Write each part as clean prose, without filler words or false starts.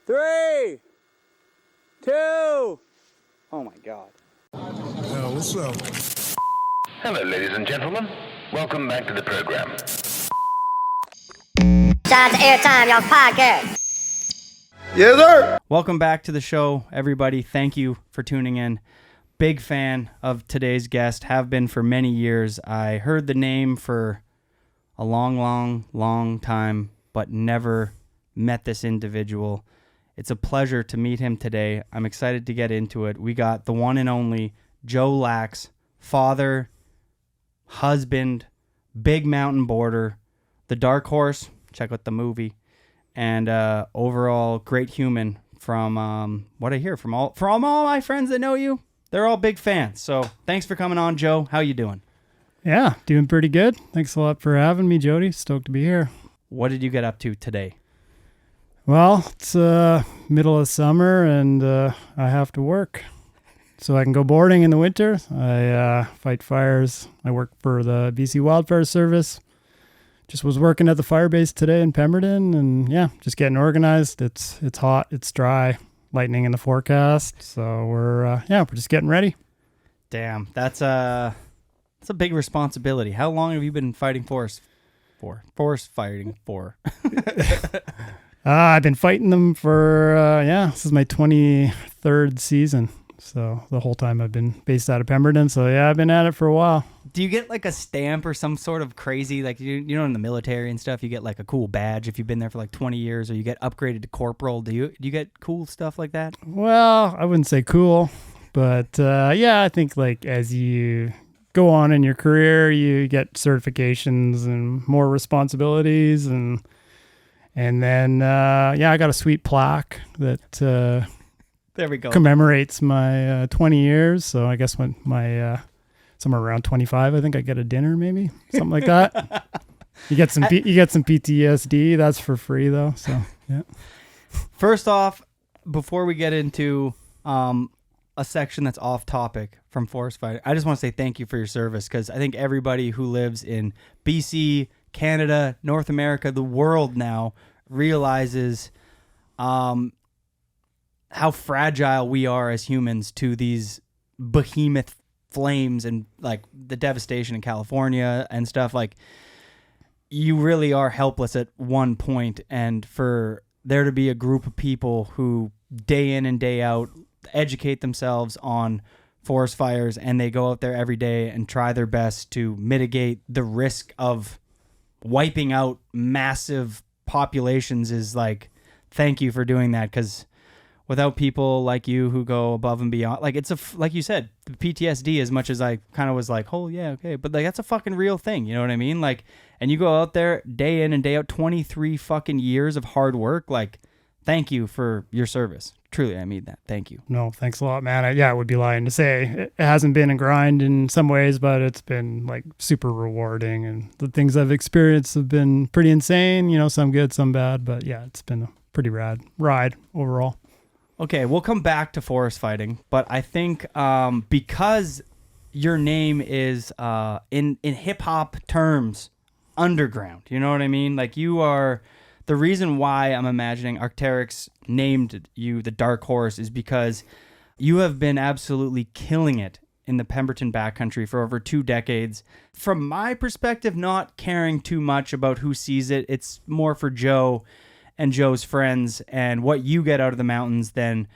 3, 2. Oh my God. What's up? Hello, ladies and gentlemen. Welcome back to the program. Shout out to Airtime, y'all podcast. Yes, sir. Welcome back to the show, everybody. Thank you for tuning in. Big fan of today's guest, have been for many years. I heard the name for a long time, but never met this individual. It's a pleasure to meet him today. I'm excited to get into it. We got the one and only Joe Lax, father, husband, big mountain boarder, the dark horse, check out the movie, and overall great human from what I hear from all my friends that know you. They're all big fans. So thanks for coming on, Joe. How you doing? Yeah, doing pretty good. Thanks a lot for having me, Jody. Stoked to be here. What did you get up to today? Well, it's middle of summer and I have to work. So I can go boarding in the winter. I fight fires. I work for the BC Wildfire Service. Just was working at the fire base today in Pemberton and yeah, just getting organized. It's hot, it's dry, lightning in the forecast. So we're just getting ready. Damn, that's a big responsibility. How long have you been fighting forest fighting for? I've been fighting them for, this is my 23rd season. So the whole time I've been based out of Pemberton. So yeah, I've been at it for a while. Do you get like a stamp or some sort of crazy, like, you know, in the military and stuff, you get like a cool badge if you've been there for like 20 years or you get upgraded to corporal. Do you get cool stuff like that? Well, I wouldn't say cool, but I think like as you go on in your career, you get certifications and more responsibilities and then I got a sweet plaque that there we go, commemorates my 20 years. So I guess when my somewhere around 25, I think I get a dinner, maybe something like that. You get some PTSD. That's for free though. So yeah. First off, before we get into a section that's off topic from forest fighting, I just want to say thank you for your service, because I think everybody who lives in BC, Canada, North America, the world now realizes how fragile we are as humans to these behemoth flames and like the devastation in California and stuff. Like, you really are helpless at one point, and for there to be a group of people who day in and day out educate themselves on forest fires, and they go out there every day and try their best to mitigate the risk of wiping out massive populations, is like, thank you for doing that, because without people like you who go above and beyond, like, it's like you said, the PTSD, as much as I kind of was like, oh yeah, okay, but like, that's a fucking real thing, you know what I mean? Like, and you go out there day in and day out, 23 fucking years of hard work, like, thank you for your service. Truly, I mean that. Thank you. No, thanks a lot, man. It would be lying to say it hasn't been a grind in some ways, but it's been like super rewarding, and the things I've experienced have been pretty insane, you know, some good, some bad, but yeah, it's been a pretty rad ride overall. Okay, we'll come back to forest fighting, but I think because your name is in hip hop terms underground, you know what I mean? Like, you are the reason why I'm imagining Arcteryx named you the Dark Horse is because you have been absolutely killing it in the Pemberton backcountry for over 2 decades. From my perspective, not caring too much about who sees it. It's more for Joe and Joe's friends and what you get out of the mountains than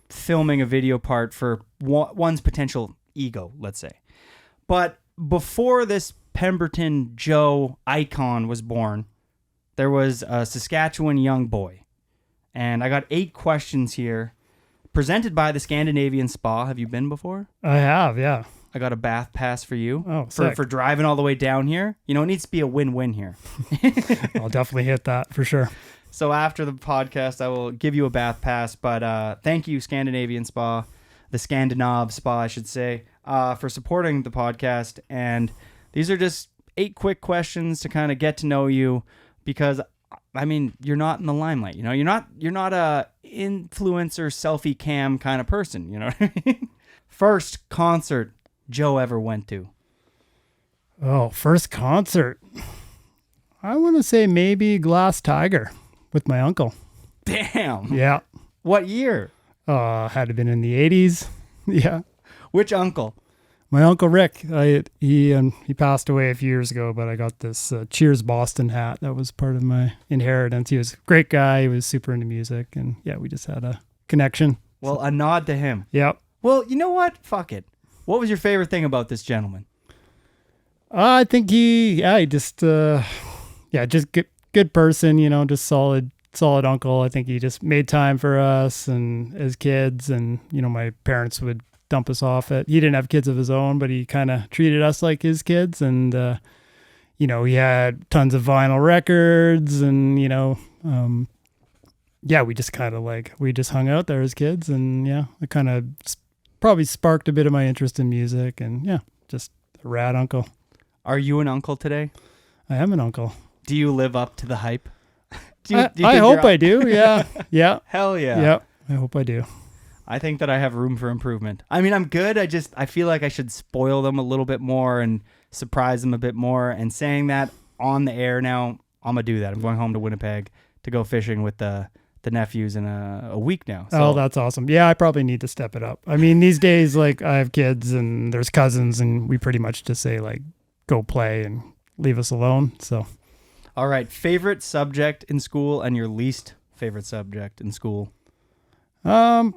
filming a video part for one's potential ego, let's say. But before this Pemberton Joe icon was born, there was a Saskatchewan young boy. And I got 8 questions here, presented by the Scandinavian Spa. Have you been before? I have, yeah. I got a bath pass for you. Oh, for driving all the way down here. You know, it needs to be a win-win here. I'll definitely hit that for sure. So after the podcast, I will give you a bath pass. But thank you, Scandinavian Spa, the Scandinave Spa, I should say, for supporting the podcast. And these are just 8 quick questions to kind of get to know you, because I mean, you're not in the limelight, you know, you're not a influencer selfie cam kind of person, you know what I mean? First concert Joe ever went to? Oh, first concert. I want to say maybe Glass Tiger with my uncle. Damn. Yeah. What year? Had to have been in the 80s. Yeah. Which uncle? My Uncle Rick, he passed away a few years ago, but I got this Cheers Boston hat. That was part of my inheritance. He was a great guy. He was super into music. And yeah, we just had a connection. Well, a nod to him. Yep. Well, you know what? Fuck it. What was your favorite thing about this gentleman? I think he just good person, just solid uncle. I think he just made time for us and as kids, and my parents would dump us off he didn't have kids of his own, but he kind of treated us like his kids, and he had tons of vinyl records, and we just kind of we just hung out there as kids, and it kind of probably sparked a bit of my interest in music, and just a rad uncle. Are you an uncle today? I am an uncle. Do you live up to the hype? I hope I do. Yeah. Yeah. Hell yeah. Yeah. I hope I do. I think that I have room for improvement. I mean, I'm good. I feel like I should spoil them a little bit more and surprise them a bit more. And saying that on the air now, I'm going to do that. I'm going home to Winnipeg to go fishing with the nephews in a week now. So. Oh, that's awesome. Yeah, I probably need to step it up. I mean, these days, I have kids and there's cousins, and we pretty much just say, go play and leave us alone. So, all right. Favorite subject in school and your least favorite subject in school? I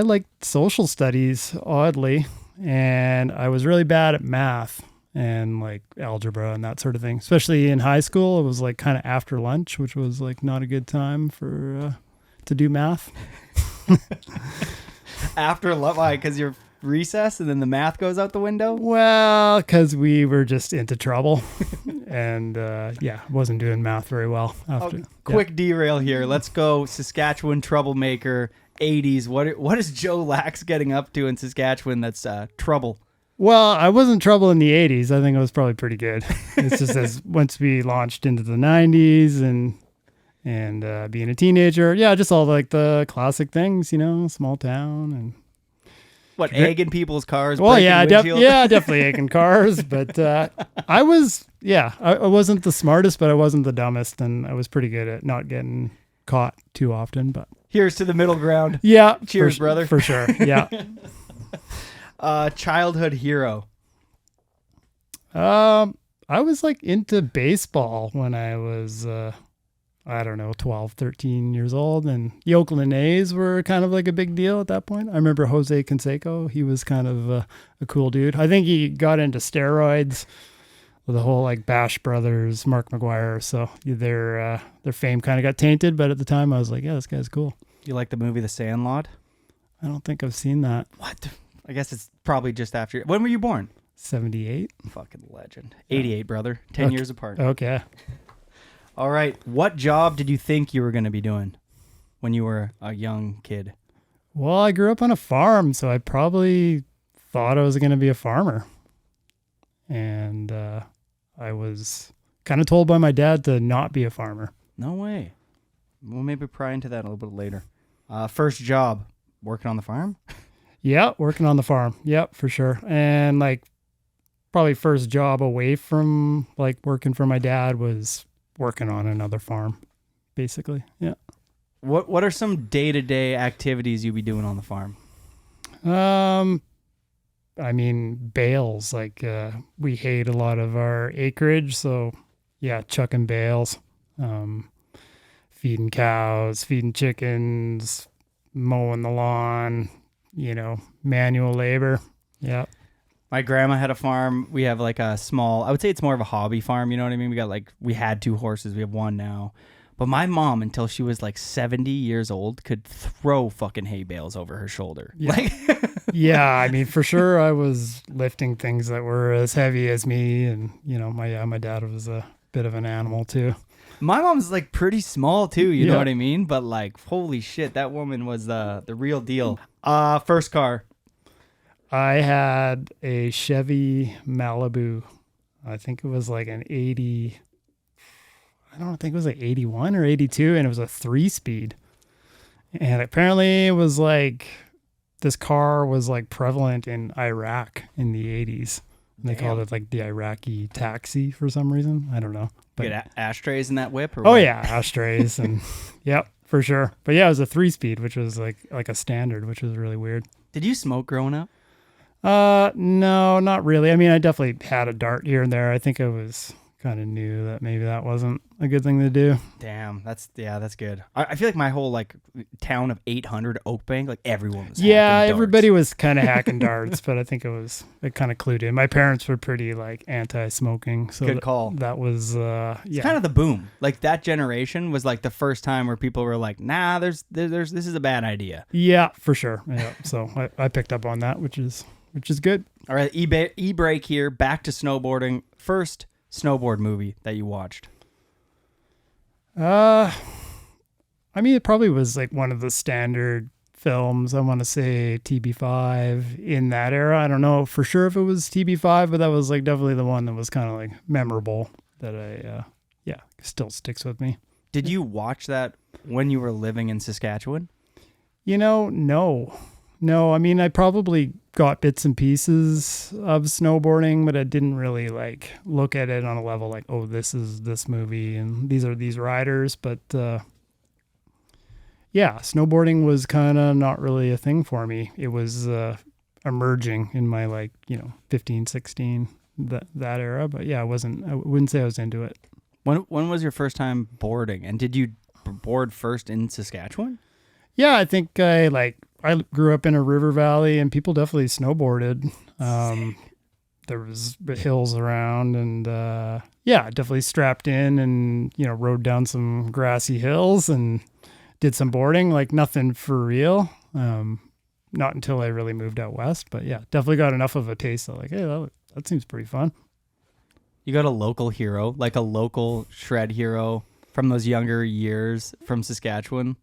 liked social studies, oddly, and I was really bad at math and algebra and that sort of thing. Especially in high school, it was kind of after lunch, which was not a good time to do math. After lunch, why? Because you're recess and then the math goes out the window? Well, because we were just into trouble, and wasn't doing math very well after. Quick derail here. Let's go Saskatchewan troublemaker 80s. What is Joe Lax getting up to in Saskatchewan that's trouble? Well, I wasn't trouble in the 80s. I think I was probably pretty good. It's just as once we launched into the 90s and being a teenager, just all the classic things, small town and what, egging people's cars? Well, definitely egging cars. But I wasn't the smartest, but I wasn't the dumbest, and I was pretty good at not getting caught too often. But here's to the middle ground. Yeah, cheers, brother. For sure. Yeah. Childhood hero. I was into baseball when I was 12, 13 years old, and the Oakland A's were kind of a big deal at that point. I remember Jose Canseco. He was kind of a cool dude. I think he got into steroids with the whole Bash Brothers, Mark McGuire. So their fame kind of got tainted, but at the time I was this guy's cool. You like the movie The Sandlot? I don't think I've seen that. What? I guess it's probably just after. When were you born? 78. Fucking legend. 88, brother. 10 years apart. Okay. All right. What job did you think you were going to be doing when you were a young kid? Well, I grew up on a farm, so I probably thought I was going to be a farmer. And I was kind of told by my dad to not be a farmer. No way. We'll maybe pry into that a little bit later. First job, working on the farm? Yeah, working on the farm. Yep, for sure. And probably first job away from working for my dad was working on another farm, basically. Yeah. What are some day-to-day activities you be doing on the farm? I mean, bales. We hayed a lot of our acreage, so yeah, chucking bales, feeding cows, feeding chickens, mowing the lawn, manual labor. Yeah. My grandma had a farm. We have a small, I would say it's more of a hobby farm. You know what I mean? We had 2 horses. We have 1 now. But my mom, until she was 70 years old, could throw fucking hay bales over her shoulder. Yeah. Yeah. I mean, for sure, I was lifting things that were as heavy as me. And, my dad was a bit of an animal too. My mom's pretty small too, you know what I mean? But holy shit, that woman was the real deal. First car. I had a Chevy Malibu. I think it was an 80. I don't think it was 81 or 82, and it was a 3-speed. And apparently it was this car was prevalent in Iraq in the 80s. They called it like the Iraqi taxi for some reason. I don't know. But Get ashtrays in that whip? Or oh what? yeah, ashtrays and yep, for sure. But yeah, it was a 3-speed, which was like a standard, which was really weird. Did you smoke growing up? No, not really. I mean, I definitely had a dart here and there. I think I was kind of knew that maybe that wasn't a good thing to do. Damn, that's good. I feel like my whole like town of 800 Oakbank, like everyone was. Yeah, hacking darts. everybody was kind of hacking darts, but I think it kind of clued in. My parents were pretty like anti-smoking, so Good call. That was It's kind of the boom. Like that generation was like the first time where people were like, "Nah, there's this is a bad idea." Yeah, for sure. Yeah, so I picked up on that, which is good. All right, e-break here. Back to snowboarding. First snowboard movie that you watched? I mean, it probably was like one of the standard films. I want to say TB5 in that era. I don't know for sure if it was TB5, but that was like definitely the one that was kind of like memorable that still sticks with me. Did you watch that when you were living in Saskatchewan? No. I mean, I probably got bits and pieces of snowboarding, but I didn't really like look at it on a level like, oh, this is this movie and these are these riders. But snowboarding was kind of not really a thing for me. It was emerging in my 15, 16, that era. But yeah, I wouldn't say I was into it. When was your first time boarding? And did you board first in Saskatchewan? Yeah, I think I grew up in a river valley and people definitely snowboarded. There was hills around and definitely strapped in and, rode down some grassy hills and did some boarding, like nothing for real. Not until I really moved out west, but yeah, definitely got enough of a taste that like, hey, that seems pretty fun. You got a local hero, like a local shred hero from those younger years from Saskatchewan?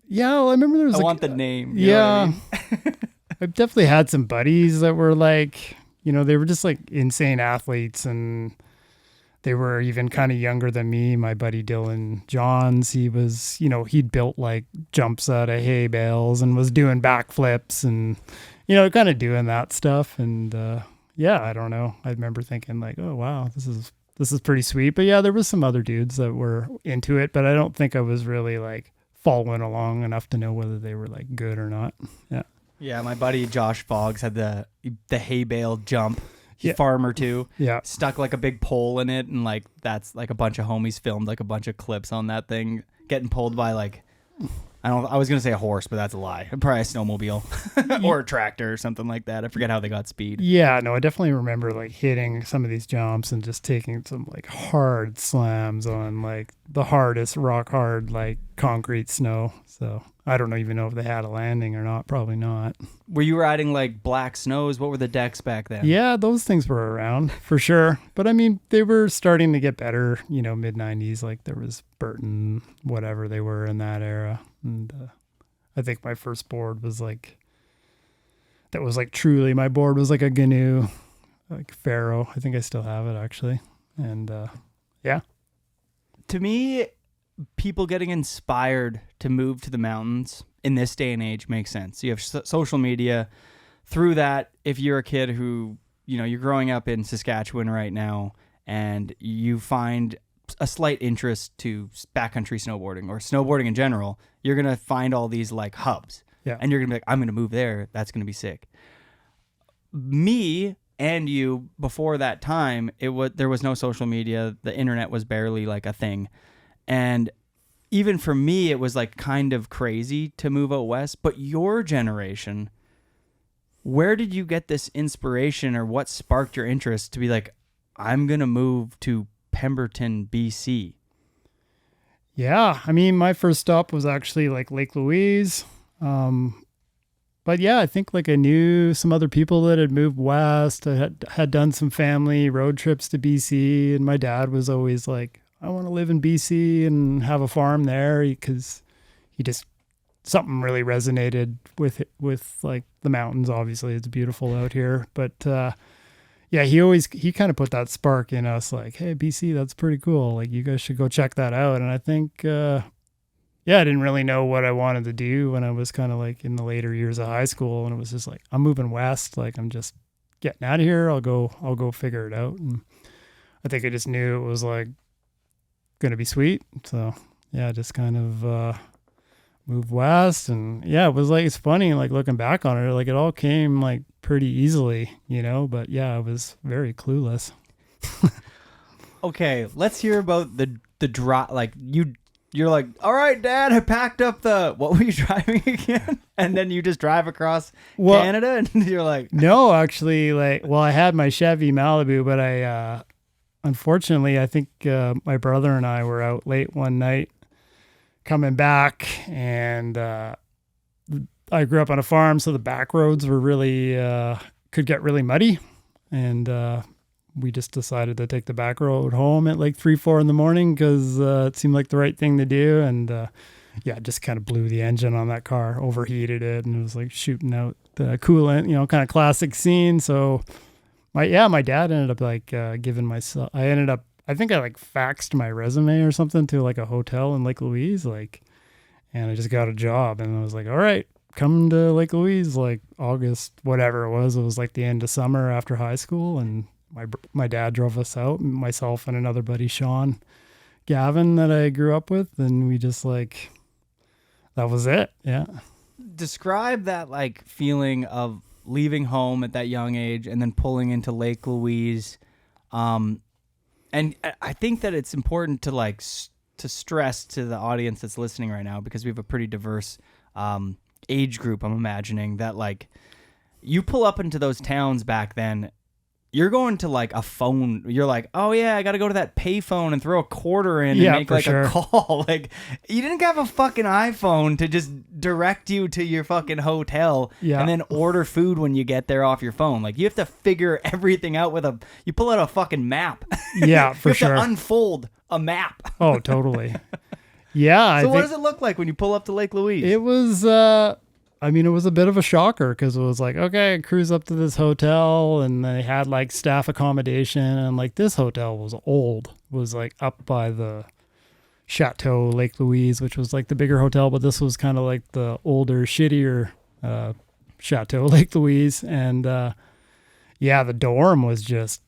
Yeah, well, I remember there was I want the name. You know what I mean? I've definitely had some buddies that were like, they were just like insane athletes and they were even kind of younger than me. My buddy Dylan Johns, he was, he'd built like jumps out of hay bales and was doing backflips and, kind of doing that stuff. And I don't know. I remember thinking like, oh, wow, this is pretty sweet. But yeah, there was some other dudes that were into it, but I don't think I was really like following along enough to know whether they were like good or not. Yeah, my buddy Josh Foggs had the hay bale jump. Yeah. Farmer too. Yeah. Stuck like a big pole in it, and like that's like a bunch of homies filmed like a bunch of clips on that thing getting pulled by like I was gonna say a horse, but that's a lie. Probably a snowmobile or a tractor or something like that. I forget how they got speed. Yeah, no, I definitely remember like hitting some of these jumps and just taking some like hard slams on like the hardest rock hard like concrete snow. So I don't even know if they had a landing or not. Probably not. Were you riding like black snows? What were the decks back then? Yeah, those things were around for sure. But I mean, they were starting to get better, mid 90s. Like there was Burton, whatever they were in that era. And I think my first board was like, that was like truly, my board was like a GNU, like Pharaoh. I think I still have it actually. And yeah. To me, people getting inspired to move to the mountains in this day and age makes sense. You have social media. Through that, if you're a kid who, you're growing up in Saskatchewan right now and you find a slight interest to backcountry snowboarding or snowboarding in general, you're going to find all these like hubs. Yeah. And you're going to be like, I'm going to move there. That's going to be sick. Me and you, before that time, there was no social media. The internet was barely like a thing. And even for me, it was like kind of crazy to move out west. But your generation, where did you get this inspiration or what sparked your interest to be like, I'm going to move to Pemberton, BC? Yeah, I mean, my first stop was actually like Lake Louise. But yeah, I think like I knew some other people that had moved west. I had done some family road trips to BC, and my dad was always like, I want to live in BC and have a farm there because something really resonated with like the mountains. Obviously, it's beautiful out here, but yeah, he kind of put that spark in us like, hey, BC, that's pretty cool. Like you guys should go check that out. And I think, I didn't really know what I wanted to do when I was kind of like in the later years of high school. And it was just like, I'm moving west. Like I'm just getting out of here. I'll go figure it out. And I think I just knew it was like going to be sweet. So yeah, just kind of moved west. And yeah, it was like, it's funny, like looking back on it, like it all came like pretty easily, you know, but yeah, I was very clueless. Okay, let's hear about the drive. Like you're like, all right, Dad, I packed up what were you driving again? And then you just drive across Canada, and you're like, no, actually, I had my Chevy Malibu, but I, unfortunately, I think my brother and I were out late one night coming back, and I grew up on a farm, so the back roads were really, could get really muddy, and we just decided to take the back road home at like 3-4 in the morning because it seemed like the right thing to do. And just kind of blew the engine on that car, overheated it, and it was like shooting out the coolant, you know, kind of classic scene. So my dad ended up like giving myself, I think I like faxed my resume or something to like a hotel in Lake Louise, like, and I just got a job, and I was like, all right, come to Lake Louise, like August, whatever it was like the end of summer after high school. And my dad drove us out, myself and another buddy, Sean Gavin, that I grew up with. And we just like, that was it. Yeah. Describe that like feeling of leaving home at that young age and then pulling into Lake Louise. And I think that it's important to like to stress to the audience that's listening right now, because we have a pretty diverse age group. I'm imagining that like you pull up into those towns back then, you're going to like a phone. You're like, oh yeah, I got to go to that pay phone and throw a quarter in and make like a call. Like you didn't have a fucking iPhone to just direct you to your fucking hotel and then order food when you get there off your phone. Like you have to figure everything out you pull out a fucking map. Yeah, for sure. You have to unfold a map. Oh, totally. Yeah. So what does it look like when you pull up to Lake Louise? It was, it was a bit of a shocker because it was like, okay, cruise up to this hotel, and they had like staff accommodation, and like this hotel was old, was like up by the Chateau Lake Louise, which was like the bigger hotel, but this was kind of like the older, shittier Chateau Lake Louise. And the dorm was just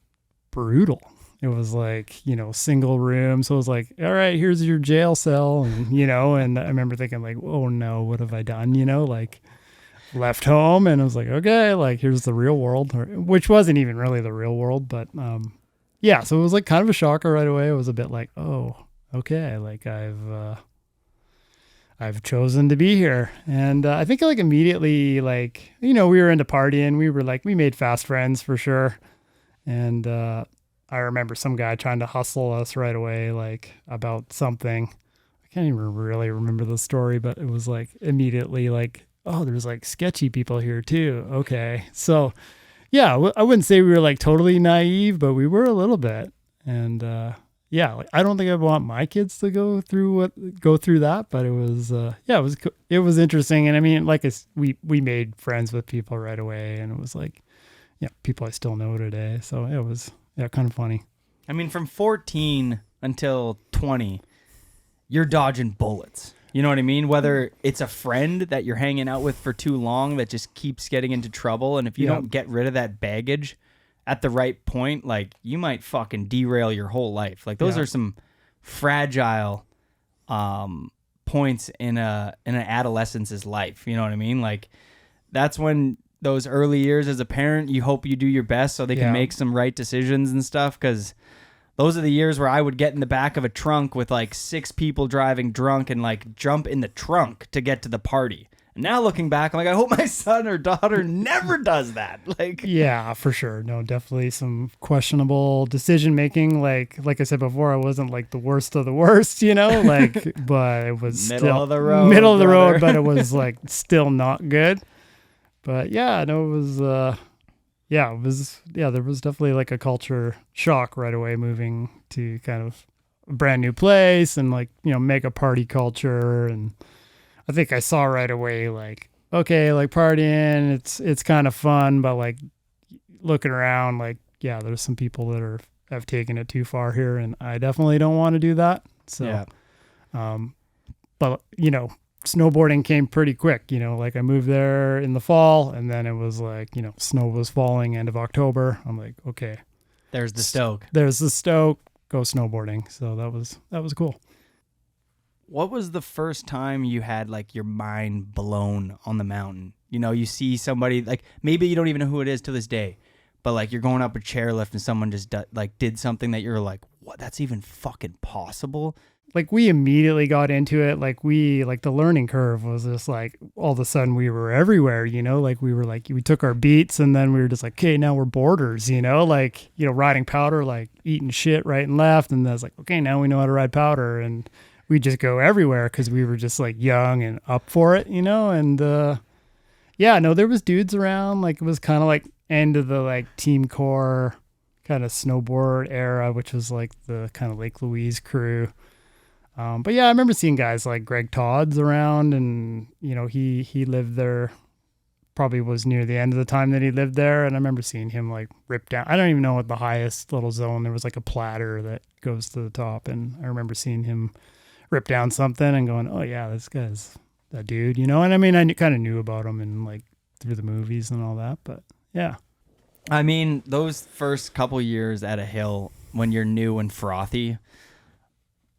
brutal. It was like, you know, single room. So it was like, all right, here's your jail cell. And, you know, and I remember thinking like, oh no, what have I done? You know, like left home, and I was like, okay, like here's the real world, which wasn't even really the real world. But so it was like kind of a shocker right away. It was a bit like, oh, okay, like I've chosen to be here. And I think like immediately, like, you know, we were into partying. We made fast friends for sure. And, I remember some guy trying to hustle us right away, like about something. I can't even really remember the story, but it was like immediately like, oh, there's like sketchy people here too. Okay. So yeah, I wouldn't say we were like totally naive, but we were a little bit. And like, I don't think I want my kids to go through that, but it was, it was interesting. And I mean, like we made friends with people right away, and it was like, people I still know today. So it was, kind of funny. I mean, from 14 until 20, you're dodging bullets. You know what I mean? Whether it's a friend that you're hanging out with for too long that just keeps getting into trouble, and if you don't get rid of that baggage at the right point, like you might fucking derail your whole life. Like those are some fragile points in an adolescence's life. You know what I mean? Like that's when those early years as a parent, you hope you do your best so they can make some right decisions and stuff, because those are the years where I would get in the back of a trunk with like 6 people driving drunk and like jump in the trunk to get to the party. And now looking back, I'm like, I hope my son or daughter never does that. Like, yeah, for sure. No, definitely some questionable decision making. Like I said before, I wasn't like the worst of the worst, you know, like, but it was middle of the road, but it was like still not good. But yeah, no, it was, there was definitely like a culture shock right away, moving to kind of a brand new place and like, you know, mega party culture. And I think I saw right away, like, okay, like partying, it's kind of fun, but like looking around, like, yeah, there's some people that have taken it too far here, and I definitely don't want to do that. So, but you know, snowboarding came pretty quick, like I moved there in the fall and then it was like, snow was falling end of October. I'm like, okay, There's the stoke. Go snowboarding. So that was cool. What was the first time you had like your mind blown on the mountain? You see somebody, like maybe you don't even know who it is to this day, but like you're going up a chairlift and someone just did something that you're like, what? That's even fucking possible? Like we immediately got into it. Like the learning curve was just like all of a sudden we were everywhere, like we took our beats and then we were just like, okay, now we're boarders, riding powder, like eating shit right and left. And that's like, okay, now we know how to ride powder, and we just go everywhere because we were just like young and up for it, and there was dudes around. Like it was kind of like end of the like Team Core kind of snowboard era, which was like the kind of Lake Louise crew. But yeah, I remember seeing guys like Greg Todd's around, and he lived there, probably was near the end of the time that he lived there. And I remember seeing him like rip down. I don't even know what the highest little zone. There was like a platter that goes to the top, and I remember seeing him rip down something and going, oh yeah, this guy's that dude, and I mean, I kind of knew about him and like through the movies and all that, but yeah. I mean, those first couple years at a hill when you're new and frothy,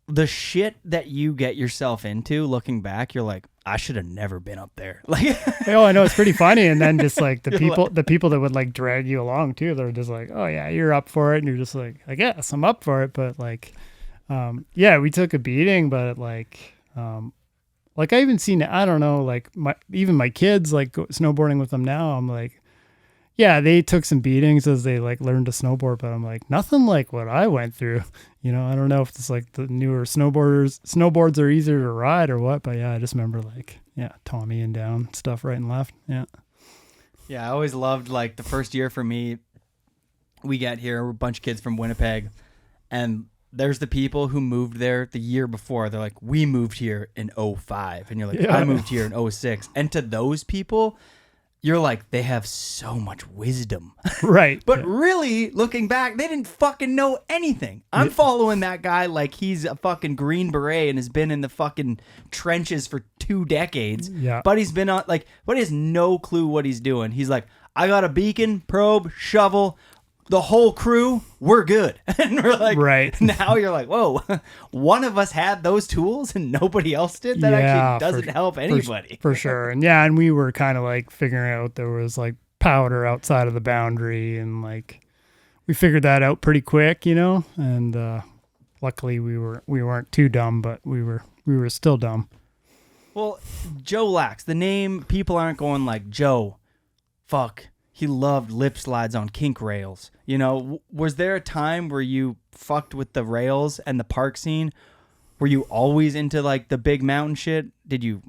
the shit that you get yourself into looking back, you're like, I should have never been up there. Like, oh, I know, it's pretty funny. And then just like the people that would like drag you along too, they're just like, oh yeah, you're up for it. And you're just like, I guess I'm up for it. But like, yeah, we took a beating, but like I even seen, I don't know, like my kids, like snowboarding with them now, I'm like, yeah, they took some beatings as they like learned to snowboard, but I'm like, nothing like what I went through. I don't know if it's like the newer snowboards are easier to ride or what, but yeah, I just remember like, yeah, Tommy and down stuff right and left. Yeah. Yeah, I always loved like the first year for me, we got here, we're a bunch of kids from Winnipeg, and there's the people who moved there the year before. They're like, we moved here in 05. And you're like, I moved here in 06. And to those people, you're like, they have so much wisdom. Right. But really, looking back, they didn't fucking know anything. I'm following that guy like he's a fucking Green Beret and has been in the fucking trenches for 2 decades. Yeah. But he's been on, like, but he has no clue what he's doing. He's like, I got a beacon, probe, shovel, the whole crew, we're good. And we're like, right. Now you're like, whoa, one of us had those tools and nobody else did? That actually doesn't help anybody. For sure. And yeah, and we were kind of like figuring out there was like powder outside of the boundary, and like we figured that out pretty quick, and luckily we weren't too dumb, but we were still dumb. Well, Joe Lax, the name, people aren't going like, Joe, fuck, he loved lip slides on kink rails. Was there a time where you fucked with the rails and the park scene? Were you always into like the big mountain shit? Did you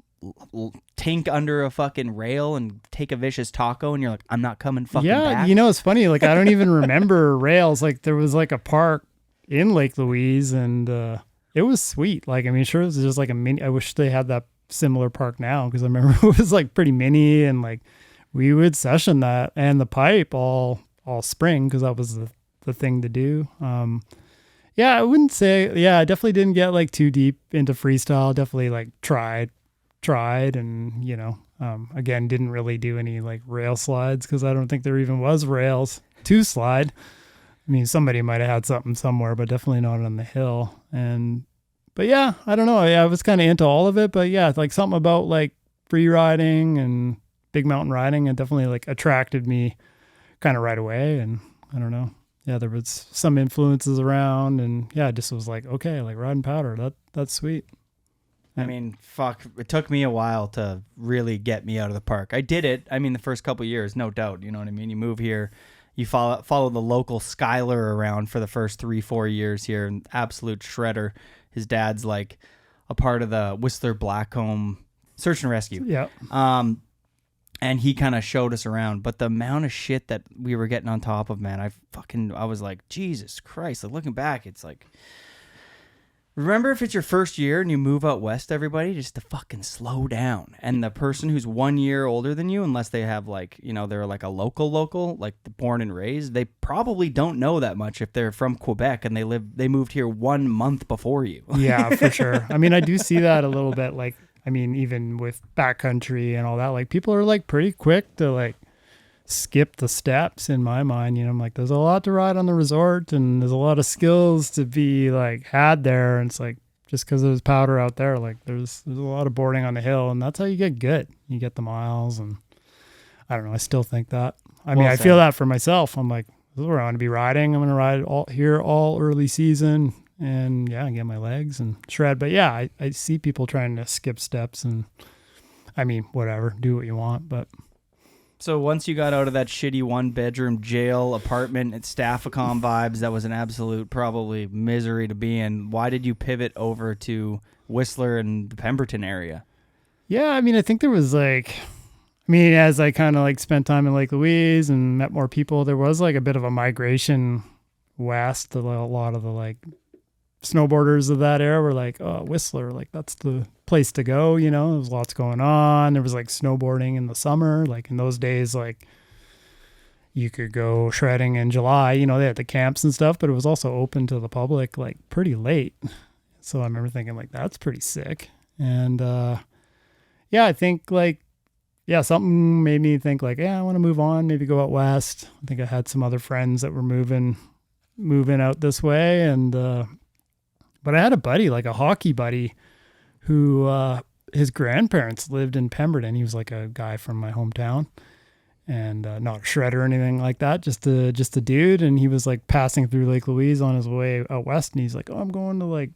tink under a fucking rail and take a vicious taco and you're like, I'm not coming fucking back? Yeah, it's funny. Like, I don't even remember rails. Like, there was like a park in Lake Louise, and it was sweet. Like, I mean, sure, it was just like a mini. I wish they had that similar park now, because I remember it was like pretty mini, and like we would session that and the pipe all spring, because that was the thing to do. Yeah, I wouldn't say, yeah, I definitely didn't get like too deep into freestyle. Definitely like tried and, again, didn't really do any like rail slides, because I don't think there even was rails to slide. I mean, somebody might have had something somewhere, but definitely not on the hill. But yeah, I don't know. I was kind of into all of it, but yeah, like something about like free riding and big mountain riding, it definitely like attracted me kind of right away. And I don't know. Yeah, there was some influences around, and yeah, it just was like, okay, like riding powder, that's sweet. I mean, fuck, it took me a while to really get me out of the park. I did it. I mean, the first couple of years, no doubt. You know what I mean? You move here, you follow the local Skyler around for the first 3-4 years here, and absolute shredder. His dad's like a part of the Whistler Blackcomb search and rescue. Yeah. And he kind of showed us around, but the amount of shit that we were getting on top of, man, I was like, Jesus Christ. Like, looking back, it's like, remember if it's your first year and you move out west, everybody, just to fucking slow down. And the person who's 1 year older than you, unless they have like, they're like a local, like born and raised, they probably don't know that much if they're from Quebec and they moved here 1 month before you. Yeah, for sure. I mean, I do see that a little bit. Like, I mean, even with backcountry and all that, like people are like pretty quick to like skip the steps in my mind. You know, I'm like, there's a lot to ride on the resort and there's a lot of skills to be like had there. And it's like, just because there's powder out there, like there's a lot of boarding on the hill, and that's how you get good. You get the miles, and I don't know. I still think that. I mean, I feel that for myself. I'm like, this is where I want to be riding. I'm going to ride all early season, and yeah, get my legs and shred. But yeah, I see people trying to skip steps, and I mean, whatever, do what you want, but. So once you got out of that shitty 1-bedroom jail apartment at Staffacom vibes, that was an absolute probably misery to be in. Why did you pivot over to Whistler and the Pemberton area? Yeah, I mean, I think there was like, I mean, as I kind of like spent time in Lake Louise and met more people, there was like a bit of a migration west. A lot of the like snowboarders of that era were like, oh, Whistler, like that's the place to go. You know, there was lots going on. There was like snowboarding in the summer. Like in those days, like you could go shredding in July. You know, they had the camps and stuff, but it was also open to the public like pretty late. So I remember thinking like, that's pretty sick. And yeah, I think like, yeah, something made me think like, yeah, I want to move on, maybe go out west. I think I had some other friends that were moving out this way. And but I had a buddy, like a hockey buddy, who his grandparents lived in Pemberton. He was like a guy from my hometown, and not a shredder or anything like that, just a dude. And he was like passing through Lake Louise on his way out west, and he's like, oh, I'm going to like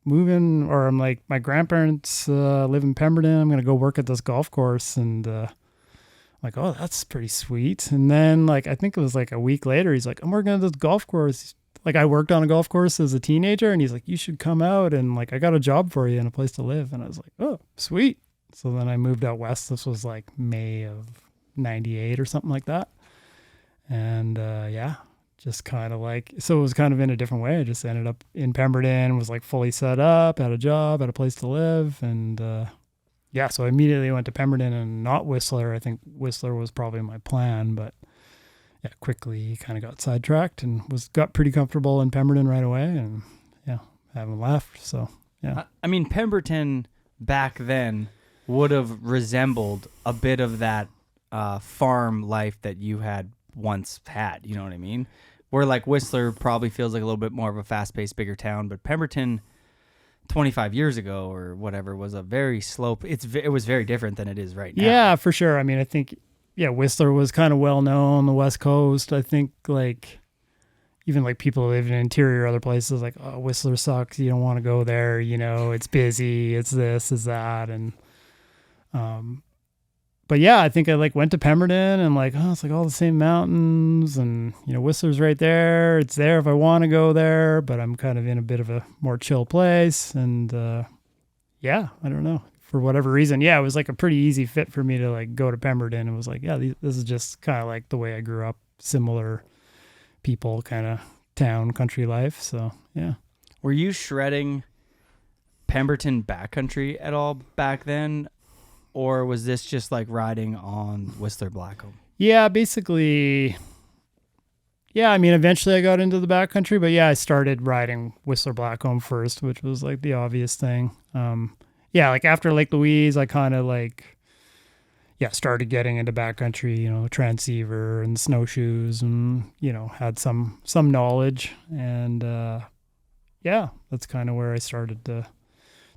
move in, or I'm like, my grandparents live in Pemberton. I'm going to go work at this golf course. And like, oh, that's pretty sweet. And then like, I think it was like a week later, he's like, I'm working at this golf course. Like I worked on a golf course as a teenager, and he's like, you should come out, and like, I got a job for you and a place to live. And I was like, oh, sweet. So then I moved out west. This was like May of 98 or something like that. And yeah, just kind of like, so it was kind of in a different way. I just ended up in Pemberton, was like fully set up, had a job, had a place to live. And yeah, so I immediately went to Pemberton and not Whistler. I think Whistler was probably my plan, but yeah, quickly kind of got sidetracked and got pretty comfortable in Pemberton right away, and yeah, haven't left. So yeah, I mean, Pemberton back then would have resembled a bit of that farm life that you had once had. You know what I mean? Where like Whistler probably feels like a little bit more of a fast-paced, bigger town, but Pemberton 25 years ago or whatever was a very slow. It was very different than it is right now. Yeah, for sure. I mean, I think. Yeah, Whistler was kind of well known on the West Coast. I think like even like people who live in interior other places like, oh, Whistler sucks. You don't want to go there. You know, it's busy. It's this, it's that. And, but yeah, I think I like went to Pemberton and like, oh, it's like all the same mountains, and, you know, Whistler's right there. It's there if I want to go there, but I'm kind of in a bit of a more chill place. And, yeah, I don't know. For whatever reason, yeah, it was like a pretty easy fit for me to like go to Pemberton. It was like, yeah, this is just kind of like the way I grew up, similar people, kind of town, country life. So yeah. Were you shredding Pemberton backcountry at all back then, or was this just like riding on Whistler Blackcomb? Yeah, basically. Yeah, I mean, eventually I got into the backcountry, but yeah, I started riding Whistler Blackcomb first, which was like the obvious thing. Yeah, like after Lake Louise, I kind of like, yeah, started getting into backcountry, you know, transceiver and snowshoes, and, you know, had some knowledge. And yeah, that's kind of where I started to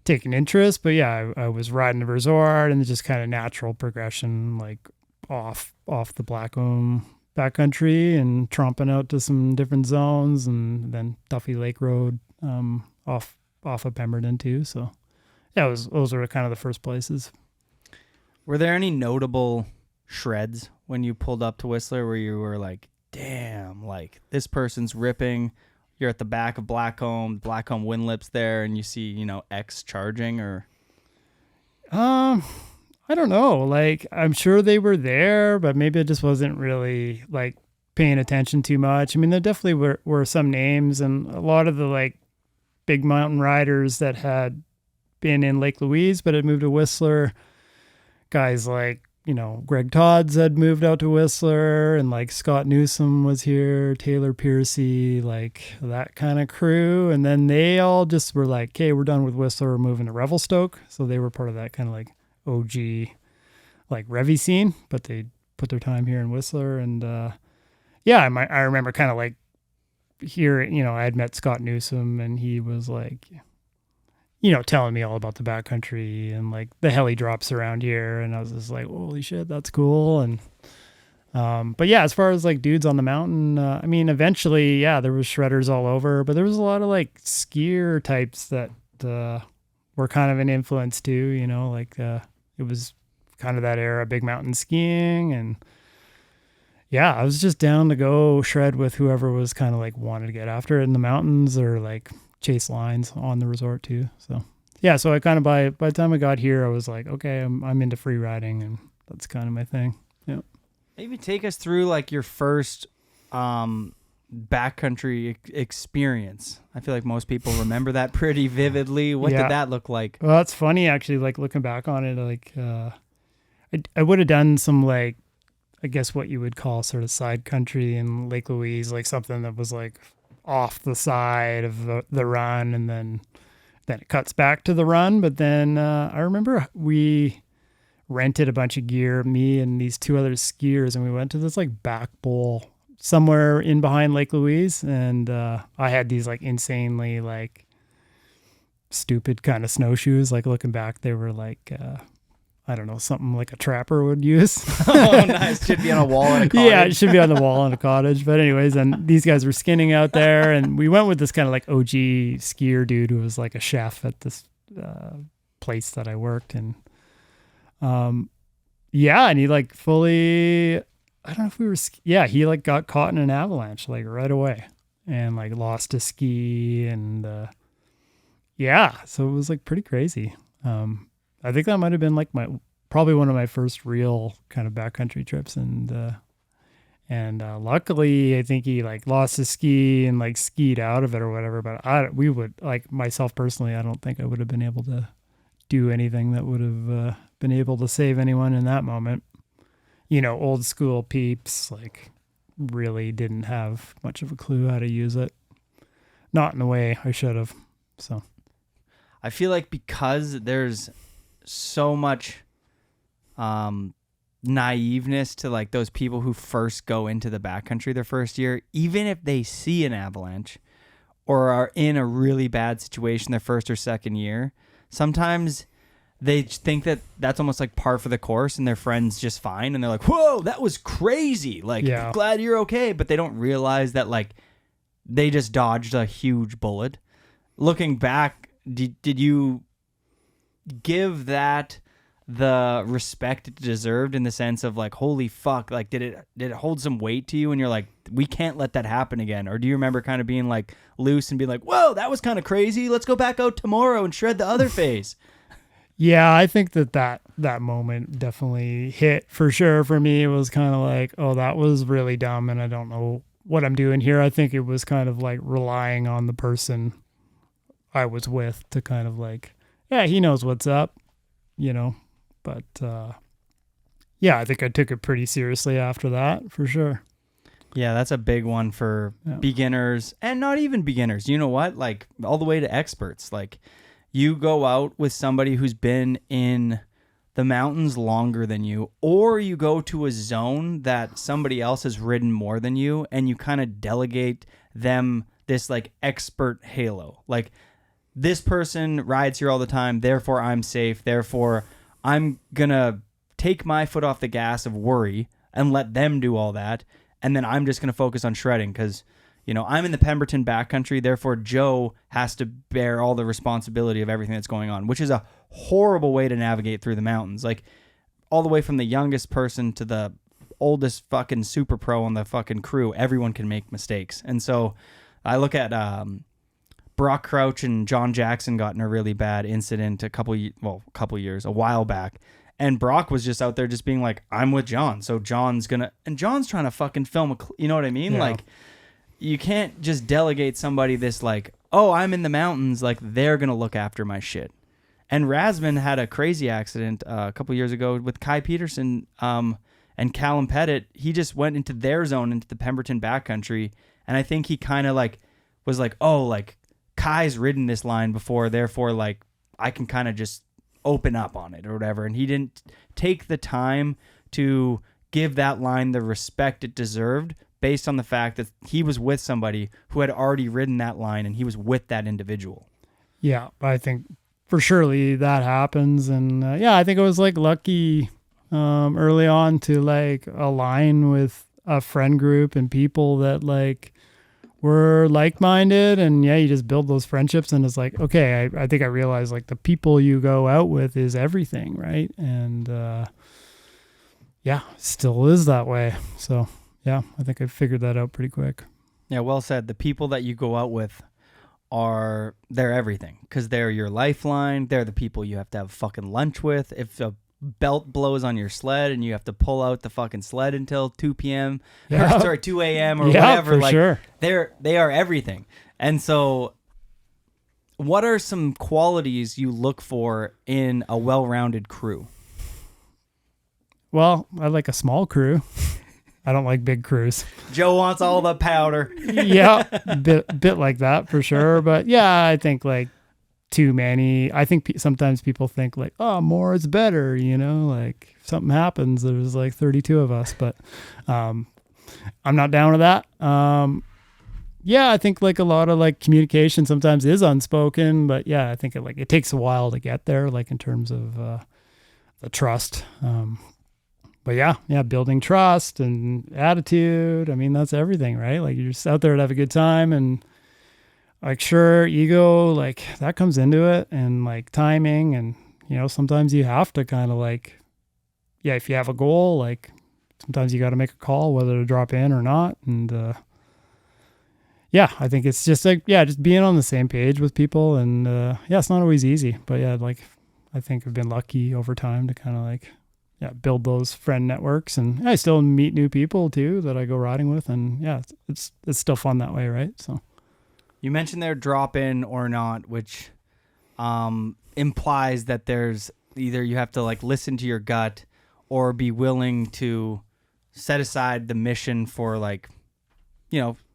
take an interest. But yeah, I was riding the resort, and it's just kind of natural progression, like off the Blackcomb backcountry and tromping out to some different zones, and then Duffy Lake Road off of Pemberton too. So. Yeah, those were kind of the first places. Were there any notable shreds when you pulled up to Whistler where you were like, damn, like this person's ripping? You're at the back of Blackcomb wind lips there, and you see, you know, X charging, or? I don't know. Like, I'm sure they were there, but maybe I just wasn't really like paying attention too much. I mean, there definitely were some names, and a lot of the like big mountain riders that had been in Lake Louise but had moved to Whistler, guys like, Greg Todds had moved out to Whistler, and like Scott Newsom was here, Taylor Piercy, like that kind of crew. And then they all just were like, okay, we're done with Whistler, we're moving to Revelstoke. So they were part of that kind of like OG, like Revy scene, but they put their time here in Whistler. And I remember kind of like here, I had met Scott Newsom, and he was like, telling me all about the backcountry and like the heli drops around here. And I was just like, holy shit, that's cool. And, but yeah, as far as like dudes on the mountain, eventually, there was shredders all over, but there was a lot of like skier types that, were kind of an influence too, it was kind of that era, big mountain skiing. And yeah, I was just down to go shred with whoever was kind of like wanted to get after it in the mountains or like chase lines on the resort too. So yeah, so I kind of by the time I got here, I was like, okay, I'm into free riding, and that's kind of my thing. Yeah. Maybe take us through like your first backcountry experience. I feel like most people remember that pretty vividly. What did that look like? Well, that's funny actually. Like looking back on it, like I would have done some like, I guess what you would call sort of side country in Lake Louise, like something that was like off the side of the run, and then it cuts back to the run. But then I remember we rented a bunch of gear, me and these two other skiers, and we went to this like back bowl somewhere in behind Lake Louise. And I had these like insanely like stupid kind of snowshoes. Like looking back, they were like I don't know, something like a trapper would use. Oh, nice. Should be on a wall in a cottage. Yeah, it should be on the wall in a cottage. But anyways, and these guys were skinning out there, and we went with this kind of like OG skier dude who was like a chef at this place that I worked. And and he like fully, I don't know if we were, he like got caught in an avalanche like right away and like lost a ski. And so it was like pretty crazy. I think that might have been like probably one of my first real kind of backcountry trips. And luckily I think he like lost his ski and like skied out of it or whatever. But we would, like myself personally, I don't think I would have been able to do anything that would have been able to save anyone in that moment. Old school peeps like really didn't have much of a clue how to use it. Not in the way I should have. So I feel like because there's so much naiveness to like those people who first go into the backcountry their first year, even if they see an avalanche or are in a really bad situation their first or second year, sometimes they think that that's almost like par for the course and their friend's just fine. And they're like, whoa, that was crazy. Like, glad you're okay. But they don't realize that like they just dodged a huge bullet. Looking back, did you give that the respect it deserved in the sense of like, holy fuck, like did it hold some weight to you and you're like, we can't let that happen again? Or do you remember kind of being like loose and being like, whoa, that was kind of crazy, let's go back out tomorrow and shred the other face? Yeah, I think that moment definitely hit for sure. For me, it was kind of like, oh, that was really dumb and I don't know what I'm doing here. I think it was kind of like relying on the person I was with to kind of like, yeah, he knows what's up, but I think I took it pretty seriously after that for sure. Yeah, that's a big one for beginners and not even beginners. You know what? Like all the way to experts. Like you go out with somebody who's been in the mountains longer than you, or you go to a zone that somebody else has ridden more than you, and you kind of delegate them this like expert halo. Like, this person rides here all the time, therefore I'm safe, therefore I'm going to take my foot off the gas of worry and let them do all that, and then I'm just going to focus on shredding because, I'm in the Pemberton backcountry, therefore Joe has to bear all the responsibility of everything that's going on, which is a horrible way to navigate through the mountains. Like, all the way from the youngest person to the oldest fucking super pro on the fucking crew, everyone can make mistakes. And so I look at Brock Crouch and John Jackson got in a really bad incident a while back. And Brock was just out there just being like, I'm with John. So John's trying to fucking film you know what I mean? Yeah. Like, you can't just delegate somebody this like, oh, I'm in the mountains, like they're going to look after my shit. And Rasman had a crazy accident a couple years ago with Kai Peterson and Callum Pettit. He just went into their zone, into the Pemberton backcountry, and I think he kind of like was like, oh, like Kai's ridden this line before, therefore like I can kind of just open up on it or whatever. And he didn't take the time to give that line the respect it deserved based on the fact that he was with somebody who had already ridden that line and he was with that individual. Yeah, I think for surely that happens. And I think it was like lucky early on to like align with a friend group and people that like were like-minded, and you just build those friendships, and it's like, okay, I think I realized like the people you go out with is everything, right? And still is that way. So I think I figured that out pretty quick. Yeah, well said. The people that you go out with they're everything, because they're your lifeline. They're the people you have to have fucking lunch with. If a belt blows on your sled and you have to pull out the fucking sled until 2 p.m. Yeah. or 2 a.m. or whatever, for like sure. they are everything. And so what are some qualities you look for in a well-rounded crew? Well, I like a small crew. I don't like big crews. Joe wants all the powder. Yeah, bit like that for sure. But yeah, I think like too many. I think sometimes people think like, oh, more is better. You know, like if something happens, there's like 32 of us. But I'm not down with that. I think like a lot of like communication sometimes is unspoken. But yeah, I think it takes a while to get there, like in terms of the trust. But yeah, building trust and attitude. I mean, that's everything, right? Like you're just out there to have a good time, and like, sure, ego, like that comes into it, and like timing, and sometimes you have to kind of like, if you have a goal, like sometimes you got to make a call whether to drop in or not. And I think it's just like, just being on the same page with people, and it's not always easy, but like I think I've been lucky over time to kind of like build those friend networks, and I still meet new people too that I go riding with, and it's still fun that way, right? So you mentioned there drop in or not, which implies that there's either you have to like listen to your gut or be willing to set aside the mission for like,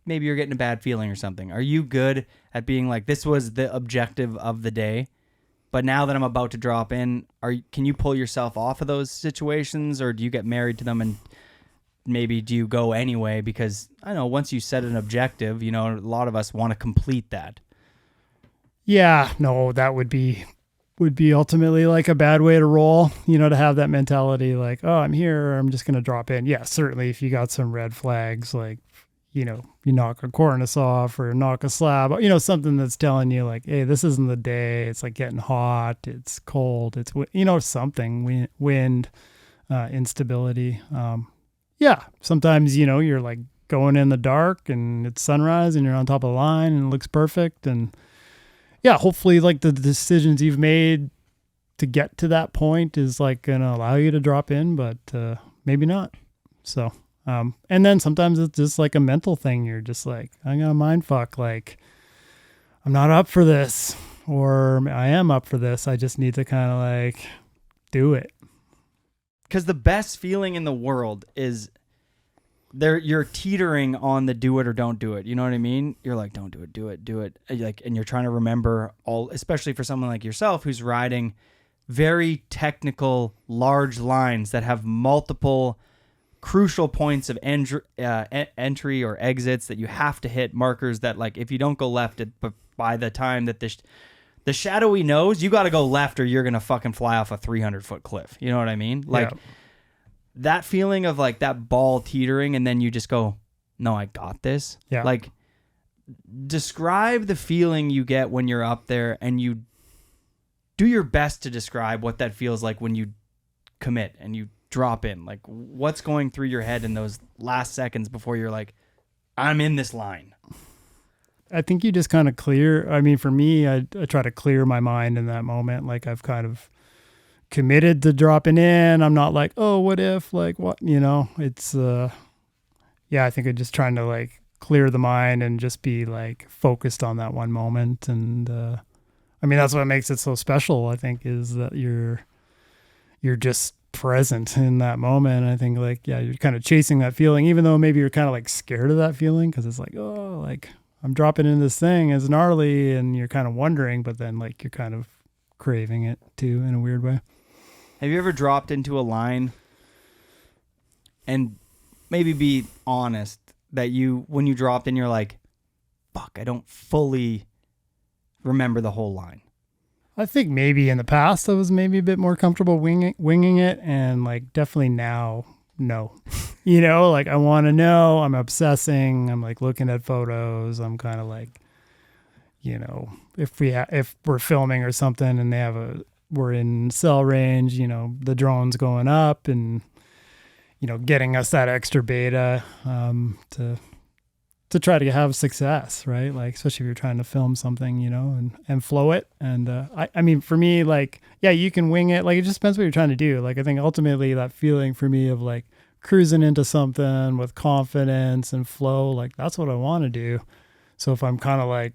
maybe you're getting a bad feeling or something. Are you good at being like, this was the objective of the day, but now that I'm about to drop in, can you pull yourself off of those situations, or do you get married to them, and maybe do you go anyway? Because I know once you set an objective, a lot of us want to complete that. Yeah, no, that would be ultimately like a bad way to roll, to have that mentality like, oh, I'm here, I'm just going to drop in. Yeah, certainly if you got some red flags, like, you knock a cornice off or knock a slab, something that's telling you like, hey, this isn't the day. It's like getting hot. It's cold. It's, something, wind, instability. Sometimes, you're like going in the dark and it's sunrise and you're on top of the line and it looks perfect. And hopefully like the decisions you've made to get to that point is like going to allow you to drop in, but maybe not. So, and then sometimes it's just like a mental thing. You're just like, I'm going to mind fuck. Like, I'm not up for this, or I am up for this. I just need to kind of like do it. Because the best feeling in the world is you're teetering on the do it or don't do it. You know what I mean? You're like, don't do it, do it, do it. Like, and you're trying to remember all, especially for someone like yourself who's riding very technical, large lines that have multiple crucial points of entry or exits that you have to hit, markers that like, if you don't go left, by the time that the shadowy knows, you got to go left or you're going to fucking fly off a 300-foot cliff. You know what I mean? Like that feeling of like that ball teetering, and then you just go, no, I got this. Yeah. Like, describe the feeling you get when you're up there, and you do your best to describe what that feels like when you commit and you drop in. Like, what's going through your head in those last seconds before you're like, I'm in this line? I think you just kind of clear. I mean, for me, I try to clear my mind in that moment. Like, I've kind of committed to dropping in. I'm not like, oh, what if, like, what, it's, I think I'm just trying to like clear the mind and just be like focused on that one moment. And, I mean, that's what makes it so special, I think, is that you're just present in that moment. I think like, yeah, you're kind of chasing that feeling, even though maybe you're kind of like scared of that feeling because it's like, oh, like I'm dropping in this thing, it's gnarly, and you're kind of wondering, but then like you're kind of craving it too in a weird way. Have you ever dropped into a line and maybe be honest that when you dropped in, you're like, fuck, I don't fully remember the whole line? I think maybe in the past I was maybe a bit more comfortable winging it, and like definitely now, no. You know, like I want to know, I'm obsessing, I'm like looking at photos, I'm kind of like, you know, if we're filming or something and we're in cell range, you know, the drone's going up and, you know, getting us that extra beta to try to have success, right? Like, especially if you're trying to film something, you know, and flow it. And I mean, for me, like, yeah, you can wing it. Like, it just depends what you're trying to do. Like, I think ultimately that feeling for me of like cruising into something with confidence and flow, like that's what I want to do. So if I'm kind of like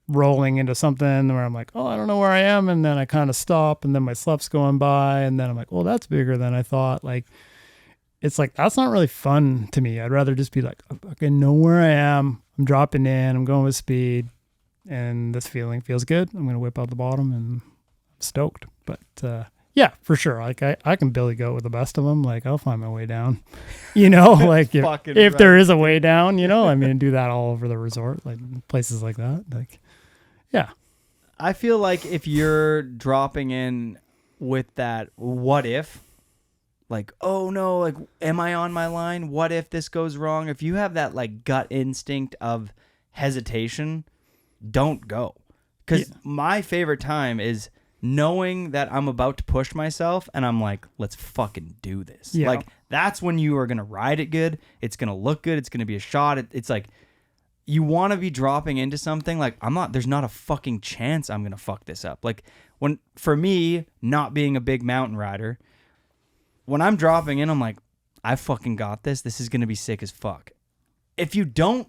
rolling into something where I'm like, oh, I don't know where I am, and then I kind of stop, and then my slep's going by, and then I'm like, well, that's bigger than I thought. Like, it's like, that's not really fun to me. I'd rather just be like, okay, know where I am. I'm dropping in. I'm going with speed. And this feeling feels good. I'm going to whip out the bottom and I'm stoked. But yeah, for sure. Like I can billy goat with the best of them. Like I'll find my way down, you know, like if there is a way down, you know, I mean, do that all over the resort, like places like that. Like, yeah. I feel like if you're dropping in with that, what if, like, oh no, like, am I on my line? What if this goes wrong? If you have that like gut instinct of hesitation, don't go. Because my favorite time is knowing that I'm about to push myself and I'm like, let's fucking do this. Yeah. Like, that's when you are going to ride it good. It's going to look good. It's going to be a shot. It's like, you want to be dropping into something like, there's not a fucking chance I'm going to fuck this up. Like, for me, not being a big mountain rider, when I'm dropping in, I'm like, I fucking got this. This is going to be sick as fuck. If you drop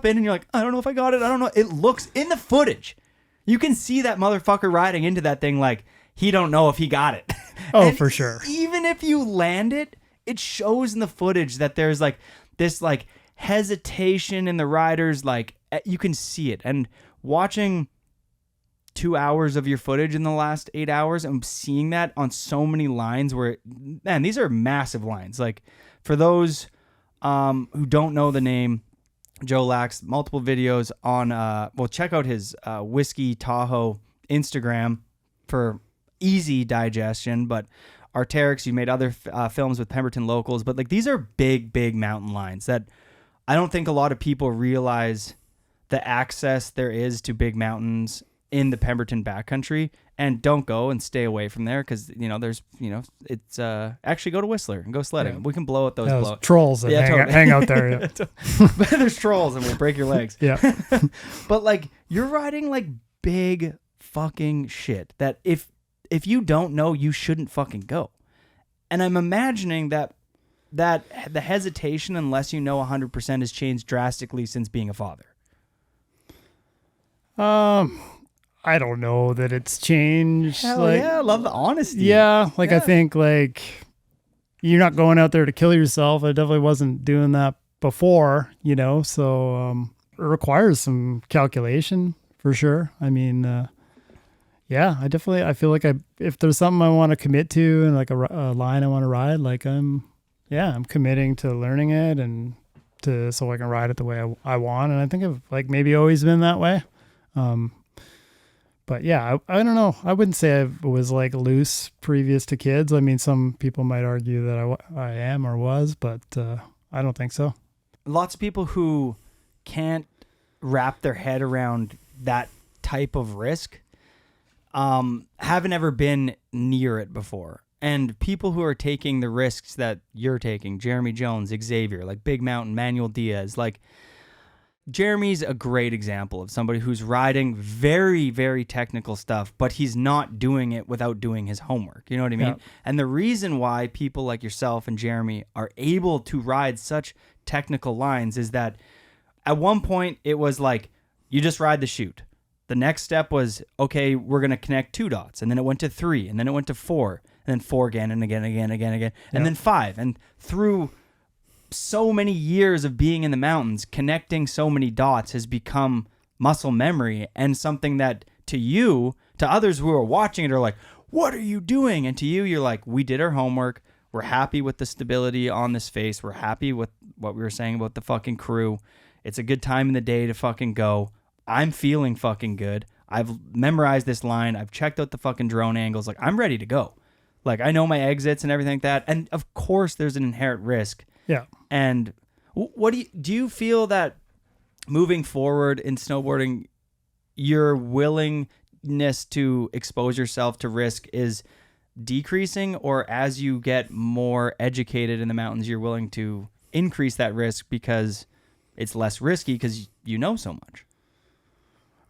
in and you're like, I don't know if I got it. I don't know. It looks in the footage. You can see that motherfucker riding into that thing like he don't know if he got it. Oh, for sure. Even if you land it, it shows in the footage that there's like this like hesitation in the riders. Like you can see it. And watching 2 hours of your footage in the last 8 hours, I'm seeing that on so many lines where, man, these are massive lines. Like for those who don't know the name, Joe Lax, multiple videos on, check out his Whiskey Tahoe Instagram for easy digestion, but Arcteryx, you made other films with Pemberton locals, but like these are big mountain lines that I don't think a lot of people realize the access there is to big mountains in the Pemberton backcountry, and don't go and stay away from there because it's actually go to Whistler and go sledding. Yeah. We can blow at those trolls that hang out there. Yeah. But there's trolls and we'll break your legs. Yeah. But like you're riding like big fucking shit that if you don't know, you shouldn't fucking go. And I'm imagining that the hesitation, unless you know 100%, has changed drastically since being a father. I don't know that it's changed. Hell yeah, I love the honesty. Yeah, like I think like you're not going out there to kill yourself. I definitely wasn't doing that before, you know, so it requires some calculation for sure. I mean, yeah, I feel like if there's something I want to commit to and like a line I want to ride, like I'm committing to learning it and so I can ride it the way I want. And I think I've like maybe always been that way. But yeah, I don't know. I wouldn't say I was like loose previous to kids. I mean, some people might argue that I am or was, but I don't think so. Lots of people who can't wrap their head around that type of risk haven't ever been near it before. And people who are taking the risks that you're taking, Jeremy Jones, Xavier, like Big Mountain, Manuel Diaz, like Jeremy's a great example of somebody who's riding very, very technical stuff, but he's not doing it without doing his homework. You know what I mean? Yeah. And the reason why people like yourself and Jeremy are able to ride such technical lines is that at one point it was like, you just ride the chute. The next step was, okay, we're going to connect 2 dots. And then it went to 3, and then it went to 4, and then 4 again, and again, and then 5. And through so many years of being in the mountains, connecting so many dots has become muscle memory, and something that to others who are watching it are like, what are you doing? And to you, you're like, we did our homework. We're happy with the stability on this face. We're happy with what we were saying about the fucking crew. It's a good time in the day to fucking go. I'm feeling fucking good. I've memorized this line. I've checked out the fucking drone angles. Like, I'm ready to go. Like, I know my exits and everything like that. And of course there's an inherent risk. Yeah. And what do you feel that moving forward in snowboarding, your willingness to expose yourself to risk is decreasing, or as you get more educated in the mountains, you're willing to increase that risk because it's less risky because you know so much?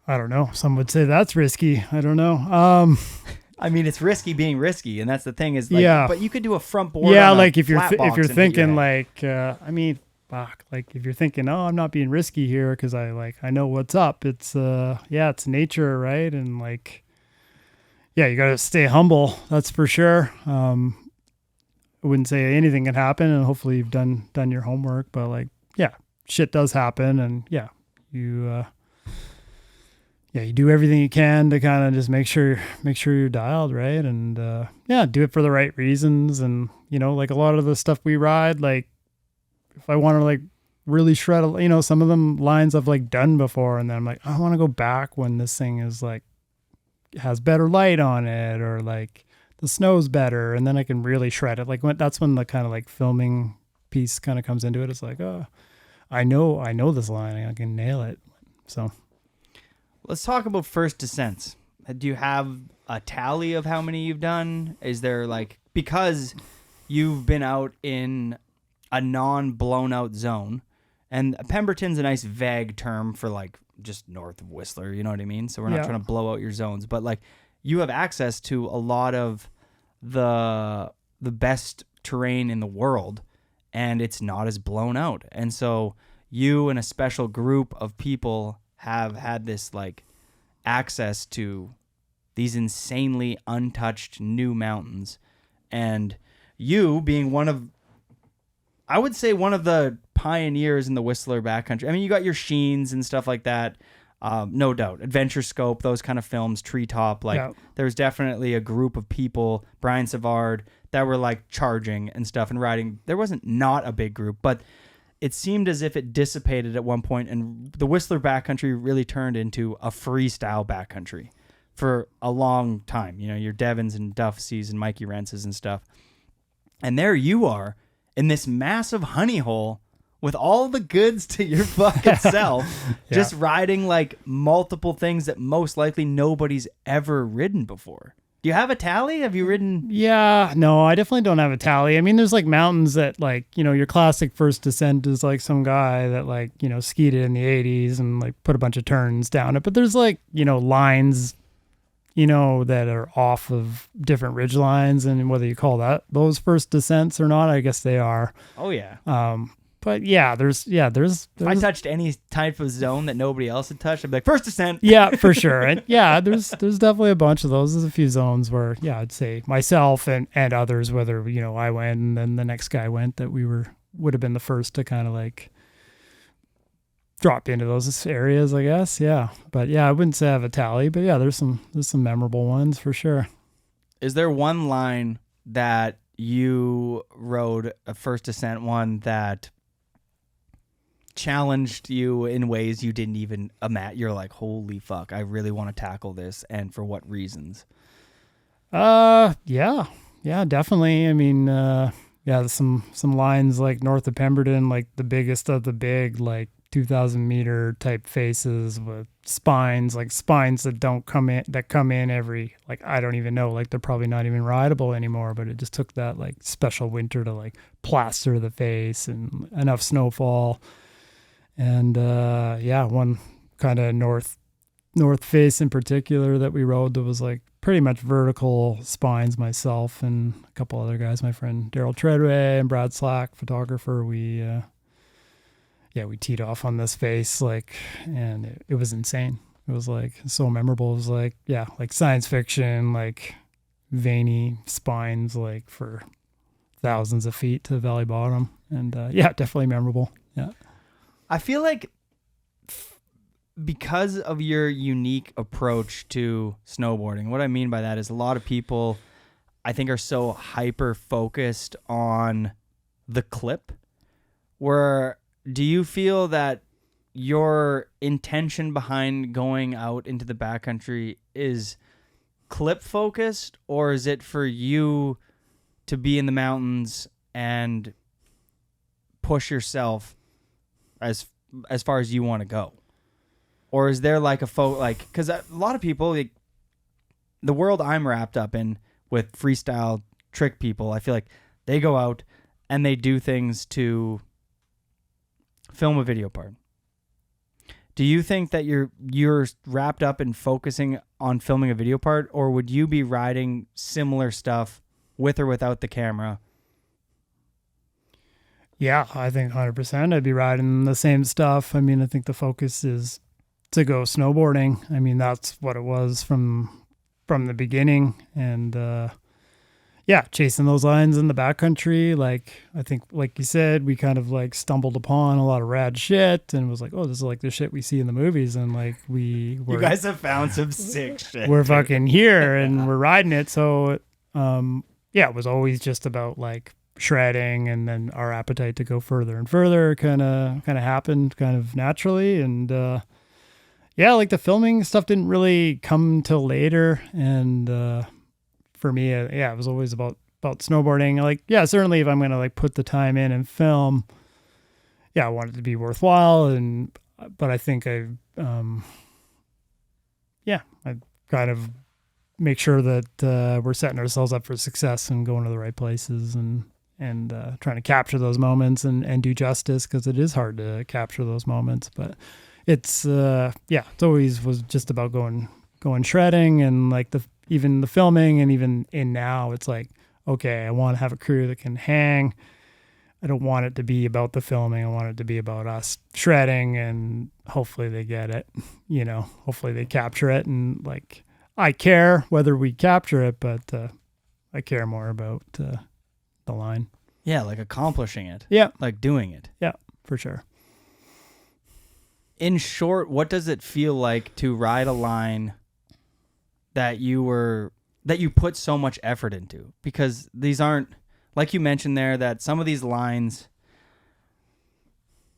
I don't know. Some would say that's risky. I don't know. I mean, it's risky being risky, and that's the thing is, like, yeah. But you could do a front board. Yeah, on a like if you're flat box if you're and hit your thinking head. like, I mean, fuck, like if you're thinking, oh, I'm not being risky here because I know what's up. It's it's nature, right? And like, yeah, you got to stay humble. That's for sure. I wouldn't say anything can happen, and hopefully you've done your homework. But like, yeah, shit does happen, and yeah, you do everything you can to kind of just make sure you're dialed right, and do it for the right reasons. And like a lot of the stuff we ride, like if I want to like really shred, some of them lines I've like done before, and then I'm like, I want to go back when this thing is like has better light on it, or like the snow's better, and then I can really shred it. Like that's when the kind of like filming piece kind of comes into it. It's like, oh, I know this line, I can nail it. So let's talk about first descents. Do you have a tally of how many you've done? Is there like, because you've been out in a non-blown out zone, and Pemberton's a nice vague term for like just north of Whistler, you know what I mean? So we're not trying to blow out your zones, but like you have access to a lot of the best terrain in the world, and it's not as blown out. And so you and a special group of people have had this like access to these insanely untouched new mountains, and you being one of the pioneers in the Whistler backcountry. I mean, you got your Sheens and stuff like that, no doubt. Adventure Scope, those kind of films, Treetop. Like, there's definitely a group of people, Brian Savard, that were like charging and stuff and riding. There wasn't not a big group, but it seemed as if it dissipated at one point, and the Whistler backcountry really turned into a freestyle backcountry for a long time. Your Devons and Duffseys and Mikey Rences and stuff. And there you are in this massive honey hole with all the goods to your fucking self, just riding like multiple things that most likely nobody's ever ridden before. Do you have a tally? Have you ridden? Yeah, no, I definitely don't have a tally. I mean, there's like mountains that like, your classic first descent is like some guy that like, skied it in the 80s and like put a bunch of turns down it. But there's like, lines, that are off of different ridge lines, and whether you call those first descents or not, I guess they are. Oh yeah. But there's if I touched any type of zone that nobody else had touched, I'd be like, first descent. Yeah, for sure. And there's definitely a bunch of those. There's a few zones where, I'd say myself and others, whether, I went and then the next guy went, that would have been the first to kind of like drop into those areas, I guess. Yeah. But I wouldn't say I have a tally, but there's some memorable ones for sure. Is there one line that you rode, a first descent one, that challenged you in ways you didn't even imagine? You're like, holy fuck, I really want to tackle this, and for what reasons? Yeah, definitely. I mean, some lines like north of Pemberton, like the biggest of the big, like 2,000 meter type faces with spines that come in every, like, I don't even know, like they're probably not even rideable anymore, but it just took that like special winter to like plaster the face and enough snowfall. And one kind of north face in particular that we rode that was like pretty much vertical spines, myself and a couple other guys, my friend Daryl Treadway and Brad Slack, photographer. We teed off on this face, like, and it was insane. It was like so memorable. It was like, yeah, like science fiction, like veiny spines, like for thousands of feet to valley bottom. And yeah, definitely memorable. Yeah. I feel like because of your unique approach to snowboarding, what I mean by that is a lot of people, I think, are so hyper focused on the clip. Where do you feel that your intention behind going out into the backcountry is clip focused, or is it for you to be in the mountains and push yourself as far as you want to go? Or is there like because a lot of people, like, the world I'm wrapped up in with freestyle trick people, I feel like they go out and they do things to film a video part. Do you think that you're wrapped up in focusing on filming a video part, or would you be riding similar stuff with or without the camera? Yeah, I think 100%. I'd be riding the same stuff. I mean, I think the focus is to go snowboarding. I mean, that's what it was from the beginning. And yeah, chasing those lines in the backcountry. Like, I think, like you said, we kind of like stumbled upon a lot of rad shit and was like, oh, this is like the shit we see in the movies. And like, you guys have found some sick shit. We're fucking here and we're riding it. So, yeah, it was always just about like shredding, and then our appetite to go further and further kind of happened kind of naturally. And, yeah, like the filming stuff didn't really come till later. And, for me, yeah, it was always about snowboarding. Like, yeah, certainly if I'm going to like put the time in and film, yeah, I want it to be worthwhile. But I think I kind of make sure that we're setting ourselves up for success and going to the right places and trying to capture those moments and do justice, because it is hard to capture those moments. But it's, it's always was just about going shredding, and like even the filming, and even in now, it's like, okay, I want to have a crew that can hang. I don't want it to be about the filming. I want it to be about us shredding, and hopefully they get it, hopefully they capture it. And like, I care whether we capture it, but I care more about the line. Yeah, like accomplishing it. Yeah. Like doing it. Yeah, for sure. In short, what does it feel like to ride a line that you put so much effort into? Because these aren't, like you mentioned there, that some of these lines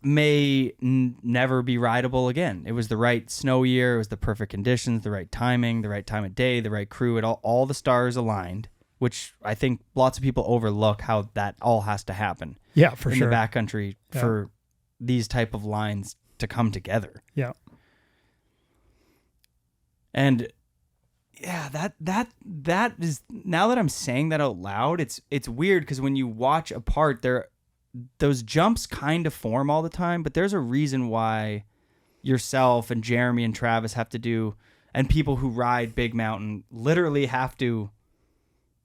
may never be rideable again. It was the right snow year, it was the perfect conditions, the right timing, the right time of day, the right crew, all the stars aligned, which I think lots of people overlook how that all has to happen. Yeah, for sure. In the backcountry for these type of lines to come together. Yeah. And yeah, that is, now that I'm saying that out loud, it's weird, because when you watch a part, those jumps kind of form all the time, but there's a reason why yourself and Jeremy and Travis have to do, and people who ride Big Mountain literally have to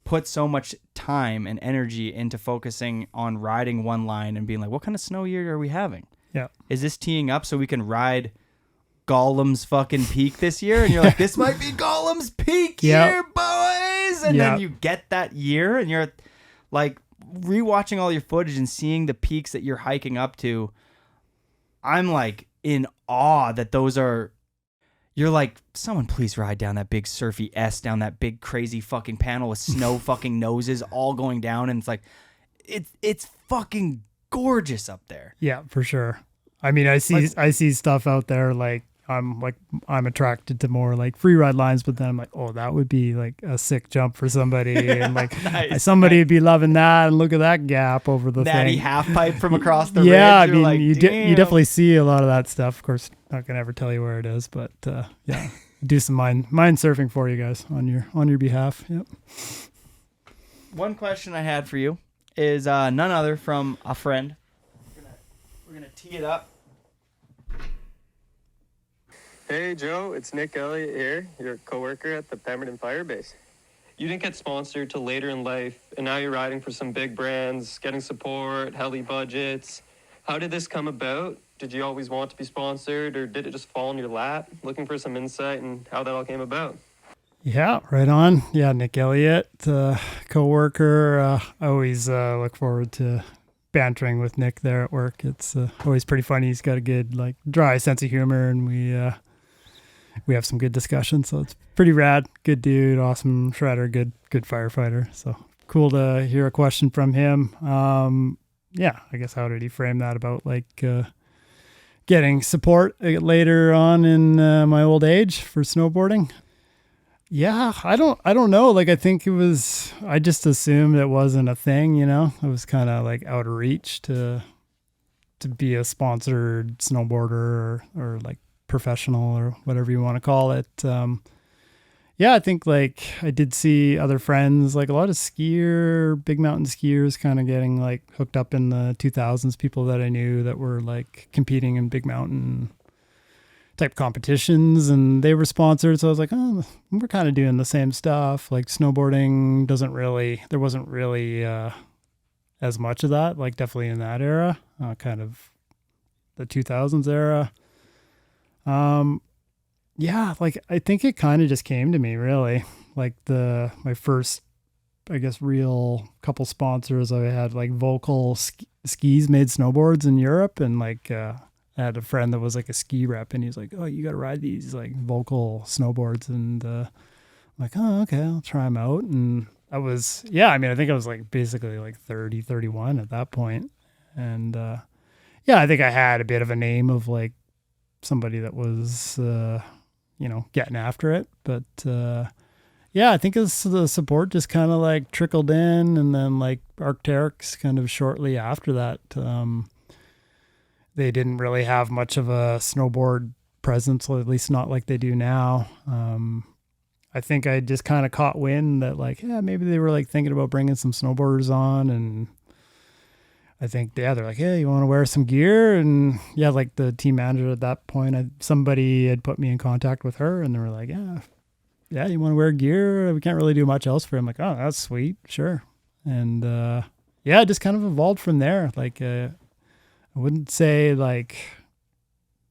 put so much time and energy into focusing on riding one line and being like, what kind of snow year are we having? Yeah. Is this teeing up so we can ride Gollum's fucking peak this year? And you're like, this might be Gollum's peak year, boys. And then you get that year, and you're like rewatching all your footage and seeing the peaks that you're hiking up to. I'm like in awe that those are, you're like, someone please ride down that big surfy S, down that big crazy fucking panel with snow fucking noses all going down. And it's like, it's fucking gorgeous up there. Yeah, for sure. I mean, I see stuff out there, like I'm attracted to more like free ride lines, but then I'm like, oh, that would be like a sick jump for somebody, and like somebody would be loving that, and look at that gap over the Natty thing. half pipe from across the ridge. Yeah, I mean, like, you definitely see a lot of that stuff. Of course, not gonna ever tell you where it is, but yeah, do some mind surfing for you guys on your behalf. Yep. One question I had for you is none other from a friend. We're gonna tee it up. Hey Joe, it's Nick Elliott here, your coworker at the Pemberton Fire Base. You didn't get sponsored till later in life, and now you're riding for some big brands, getting support, heli budgets. How did this come about, Did you always want to be sponsored, or did it just fall in your lap? Looking for some insight and how that all came about. Yeah, right on. Yeah, Nick Elliott, co-worker. I always look forward to bantering with Nick there at work. It's always pretty funny. He's got a good, like, dry sense of humor, and we have some good discussions. So it's pretty rad. Good dude, awesome shredder, good firefighter. So cool to hear a question from him. Yeah, I guess how did he frame that about like getting support later on in my old age for snowboarding? Yeah, I don't know. Like, I think I just assumed it wasn't a thing, you know. It was kind of like out of reach to be a sponsored snowboarder or like professional or whatever you want to call it. Yeah, I think like I did see other friends, like a lot of big mountain skiers kind of getting like hooked up in the 2000s, people that I knew that were like competing in big mountain type competitions, and they were sponsored. So I was like, oh, we're kind of doing the same stuff. Like snowboarding there wasn't really as much of that, like definitely in that era, kind of the 2000s era. Yeah, like I think it kind of just came to me really. Like my first, I guess, real couple sponsors, I had like Vocal skis made snowboards in Europe, and like I had a friend that was like a ski rep, and he's like, oh, you got to ride these like Vocal snowboards, and I'm like, oh, okay, I'll try them out. And I think I was like basically like 30, 31 at that point. And yeah, I think I had a bit of a name of like somebody that was getting after it, but yeah, I think the support just kind of like trickled in, and then like Arcteryx kind of shortly after that, they didn't really have much of a snowboard presence, or at least not like they do now. I think I just kind of caught wind that like, yeah, maybe they were like thinking about bringing some snowboarders on, and I think, yeah, they're like, hey, you want to wear some gear? And yeah, like the team manager at that point, somebody had put me in contact with her, and they were like, yeah, you want to wear gear? We can't really do much else for him. Like, oh, that's sweet. Sure. And yeah, it just kind of evolved from there. Like, I wouldn't say like,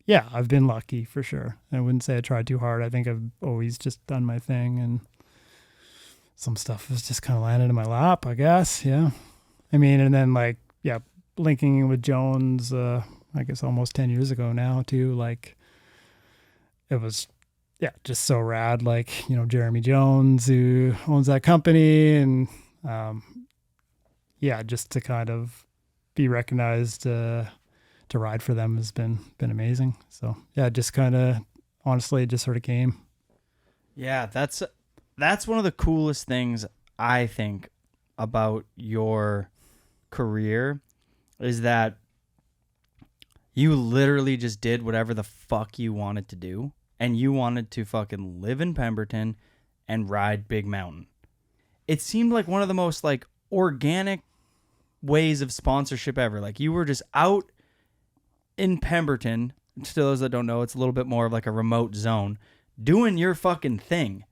yeah, I've been lucky for sure. I wouldn't say I tried too hard. I think I've always just done my thing, and some stuff has just kind of landed in my lap, I guess. Yeah. I mean, and then like, yeah, linking with Jones, I guess almost 10 years ago now too. Like, it was, yeah, just so rad. Like, Jeremy Jones, who owns that company, and yeah, just to kind of be recognized to ride for them has been amazing. So yeah, just kind of, honestly, it just sort of came. Yeah, that's one of the coolest things I think about your career, is that you literally just did whatever the fuck you wanted to do, and you wanted to fucking live in Pemberton and ride Big Mountain. It seemed like one of the most like organic ways of sponsorship ever. Like, you were just out in Pemberton. To those that don't know, it's a little bit more of like a remote zone, doing your fucking thing,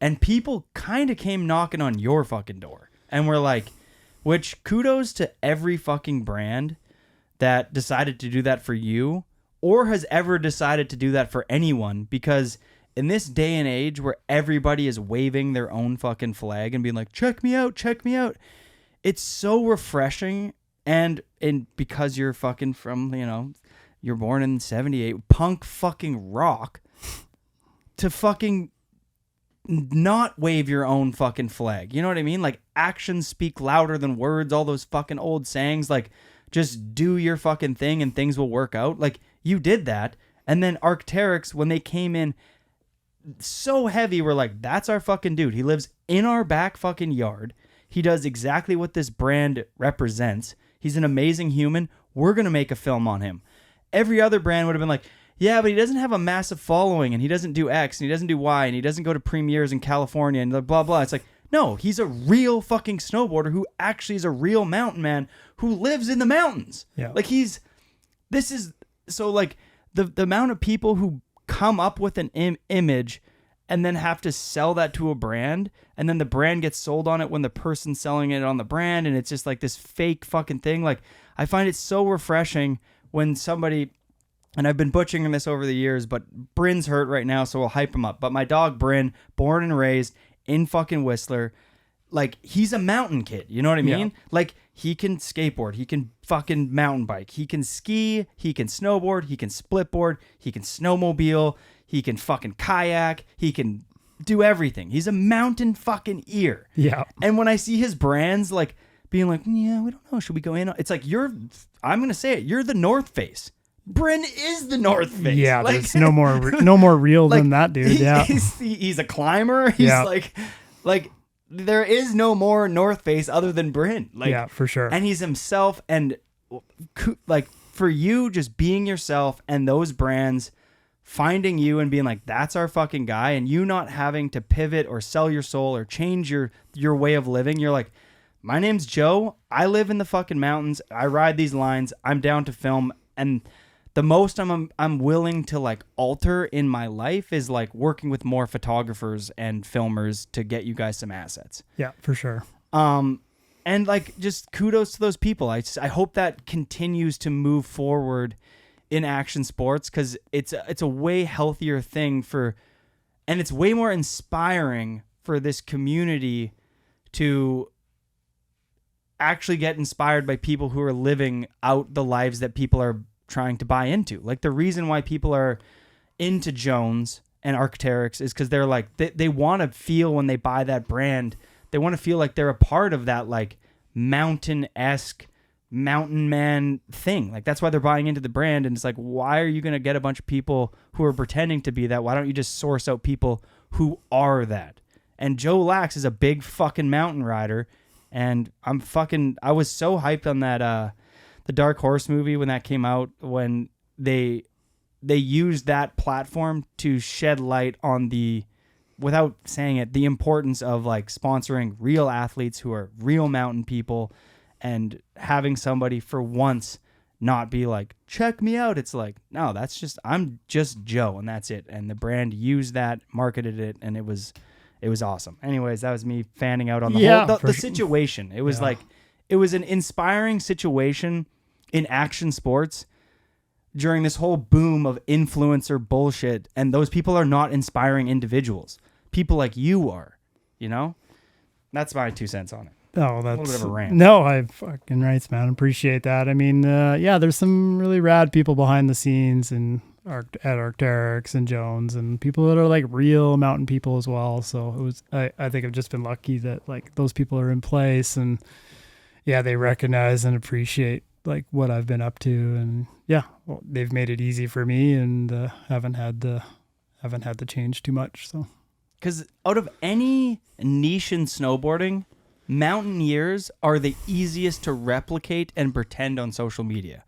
and people kind of came knocking on your fucking door, and we're like, which kudos to every fucking brand that decided to do that for you, or has ever decided to do that for anyone, because in this day and age where everybody is waving their own fucking flag and being like, check me out, it's so refreshing. And because you're fucking from, you're born in 78, punk fucking rock, to fucking not wave your own fucking flag. You know what I mean? Like, actions speak louder than words, all those fucking old sayings. Like, just do your fucking thing and things will work out. Like, you did that. And then Arcteryx, when they came in so heavy, we're like, that's our fucking dude. He lives in our back fucking yard. He does exactly what this brand represents. He's an amazing human. We're going to make a film on him. Every other brand would have been like, yeah, but he doesn't have a massive following, and he doesn't do X, and he doesn't do Y, and he doesn't go to premieres in California, and blah, blah. It's like, no, he's a real fucking snowboarder who actually is a real mountain man who lives in the mountains. Yeah. Like, so like the amount of people who come up with an image and then have to sell that to a brand, and then the brand gets sold on it when the person's selling it on the brand, and it's just like this fake fucking thing. Like, I find it so refreshing when somebody, and I've been butchering this over the years, but Bryn's hurt right now, so we'll hype him up. But my dog Bryn, born and raised in fucking Whistler, like, he's a mountain kid. You know what I mean? Yeah. Like, he can skateboard, he can fucking mountain bike, he can ski, he can snowboard, he can splitboard, he can snowmobile, he can fucking kayak, he can do everything. He's a mountain fucking ear. Yeah. And when I see his brands, like, being like, yeah, we don't know, should we go in? It's like, I'm gonna say it, you're the North Face. Bryn is the North Face. Yeah, like, there's no more real than that dude. Yeah. He's a climber. He's like there is no more North Face other than Bryn. Like, yeah, for sure. And he's himself. And like, for you just being yourself and those brands finding you and being like, that's our fucking guy, and you not having to pivot or sell your soul or change your way of living. You're like, my name's Joe. I live in the fucking mountains. I ride these lines. I'm down to film. And the most I'm willing to like alter in my life is like working with more photographers and filmers to get you guys some assets. Yeah, for sure. And like, just kudos to those people. I hope that continues to move forward in action sports, because it's a way healthier thing and it's way more inspiring for this community to actually get inspired by people who are living out the lives that people are trying to buy into. Like, the reason why people are into Jones and Arcteryx is because they're like, they want to feel, when they buy that brand, they want to feel like they're a part of that like mountain-esque mountain man thing. Like, that's why they're buying into the brand. And it's like, why are you going to get a bunch of people who are pretending to be that? Why don't you just source out people who are that? And Joe Lax is a big fucking mountain rider. And I was so hyped on that, the Dark Horse movie when that came out, when they used that platform to shed light on without saying it, the importance of like sponsoring real athletes who are real mountain people, and having somebody for once not be like, check me out. It's like, no, I'm just Joe, and that's it. And the brand used that, marketed it, and it was awesome. Anyways, that was me fanning out on the situation. It was like, it was an inspiring situation in action sports during this whole boom of influencer bullshit. And those people are not inspiring individuals. People like you are, you know? That's my 2 cents on it. Oh, that's a little bit of a rant. No, I fucking rights, man. Appreciate that. I mean, there's some really rad people behind the scenes and at Arcteryx and Jones, and people that are like real mountain people as well. So I think I've just been lucky that like those people are in place, and yeah, they recognize and appreciate like what I've been up to, and they've made it easy for me, and haven't had to change too much. So, because out of any niche in snowboarding, mountaineers are the easiest to replicate and pretend on social media.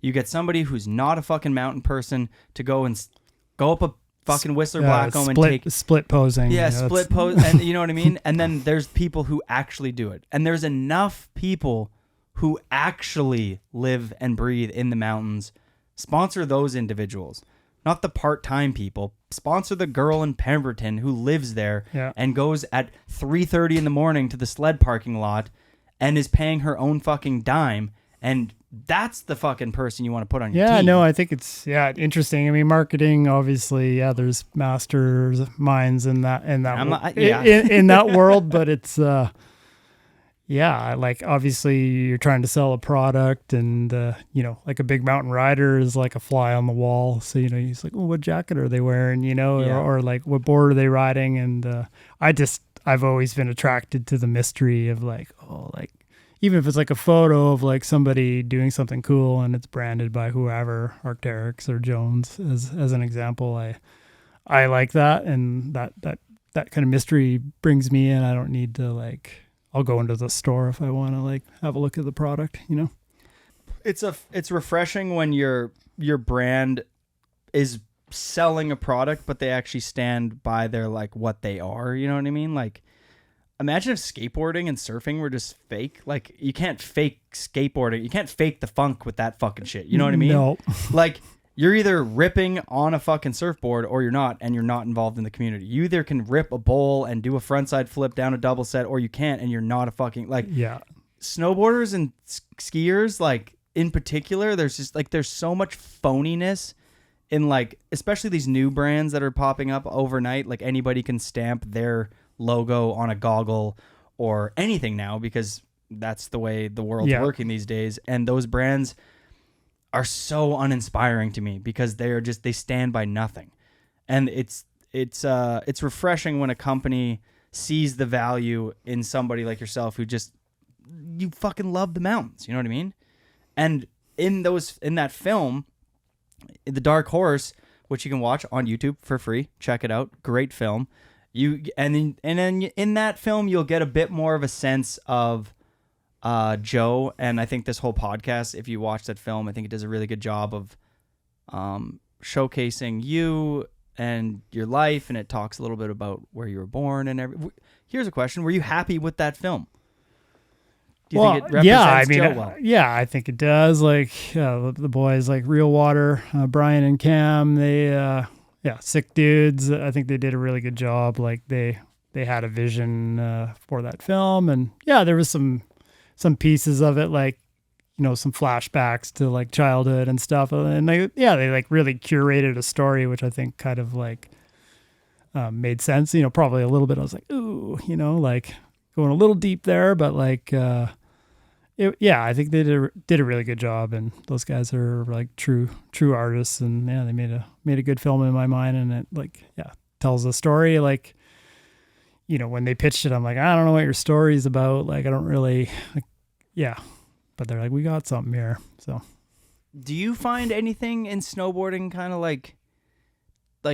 You get somebody who's not a fucking mountain person to go up a fucking Whistler Blackcomb and take split posing. Yeah, split pose, and you know what I mean? And then there's people who actually do it. And there's enough people who actually live and breathe in the mountains. Sponsor those individuals, not the part-time people. Sponsor the girl in Pemberton who lives there and goes at 3:30 in the morning to the sled parking lot and is paying her own fucking dime. And that's the fucking person you want to put on your team. Yeah, no, I think it's interesting. I mean, marketing, obviously, there's masters minds in that in that world, but it's like obviously you're trying to sell a product, and like a big mountain rider is like a fly on the wall. So he's like, well, what jacket are they wearing? Or like what board are they riding? And I've always been attracted to the mystery of like, even if it's like a photo of like somebody doing something cool and it's branded by whoever, Arcteryx or Jones as an example, I like that, and that kind of mystery brings me in. I don't need to like, I'll go into the store if I want to like have a look at the product, It's refreshing when your brand is selling a product, but they actually stand by their like what they are, you know what I mean? Like, imagine if skateboarding and surfing were just fake. Like, you can't fake skateboarding. You can't fake the funk with that fucking shit. You know what I mean? No. Like, you're either ripping on a fucking surfboard or you're not, and you're not involved in the community. You either can rip a bowl and do a frontside flip down a double set, or you can't, and you're not a fucking, like, snowboarders and skiers, like, in particular, there's just like there's so much phoniness in like especially these new brands that are popping up overnight. Like anybody can stamp their logo on a goggle or anything now because that's the way the world's working these days. And those brands are so uninspiring to me because they stand by nothing. And it's refreshing when a company sees the value in somebody like yourself who just, you fucking love the mountains. You know what I mean? And in that film, The Dark Horse, which you can watch on YouTube for free, check it out. Great film. And then in that film, you'll get a bit more of a sense of Joe. And I think this whole podcast, if you watch that film, I think it does a really good job of showcasing you and your life, and it talks a little bit about where you were born and everything. Here's a question: were you happy with that film? Do you think it represents Joe well? Yeah, I think it does. Like the boys, like Real Water, Brian and Cam, they sick dudes. I think they did a really good job. Like they had a vision for that film, and there was some pieces of it, like some flashbacks to like childhood and stuff, and they like really curated a story, which I think kind of like made sense. Probably a little bit. I was like, ooh, like going a little deep there, but like, I think they did a really good job, and those guys are like true artists, and they made a good film in my mind, and it like tells a story. Like, when they pitched it, I'm like, I don't know what your story's about. Like, I don't really like, but they're like, we got something here. So, do you find anything in snowboarding kind of like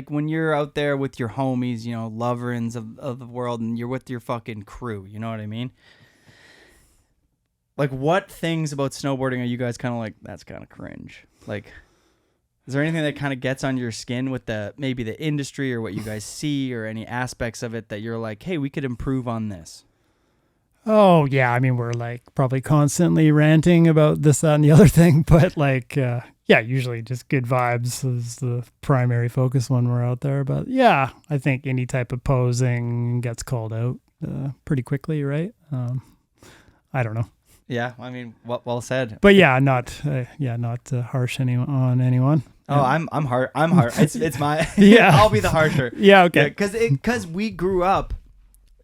when you're out there with your homies, loverins of the world, and you're with your fucking crew, you know what I mean? Like, what things about snowboarding are you guys kind of like, that's kind of cringe? Like, is there anything that kind of gets on your skin with maybe the industry or what you guys see or any aspects of it that you're like, hey, we could improve on this? Oh, yeah. I mean, we're like probably constantly ranting about this, that, and the other thing, but like, usually just good vibes is the primary focus when we're out there. But I think any type of posing gets called out pretty quickly, right? I don't know. Yeah, I mean, well said. But not harsh on anyone. Oh, I'm hard. It's my I'll be the harsher. Yeah, okay. Because we grew up.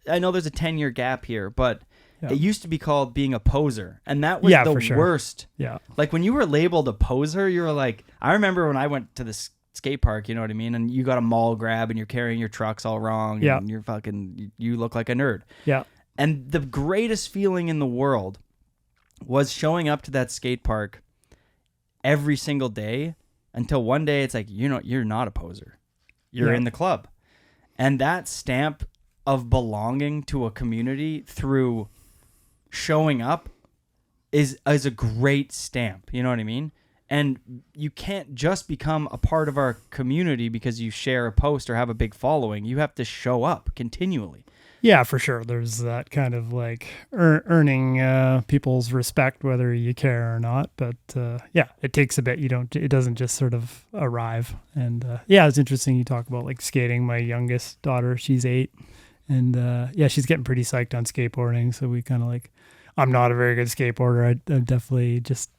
I know there's a 10-year gap here, but it used to be called being a poser, and that was the worst. Yeah. Like when you were labeled a poser, you were like, I remember when I went to the skate park, you know what I mean, and you got a mall grab, and you're carrying your trucks all wrong, and you look like a nerd. Yeah. And the greatest feeling in the world was showing up to that skate park every single day until one day it's like, you're not a poser. You're in the club. And that stamp of belonging to a community through showing up is a great stamp. You know what I mean? And you can't just become a part of our community because you share a post or have a big following. You have to show up continually. Yeah, for sure. There's that kind of like earning people's respect, whether you care or not. But it takes a bit. It doesn't just sort of arrive. And it's interesting. You talk about like skating. My youngest daughter, she's 8, and she's getting pretty psyched on skateboarding. So we kind of like, I'm not a very good skateboarder. I'm definitely just,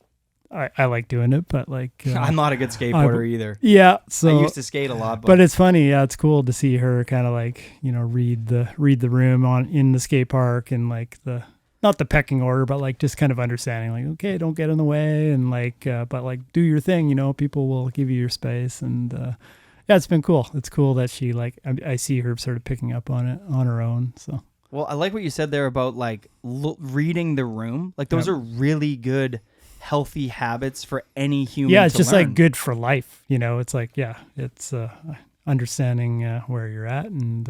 I like doing it, but like I'm not a good skateboarder either. Yeah, so I used to skate a lot, but it's funny. Yeah, it's cool to see her kind of like read the room in the skate park, and like not the pecking order, but like just kind of understanding like, okay, don't get in the way, and like but like do your thing. People will give you your space, and it's been cool. It's cool that she like I see her sort of picking up on it on her own. So well, I like what you said there about like reading the room. Like those are really good, healthy habits for any human. Yeah, it's to just learn. like good for life. It's like it's understanding where you're at, and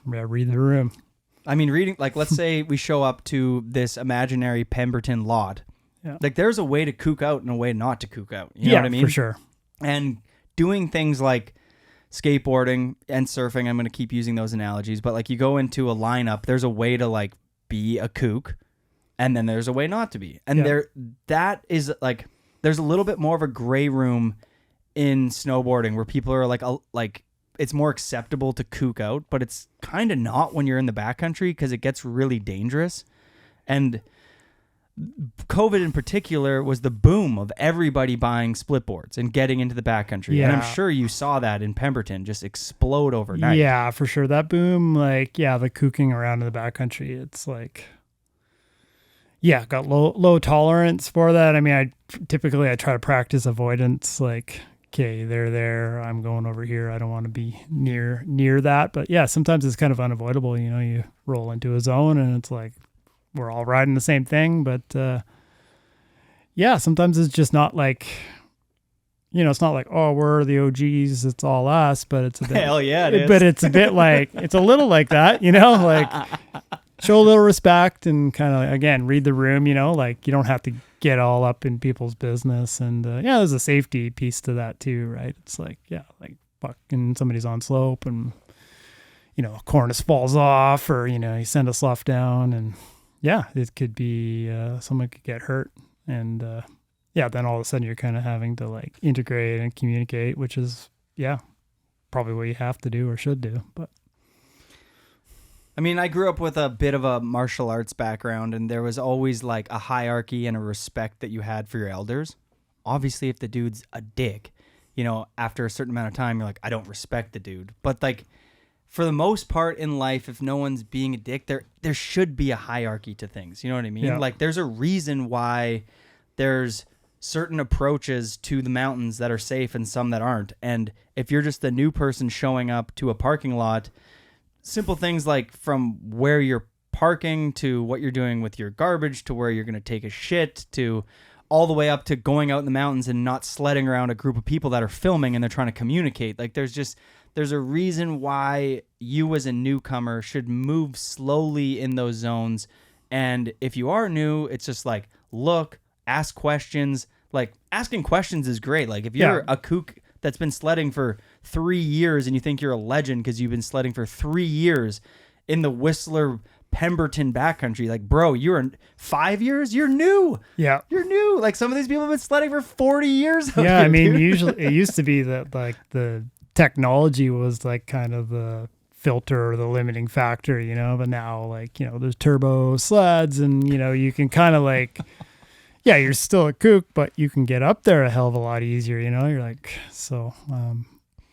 read the room. I mean, reading, like, let's say we show up to this imaginary Pemberton lot. Yeah. Like, there's a way to kook out and a way not to kook out. You know what I mean? For sure. And doing things like skateboarding and surfing, I'm going to keep using those analogies, but like you go into a lineup, there's a way to like be a kook, and then there's a way not to be. And that is like, there's a little bit more of a gray room in snowboarding where people are like it's more acceptable to kook out, but it's kind of not when you're in the backcountry because it gets really dangerous. And COVID in particular was the boom of everybody buying split boards and getting into the backcountry. And I'm sure you saw that in Pemberton just explode overnight. Yeah, for sure. That boom, like, yeah, the kooking around in the backcountry, it's like, yeah, got low tolerance for that. I mean, I try to practice avoidance, like, okay, they're there, I'm going over here, I don't want to be near that. But yeah, sometimes it's kind of unavoidable. You know, you roll into a zone and it's like, we're all riding the same thing. But yeah, sometimes it's just not like, you know, it's not like, oh, we're the OGs, it's all us, but it's a bit, hell yeah, it is. But it's a bit like, it's a little like that, you know, like show a little respect and kind of, again, read the room, you know, like you don't have to get all up in people's business. And yeah, there's a safety piece to that too, right? It's like, yeah, like fucking somebody's on slope and, you know, a cornice falls off, or, you know, you send a slough down, and yeah, it could be, someone could get hurt. And yeah, then all of a sudden you're kind of having to like integrate and communicate, which is, yeah, probably what you have to do or should do. But I mean, I grew up with a bit of a martial arts background, and there was always like a hierarchy and a respect that you had for your elders. Obviously, if the dude's a dick, you know, after a certain amount of time, you're like, I don't respect the dude. But like, for the most part in life, if no one's being a dick, there should be a hierarchy to things. You know what I mean? Yeah. Like, there's a reason why there's certain approaches to the mountains that are safe and some that aren't. And if you're just a new person showing up to a parking lot, simple things like from where you're parking to what you're doing with your garbage to where you're going to take a shit to all the way up to going out in the mountains and not sledding around a group of people that are filming and they're trying to communicate. Like, there's a reason why you as a newcomer should move slowly in those zones. And if you are new, it's just like, look, ask questions. Like, asking questions is great. Like, if you're a kook that's been sledding for 3 years and you think you're a legend because you've been sledding for 3 years in the Whistler Pemberton backcountry, like, bro, you're in 5 years, you're new. Yeah, you're new. Like, some of these people have been sledding for 40 years. Yeah, I mean, usually it used to be that like the technology was like kind of the filter or the limiting factor, you know, but now, like, you know, there's turbo sleds and, you know, you can kind of like, yeah, you're still a kook, but you can get up there a hell of a lot easier, you know. You're like, so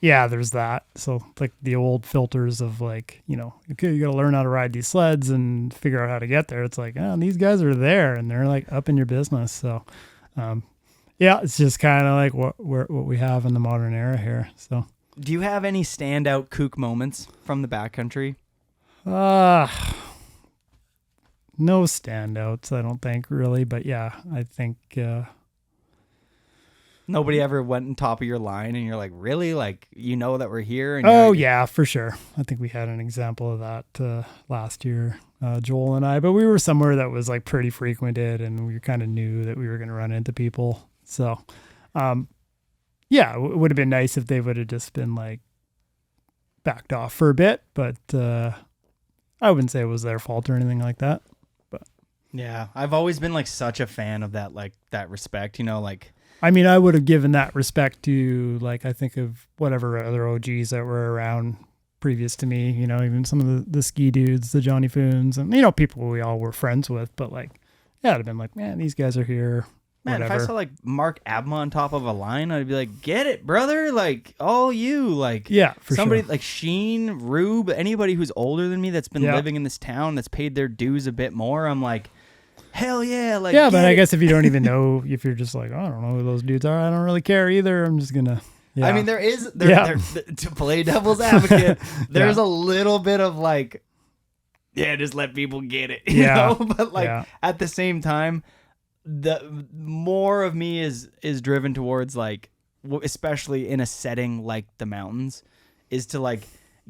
yeah, there's that. So like the old filters of like, you know, okay, you got to learn how to ride these sleds and figure out how to get there. It's like, oh, these guys are there and they're like up in your business. So yeah, it's just kind of like what we have in the modern era here. So do you have any standout kook moments from the backcountry? No standouts, I don't think, really. But yeah, I think nobody ever went on top of your line and you're like, really? Like, you know that we're here? And oh, yeah, for sure. I think we had an example of that last year, Joel and I. But we were somewhere that was like pretty frequented and we kind of knew that we were going to run into people. So yeah, it would have been nice if they would have just been like backed off for a bit. But I wouldn't say it was their fault or anything like that. Yeah, I've always been like such a fan of that, like that respect, you know, like. I mean, I would have given that respect to, like, I think of whatever other OGs that were around previous to me, you know, even some of the ski dudes, the Johnny Foons, and, you know, people we all were friends with, but like, yeah, I'd have been like, man, these guys are here. Man, whatever. if I saw like Mark Abma on top of a line, I'd be like, get it, brother. Like, all you, like, yeah, for somebody sure. like Sheen, Rube, anybody who's older than me that's been living in this town that's paid their dues a bit more. I'm like, hell yeah. Like, yeah, but I guess if you don't even know, if you're just like, oh, I don't know who those dudes are, I don't really care either. I'm just going to. Yeah. I mean, to play devil's advocate, there's a little bit of like, yeah, just let people get it, you know? But like at the same time, the more of me is driven towards like, especially in a setting like the mountains, is to like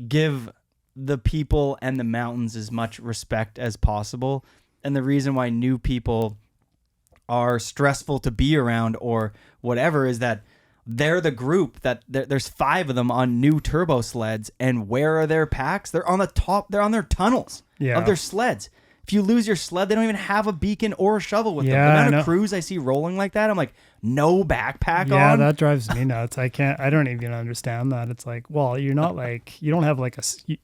give the people and the mountains as much respect as possible. And the reason why new people are stressful to be around or whatever is that they're the group that there's 5 of them on new turbo sleds. And where are their packs? They're on the top. They're on their tunnels of their sleds. If you lose your sled, they don't even have a beacon or a shovel with them. The amount of crews I see rolling like that, I'm like, no backpack on. Yeah, that drives me nuts. I don't even understand that. It's like, well, you're not like, you don't have like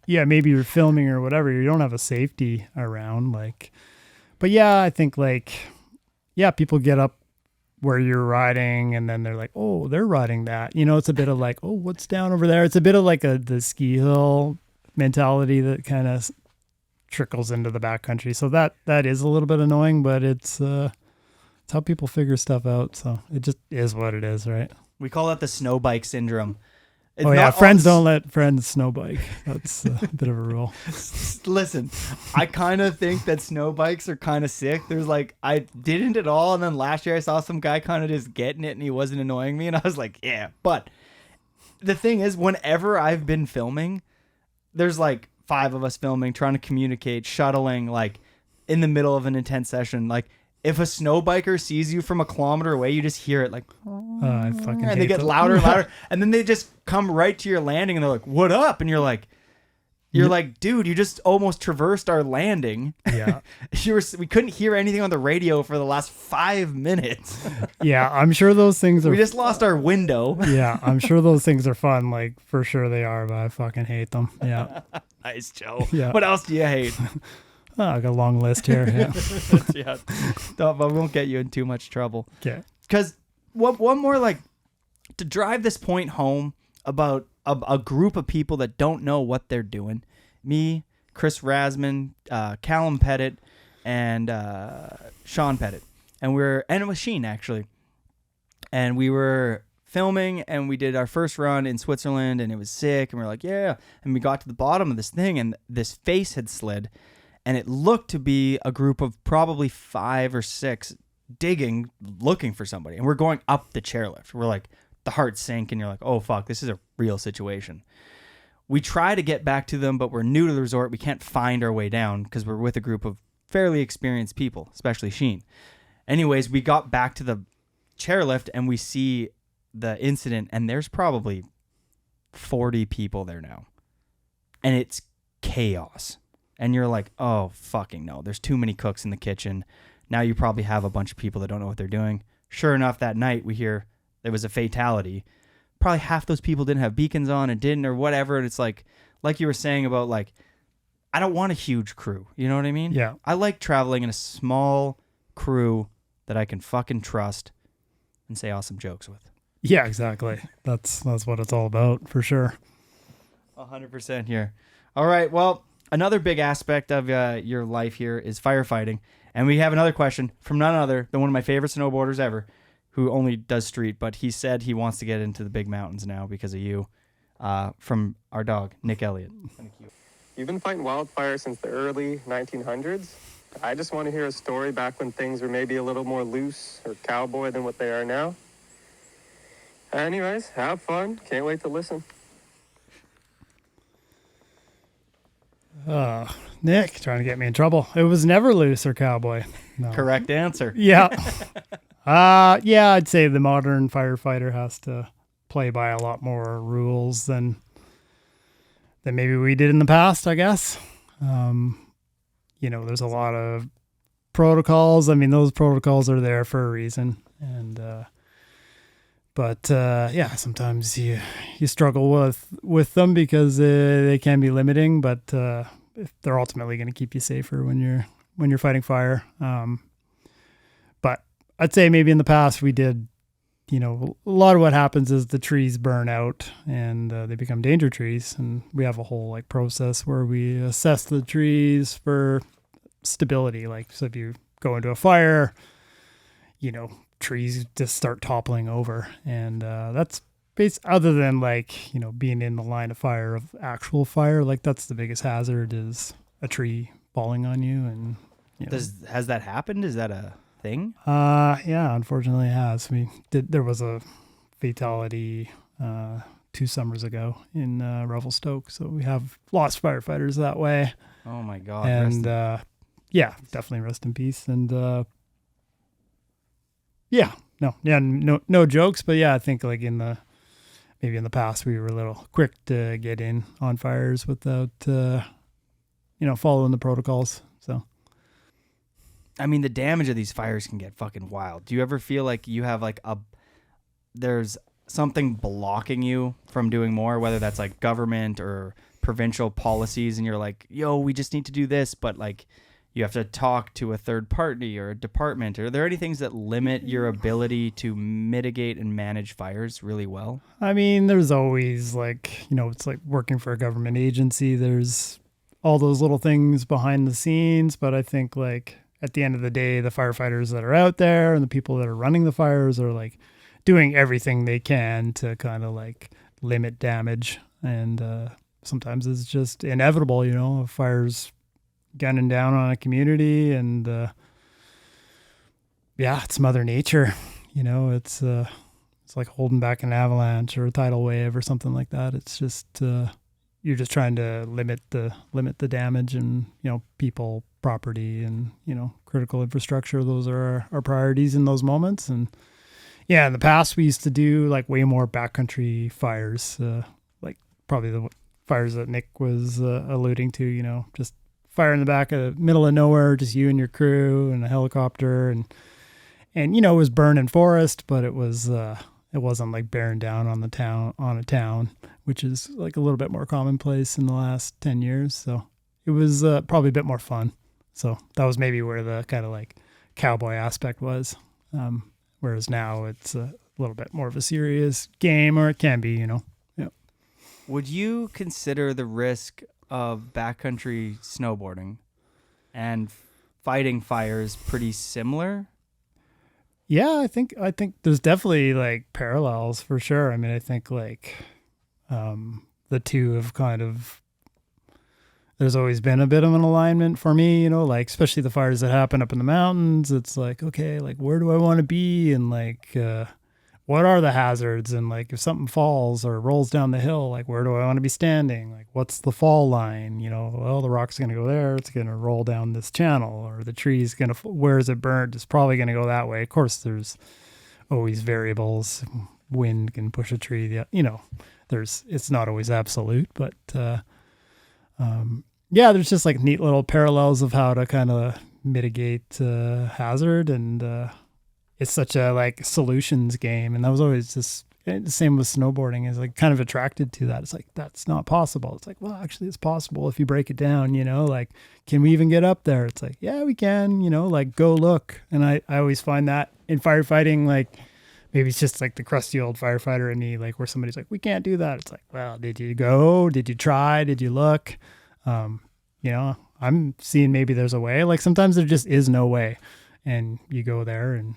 maybe you're filming or whatever. You don't have a safety around, like. But yeah, I think like, yeah, people get up where you're riding and then they're like, oh, they're riding that. You know, it's a bit of like, oh, what's down over there? It's a bit of like the ski hill mentality that kind of trickles into the backcountry. So that is a little bit annoying, but it's how people figure stuff out. So it just is what it is, right? We call it the snow bike syndrome. It's oh yeah, not friends all- don't let friends snow bike. That's a bit of a rule. Listen, I kind of think that snow bikes are kind of sick. There's like, I didn't at all. And then last year I saw some guy kind of just getting it and he wasn't annoying me. And I was like, yeah. But the thing is, whenever I've been filming, there's like 5 of us filming, trying to communicate, shuttling, like in the middle of an intense session. Like if a snow biker sees you from a kilometer away, you just hear it like, I fucking and hate they get them. louder and louder. And then they just come right to your landing and they're like, what up? And you're like, dude, you just almost traversed our landing. Yeah. We couldn't hear anything on the radio for the last 5 minutes. Yeah, I'm sure those things are. We just lost our window. Yeah, I'm sure those things are fun. Like for sure they are, but I fucking hate them. Yeah. Nice, Joe. Yeah. What else do you hate? Oh, I got a long list here. Yeah. Yeah. But we won't get you in too much trouble. Okay. Because one more, like, to drive this point home about a group of people that don't know what they're doing. Me, Chris Rasman, Callum Pettit, and Sean Pettit. And it was Sheen, actually. And we were filming, and we did our first run in Switzerland, and it was sick. And we were like, yeah. And we got to the bottom of this thing, and this face had slid. And it looked to be a group of probably 5 or 6 digging, looking for somebody. And we're going up the chairlift. We're like, the heart sank, and you're like, oh, fuck, this is a real situation. We try to get back to them, but we're new to the resort. We can't find our way down because we're with a group of fairly experienced people, especially Sheen. Anyways, we got back to the chairlift, and we see the incident, and there's probably 40 people there now. And it's chaos. And you're like, oh, fucking no. There's too many cooks in the kitchen. Now you probably have a bunch of people that don't know what they're doing. Sure enough, that night we hear there was a fatality. Probably half those people didn't have beacons on and didn't or whatever. And it's like you were saying about, like, I don't want a huge crew. You know what I mean? Yeah. I like traveling in a small crew that I can fucking trust and say awesome jokes with. Yeah, exactly. That's what it's all about, for sure. 100% here. All right. Well, another big aspect of your life here is firefighting. And we have another question from none other than one of my favorite snowboarders ever, who only does street, but he said he wants to get into the big mountains now because of you, from our dog, Nick Elliott. You've been fighting wildfire since the early 1900s. I just want to hear a story back when things were maybe a little more loose or cowboy than what they are now. Anyways, have fun. Can't wait to listen. Nick, trying to get me in trouble. It was never loose or cowboy. No. Correct answer. Yeah. Yeah, I'd say the modern firefighter has to play by a lot more rules than maybe we did in the past, I guess. There's a lot of protocols. I mean, those protocols are there for a reason. And, yeah, sometimes you struggle with them because they can be limiting, but they're ultimately going to keep you safer when you're fighting fire. But I'd say maybe in the past we did, a lot of what happens is the trees burn out and they become danger trees. And we have a whole process where we assess the trees for stability. So if you go into a fire, trees just start toppling over. And that's other than being in the line of fire of actual fire, that's the biggest hazard is a tree falling on you. And Has that happened? Is that a thing? Yeah, unfortunately it has. There was a fatality 2 summers ago in Revelstoke, so we have lost firefighters that way. Oh my God. And yeah, definitely rest in peace. And no jokes, but yeah, I think in the past we were a little quick to get in on fires without following the protocols. So I mean, the damage of these fires can get fucking wild. Do you ever feel like you have there's something blocking you from doing more, whether that's government or provincial policies, and you're like, yo, we just need to do this, but you have to talk to a third party or a department? Are there any things that limit your ability to mitigate and manage fires really well? I mean, there's always like, it's like working for a government agency. There's all those little things behind the scenes. But I think like at the end of the day, the firefighters that are out there and the people that are running the fires are like doing everything they can to kind of like limit damage. And sometimes it's just inevitable, a fire's gunning down on a community, and it's Mother Nature. It's like holding back an avalanche or a tidal wave or something like that. It's just you're just trying to limit the damage, and people, property, and critical infrastructure. Those are our priorities in those moments. And yeah, in the past we used to do like way more backcountry fires, like probably the fires that Nick was alluding to. Just fire in the back of the middle of nowhere, just you and your crew and a helicopter, and it was burning forest, but it wasn't like bearing down on a town, which is like a little bit more commonplace in the last 10 years. So it was probably a bit more fun. So that was maybe where the kind of like cowboy aspect was. Whereas now it's a little bit more of a serious game, or it can be, Yeah. Would you consider the risk of backcountry snowboarding and fighting fires pretty similar? Yeah, I think there's definitely like parallels for sure. I mean, I think like the two have kind of, there's always been a bit of an alignment for me, like especially the fires that happen up in the mountains. It's like, okay, like where do I want to be? And like, what are the hazards? And like, if something falls or rolls down the hill, like where do I want to be standing? Like, what's the fall line? Well, the rock's going to go there. It's going to roll down this channel, or the tree's going to, where is it burned? It's probably going to go that way. Of course, there's always variables. Wind can push a tree. It's not always absolute, but, there's just like neat little parallels of how to kind of mitigate hazard, and it's such a like solutions game. And that was always just the same with snowboarding, is like kind of attracted to that. It's like, that's not possible. It's like, well, actually it's possible if you break it down, like, can we even get up there? It's like, yeah, we can, like go look. And I always find that in firefighting, like maybe it's just like the crusty old firefighter in me, like where somebody's like, we can't do that. It's like, well, did you go? Did you try? Did you look? I'm seeing maybe there's a way. Like sometimes there just is no way, and you go there, and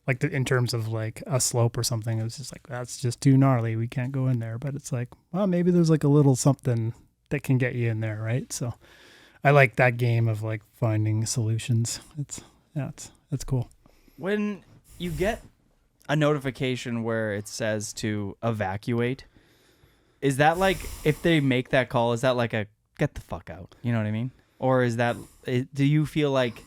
like in terms of like a slope or something, it was just like, that's just too gnarly. We can't go in there. But it's like, well, maybe there's like a little something that can get you in there, right? So I like that game of like finding solutions. It's cool. When you get a notification where it says to evacuate, is that like, if they make that call, is that like a get the fuck out? You know what I mean? Or is that, do you feel like,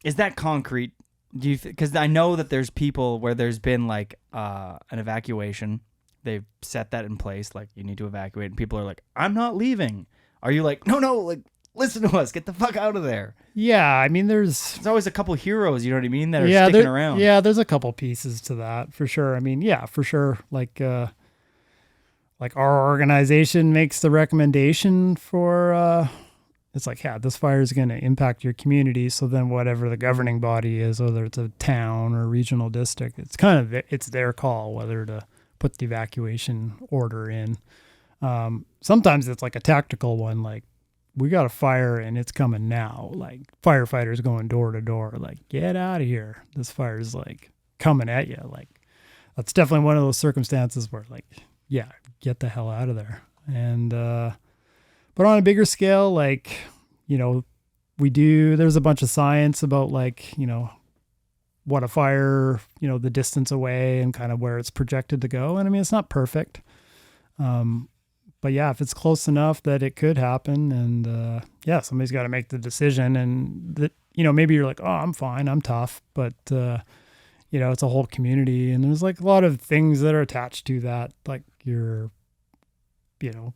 is that concrete? Because I know that there's people where there's been like an evacuation. They've set that in place, like you need to evacuate, and people are like, I'm not leaving. Are you like, no, like listen to us, get the fuck out of there? Yeah, I mean, there's always a couple heroes, you know what I mean, that are sticking around. Yeah, there's a couple pieces to that for sure. I mean, yeah, for sure. Like our organization makes the recommendation for, it's like, yeah, this fire is going to impact your community. So then whatever the governing body is, whether it's a town or regional district, it's their call whether to put the evacuation order in. Sometimes it's like a tactical one, like we got a fire and it's coming now. Like firefighters going door to door, like get out of here. This fire is like coming at you. Like that's definitely one of those circumstances where like, yeah, get the hell out of there. And, but on a bigger scale, like, there's a bunch of science about like, what a fire, the distance away and kind of where it's projected to go. And I mean, it's not perfect. But yeah, if it's close enough that it could happen, and, somebody's got to make the decision, and that, maybe you're like, oh, I'm fine, I'm tough, but, it's a whole community, and there's like a lot of things that are attached to that. Like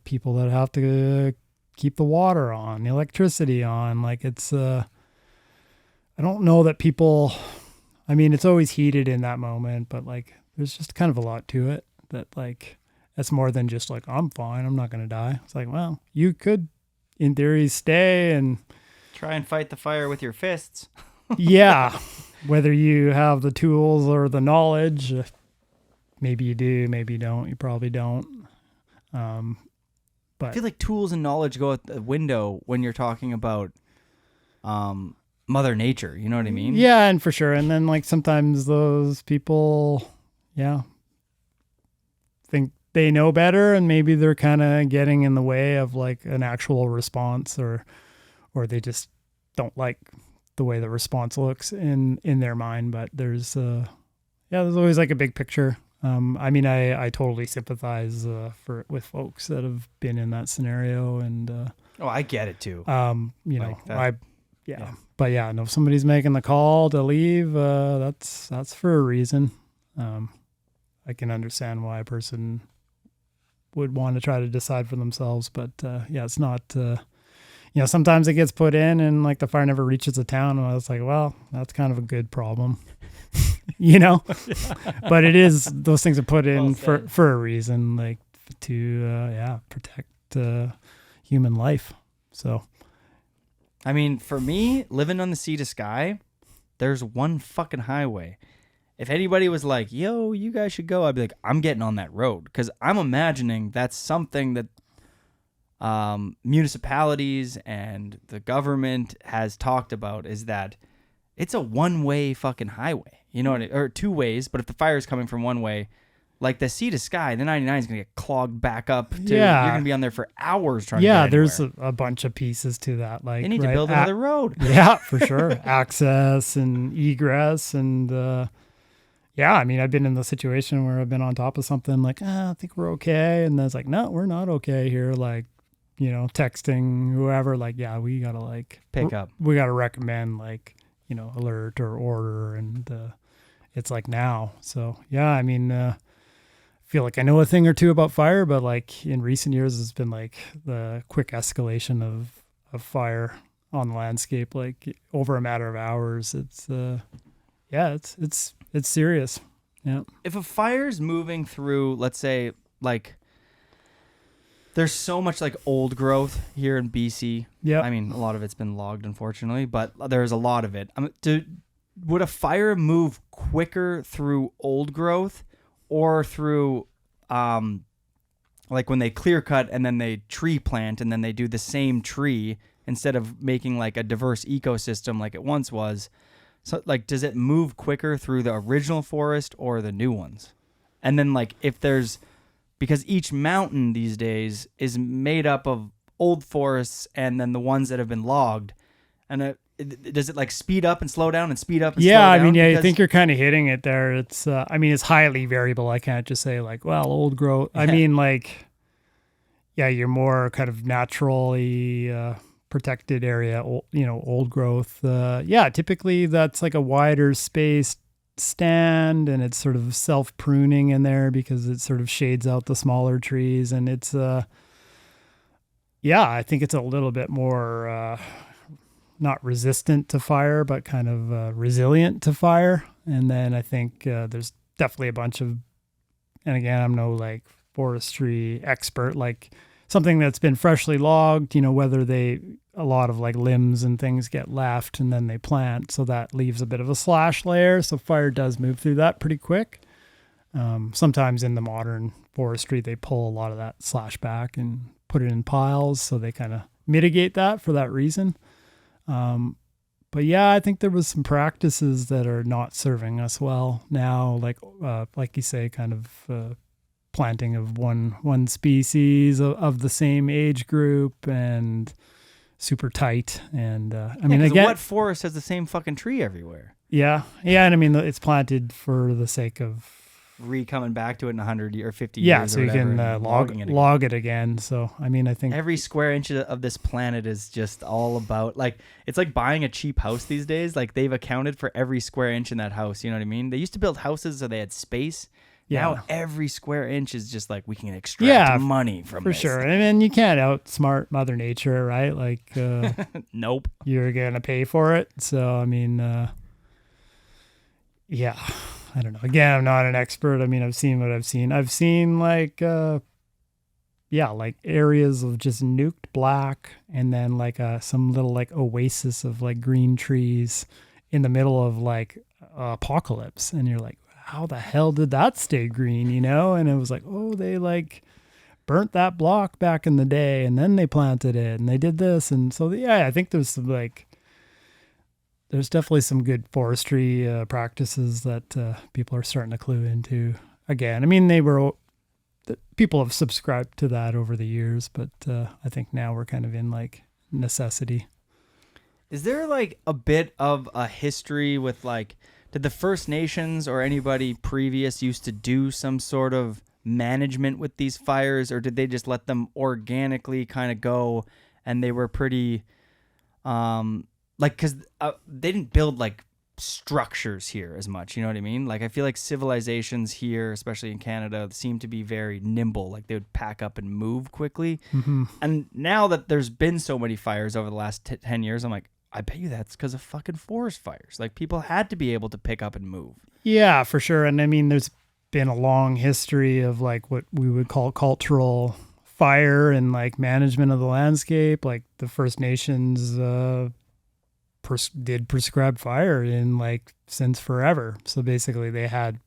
people that have to keep the water on, the electricity on. Like it's, I don't know that people, I mean, it's always heated in that moment, but like, there's just kind of a lot to it that like, that's more than just like, I'm fine, I'm not going to die. It's like, well, you could in theory stay and Try and fight the fire with your fists. Yeah. Whether you have the tools or the knowledge, maybe you do, maybe you don't. You probably don't. I feel like tools and knowledge go out the window when you're talking about Mother Nature. You know what I mean? Yeah, and for sure. And then like sometimes those people, think they know better, and maybe they're kind of getting in the way of like an actual response, or they just don't like the way the response looks in their mind. But there's always like a big picture. I totally sympathize with folks that have been in that scenario, and I get it too. But if somebody's making the call to leave, that's for a reason. I can understand why a person would want to try to decide for themselves, but it's not. Sometimes it gets put in, and like the fire never reaches the town. And I was like, well, that's kind of a good problem. But it is, those things are put in for a reason, like to protect human life. So I mean, for me, living on the sea to sky, there's one fucking highway. If anybody was like, yo, you guys should go, I'd be like, I'm getting on that road, because I'm imagining that's something that municipalities and the government has talked about, is that it's a one-way fucking highway. You know what I mean? Or two ways, but if the fire is coming from one way, like the sea to sky, the 99 is going to get clogged back up. You're going to be on there for hours trying to get anywhere. There's a bunch of pieces to that. Like, they need to build another road. Yeah, for sure. Access and egress. And I've been in the situation where I've been on top of something like, I think we're okay. And then it's like, no, we're not okay here. Like, texting whoever, like, we got to like pick up. We got to recommend like, alert or order. And it's like now. So, I feel like I know a thing or two about fire, but like in recent years, it's been like the quick escalation of fire on the landscape, like over a matter of hours. It's it's serious. Yeah. If a fire's moving through, let's say, like, there's so much like old growth here in BC. Yeah. I mean, a lot of it's been logged, unfortunately, but there's a lot of it. Would a fire move quicker through old growth, or through, like when they clear cut and then they tree plant and then they do the same tree instead of making like a diverse ecosystem like it once was? So like, does it move quicker through the original forest or the new ones? And then like, because each mountain these days is made up of old forests and then the ones that have been logged, and does it like speed up and slow down and speed up and slow down? I think you're kind of hitting it there. It's it's highly variable. I can't just say like, well, old growth. Yeah. You're more kind of naturally protected area, old growth. Typically that's like a wider space stand, and it's sort of self-pruning in there because it sort of shades out the smaller trees, and it's I think it's a little bit more not resistant to fire, but kind of resilient to fire. And then I think there's definitely a bunch of, and again, I'm no like forestry expert, like something that's been freshly logged, whether a lot of like limbs and things get left and then they plant. So that leaves a bit of a slash layer. So fire does move through that pretty quick. Sometimes in the modern forestry, they pull a lot of that slash back and put it in piles. So they kind of mitigate that for that reason. But I think there was some practices that are not serving us well now, like you say, kind of planting of one species of the same age group and super tight. And again, what forest has the same fucking tree everywhere? Yeah, and it's planted for the sake of coming back to it in 100 or 50 years. Yeah, so you can log it again. So I think every square inch of this planet is just all about, like, it's like buying a cheap house these days. Like, they've accounted for every square inch in that house. You know what I mean? They used to build houses so they had space. Yeah. Now every square inch is just like, we can extract money from for this. Sure. And you can't outsmart Mother Nature, right? Like, nope. You're gonna pay for it. So I don't know. Again, I'm not an expert. I've seen what I've seen. I've seen like like areas of just nuked black, and then like some little like oasis of like green trees in the middle of like apocalypse. And you're like, how the hell did that stay green, you know? And it was like, oh, they like burnt that block back in the day, and then they planted it, and they did this. And so, yeah, I think there's some like, there's definitely some good forestry practices that people are starting to clue into again. I mean, people have subscribed to that over the years, but I think now we're kind of in like necessity. Is there like a bit of a history with like, did the First Nations or anybody previous used to do some sort of management with these fires, or did they just let them organically kind of go, and they were pretty, like, because they didn't build like structures here as much, you know what I mean? Like, I feel like civilizations here, especially in Canada, seem to be very nimble. Like, they would pack up and move quickly. Mm-hmm. And now that there's been so many fires over the last 10 years, I'm like, I bet you that's because of fucking forest fires. Like, people had to be able to pick up and move. Yeah, for sure. And I mean, there's been a long history of like what we would call cultural fire and like management of the landscape. Like the First Nations did prescribe fire in like since forever. So basically they had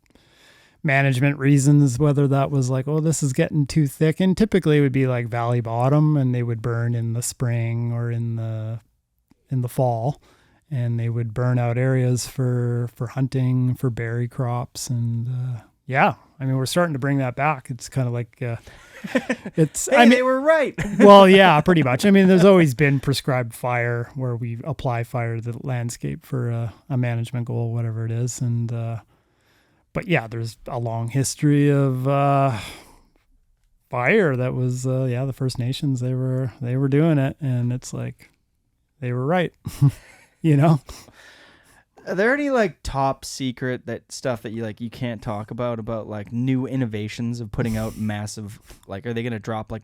management reasons, whether that was like, oh, this is getting too thick. And typically it would be like valley bottom, and they would burn in the spring or in the fall, and they would burn out areas for hunting, for berry crops. And yeah, I mean, we're starting to bring that back. It's kind of like it's. Hey, I mean, they were right. Well, yeah, pretty much. I mean, there's always been prescribed fire where we apply fire to the landscape for a management goal, whatever it is. And but yeah, there's a long history of fire that was the First Nations. They were doing it, and it's like they were right. You know. Are there any like top secret stuff that you can't talk about like new innovations of putting out massive, like, are they going to drop like,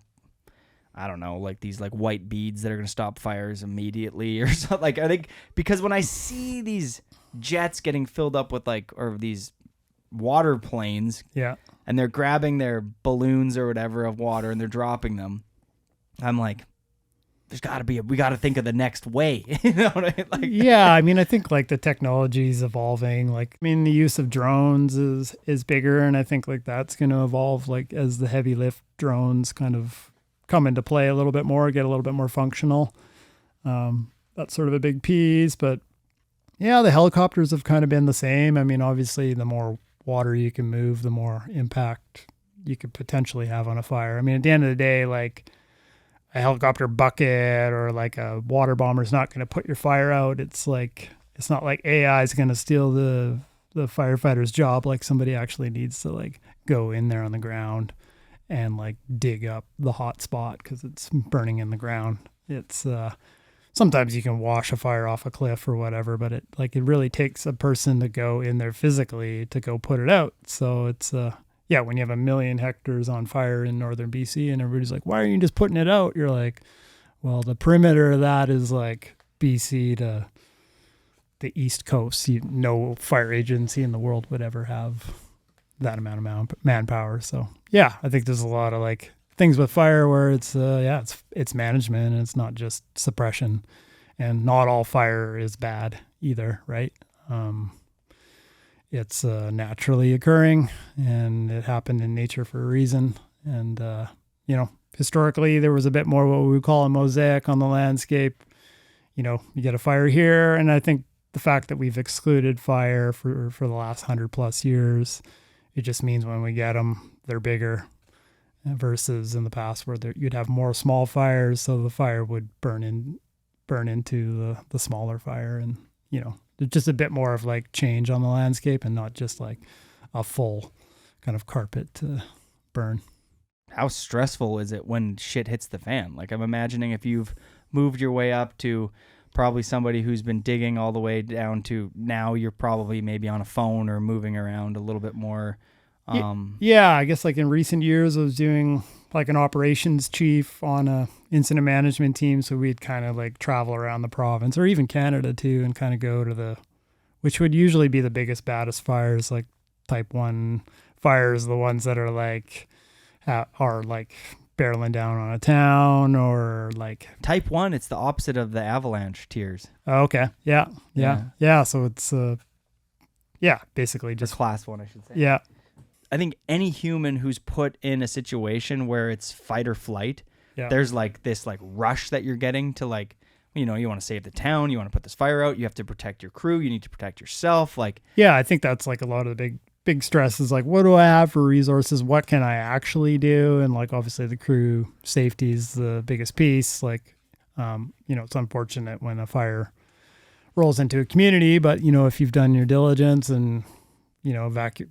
I don't know, like these like white beads that are going to stop fires immediately or something? Like, I think because when I see these jets getting filled up with like, or these water planes, yeah, and they're grabbing their balloons or whatever of water and they're dropping them, I'm like, there's got to be we got to think of the next way. You know what I mean? Like, yeah, I mean, I think like the technology is evolving. Like, I mean, the use of drones is bigger, and I think like that's going to evolve like as the heavy lift drones kind of come into play a little bit more, get a little bit more functional. That's sort of a big piece, but yeah, the helicopters have kind of been the same. I mean, obviously, the more water you can move, the more impact you could potentially have on a fire. I mean, at the end of the day, like, a helicopter bucket or like a water bomber is not going to put your fire out. It's like, it's not like AI is going to steal the firefighter's job. Like, somebody actually needs to like go in there on the ground and like dig up the hot spot because it's burning in the ground. It's sometimes you can wash a fire off a cliff or whatever, but it really takes a person to go in there physically to go put it out. So it's yeah, when you have 1 million hectares on fire in northern BC and everybody's like, why are you just putting it out? You're like, well, the perimeter of that is like BC to the East Coast. No fire agency in the world would ever have that amount of manpower. So yeah, I think there's a lot of like things with fire where it's management, and it's not just suppression, and not all fire is bad either, right? It's naturally occurring, and it happened in nature for a reason. And, historically there was a bit more what we would call a mosaic on the landscape. You get a fire here. And I think the fact that we've excluded fire for the last 100+ years, it just means when we get them, they're bigger versus in the past where you'd have more small fires. So the fire would burn into the smaller fire, and, just a bit more of like change on the landscape and not just like a full kind of carpet to burn. How stressful is it when shit hits the fan? Like, I'm imagining if you've moved your way up to probably somebody who's been digging all the way down to now you're probably maybe on a phone or moving around a little bit more. Yeah, I guess like in recent years I was doing like an operations chief on a incident management team. So we'd kind of like travel around the province or even Canada too, and kind of go to which would usually be the biggest, baddest fires, like type 1 fires, the ones that are like barreling down on a town or like. Type 1, it's the opposite of the avalanche tears. Oh, okay. Yeah. So it's basically Just just class 1, I should say. yeah. I think any human who's put in a situation where it's fight or flight, Yeah. there's like this like rush that you're getting to like, you know, you want to save the town, you want to put this fire out, you have to protect your crew, you need to protect yourself. Like, Yeah, I think that's like a lot of the big stress is like, what do I have for resources? What can I actually do? And like, obviously the crew safety is the biggest piece. Like, it's unfortunate when a fire rolls into a community, but if you've done your diligence and,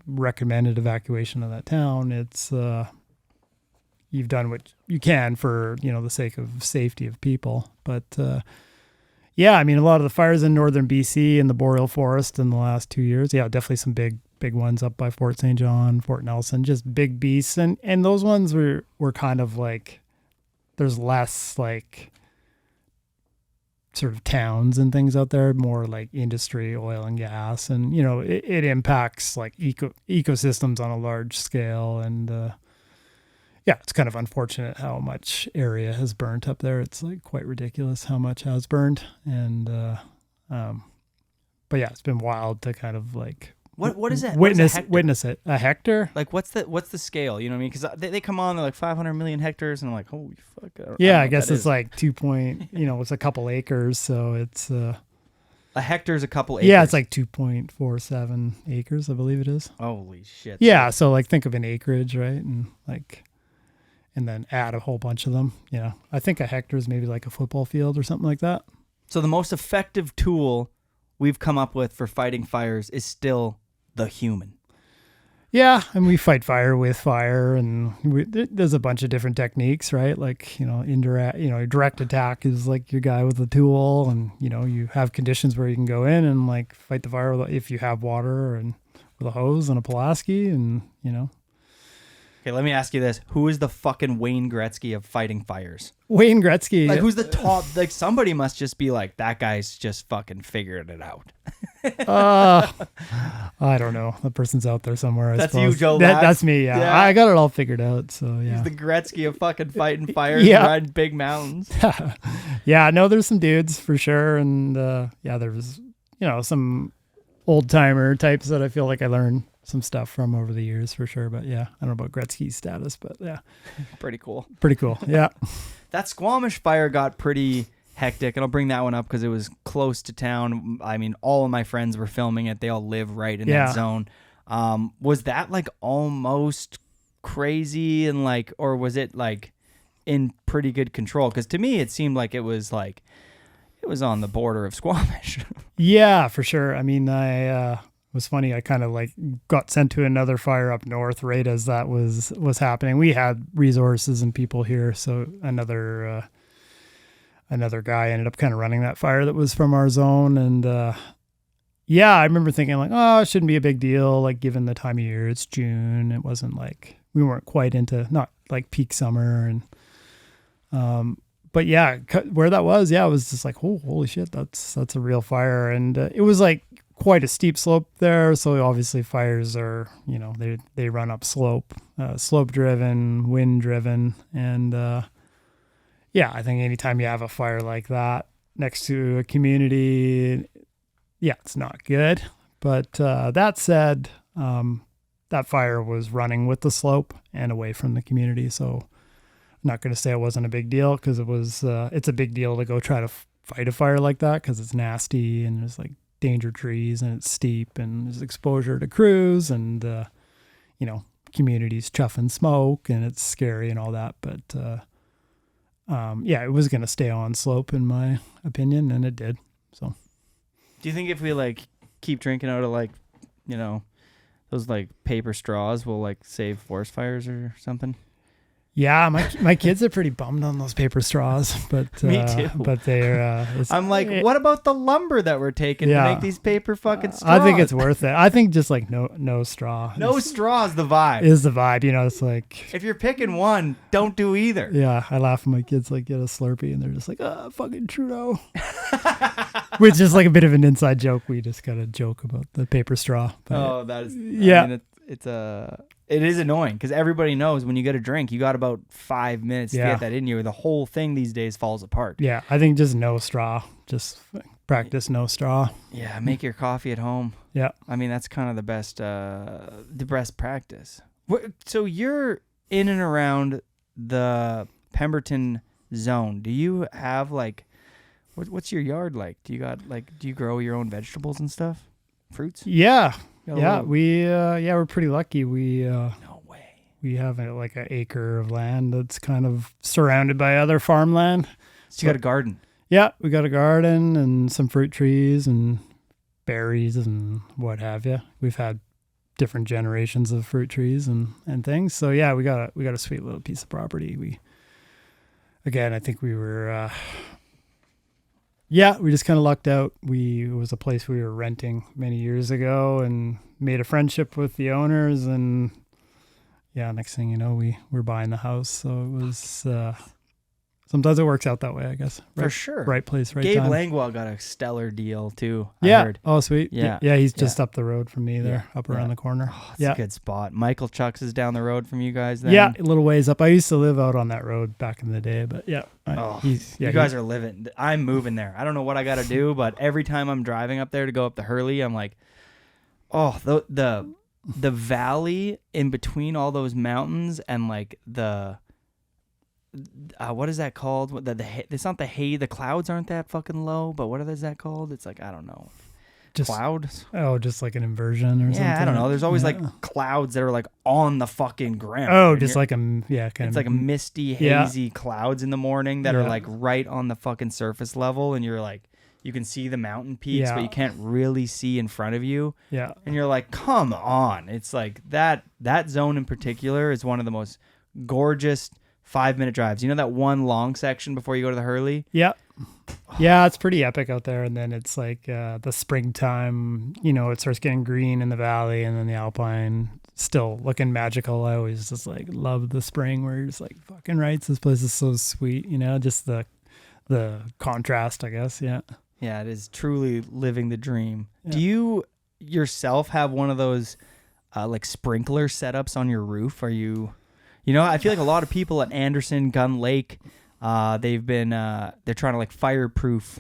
recommended evacuation of that town, it's, you've done what you can for, the sake of safety of people. But, a lot of the fires in northern BC and the boreal forest in the last 2 years, definitely some big ones up by Fort St. John, Fort Nelson, just big beasts. And those ones were kind of like, there's less like sort of towns and things out there, more like industry, oil and gas. And, it impacts like ecosystems on a large scale. And, it's kind of unfortunate how much area has burnt up there. It's like quite ridiculous how much has burned. And, it's been wild to kind of like, what is that? Witness it. A hectare? Like, what's the scale? You know what I mean? Because they come on, they're like 500 million hectares, and I'm like, holy fuck. I guess it's like 2 point, it's a couple acres, so it's a hectare is a couple acres. Yeah, it's like 2.47 acres, I believe it is. Holy shit. Yeah, so like think of an acreage, right? And then add a whole bunch of them. Yeah, I think a hectare is maybe like a football field or something like that. So the most effective tool we've come up with for fighting fires is still the human. Yeah, and we fight fire with fire, and there's a bunch of different techniques, right? Like, indirect, direct attack is like your guy with the tool, and, you have conditions where you can go in and like fight the fire if you have water and with a hose and a Pulaski and, Okay, let me ask you this. Who is the fucking Wayne Gretzky of fighting fires? Wayne Gretzky. Like, who's the top? Like, somebody must just be like, that guy's just fucking figured it out. I don't know. The person's out there somewhere. That's suppose. you, Joe. That's me. Yeah. I got it all figured out. So yeah. He's the Gretzky of fucking fighting fires and riding big mountains. Yeah. No, there's some dudes for sure, and there's some old timer types that I feel like I learned some stuff from over the years for sure. But yeah, I don't know about Gretzky's status, but yeah, pretty cool. Yeah. That Squamish fire got pretty hectic, and I'll bring that one up because it was close to town. I mean, all of my friends were filming it. They all live right in that zone. Was that like almost crazy and like, or was it like in pretty good control? Because to me, it seemed like it was on the border of Squamish. Yeah, for sure. I mean, it was funny. I kind of like got sent to another fire up north right as that was happening. We had resources and people here, so another guy ended up kind of running that fire that was from our zone. And I remember thinking like, oh, it shouldn't be a big deal. Like given the time of year, it's June. It wasn't like we weren't quite into not like peak summer. And but yeah, where that was, it was just like, oh, holy shit, that's a real fire. And it was like quite a steep slope there. So obviously fires are, they run up slope driven, wind driven. And I think anytime you have a fire like that next to a community, it's not good. But that said, that fire was running with the slope and away from the community. So I'm not going to say it wasn't a big deal because it was. It's a big deal to go try to fight a fire like that because it's nasty and there's like danger trees and it's steep and there's exposure to crews and communities chuffing smoke and it's scary and all that. But it was going to stay on slope in my opinion, and it did. So, do you think if we like keep drinking out of like, those like paper straws will like save forest fires or something? Yeah, my kids are pretty bummed on those paper straws, but me too. But they're. I'm like, what about the lumber that we're taking to make these paper fucking straws? I think it's worth it. I think just like no straw. No straw is the vibe. Is the vibe? It's like if you're picking one, don't do either. Yeah, I laugh when my kids like get a Slurpee and they're just like, fucking Trudeau, which is like a bit of an inside joke. We just got to joke about the paper straw. But that is. Yeah. I mean, it's a. It is annoying because everybody knows when you get a drink, you got about 5 minutes to get that in you. Or the whole thing these days falls apart. Yeah, I think just no straw. Just practice no straw. Yeah, make your coffee at home. Yeah. I mean, that's kind of the best practice. So you're in and around the Pemberton zone. Do you have like, what's your yard like? Do you grow your own vegetables and stuff? Fruits? Yeah. Yeah, we're pretty lucky. No way. We have like an acre of land that's kind of surrounded by other farmland. So you got a garden? Yeah, we got a garden and some fruit trees and berries and what have you. We've had different generations of fruit trees and things. So yeah, we got a sweet little piece of property. I think we were we just kind of lucked out. It was a place we were renting many years ago and made a friendship with the owners. And yeah, next thing you know, we're buying the house. So it was, sometimes it works out that way, I guess. For sure. Right place, right Gabe time. Langwell got a stellar deal too. Yeah. I heard. Oh, sweet. Yeah. Yeah, he's just up the road from me there, up around Yeah. the corner. Oh, it's a good spot. Michael Chucks is down the road from you guys then. Yeah, a little ways up. I used to live out on that road back in the day, but yeah. You guys are living. I'm moving there. I don't know what I got to do, but every time I'm driving up there to go up the Hurley, I'm like, oh, the valley in between all those mountains and like the what is that called? It's not the clouds aren't that fucking low, but what is that called? It's like, I don't know. Just clouds? Oh, just like an inversion or something. Yeah, I don't know. There's always like clouds that are like on the fucking ground. Oh, just like kind it's of like a misty, hazy clouds in the morning that are like right on the fucking surface level, and you're like, you can see the mountain peaks, but you can't really see in front of you. Yeah. And you're like, come on. It's like that zone in particular is one of the most gorgeous 5-minute drives. You know that one long section before you go to the Hurley? Yeah. Yeah, it's pretty epic out there. And then it's like the springtime, it starts getting green in the valley, and then the Alpine still looking magical. I always just like love the spring where you're just like, fucking rights, this place is so sweet, just the contrast, I guess. Yeah. Yeah, it is truly living the dream. Yeah. Do you yourself have one of those like sprinkler setups on your roof? Are you, I feel like a lot of people at Anderson, Gun Lake, they've been, they're trying to like fireproof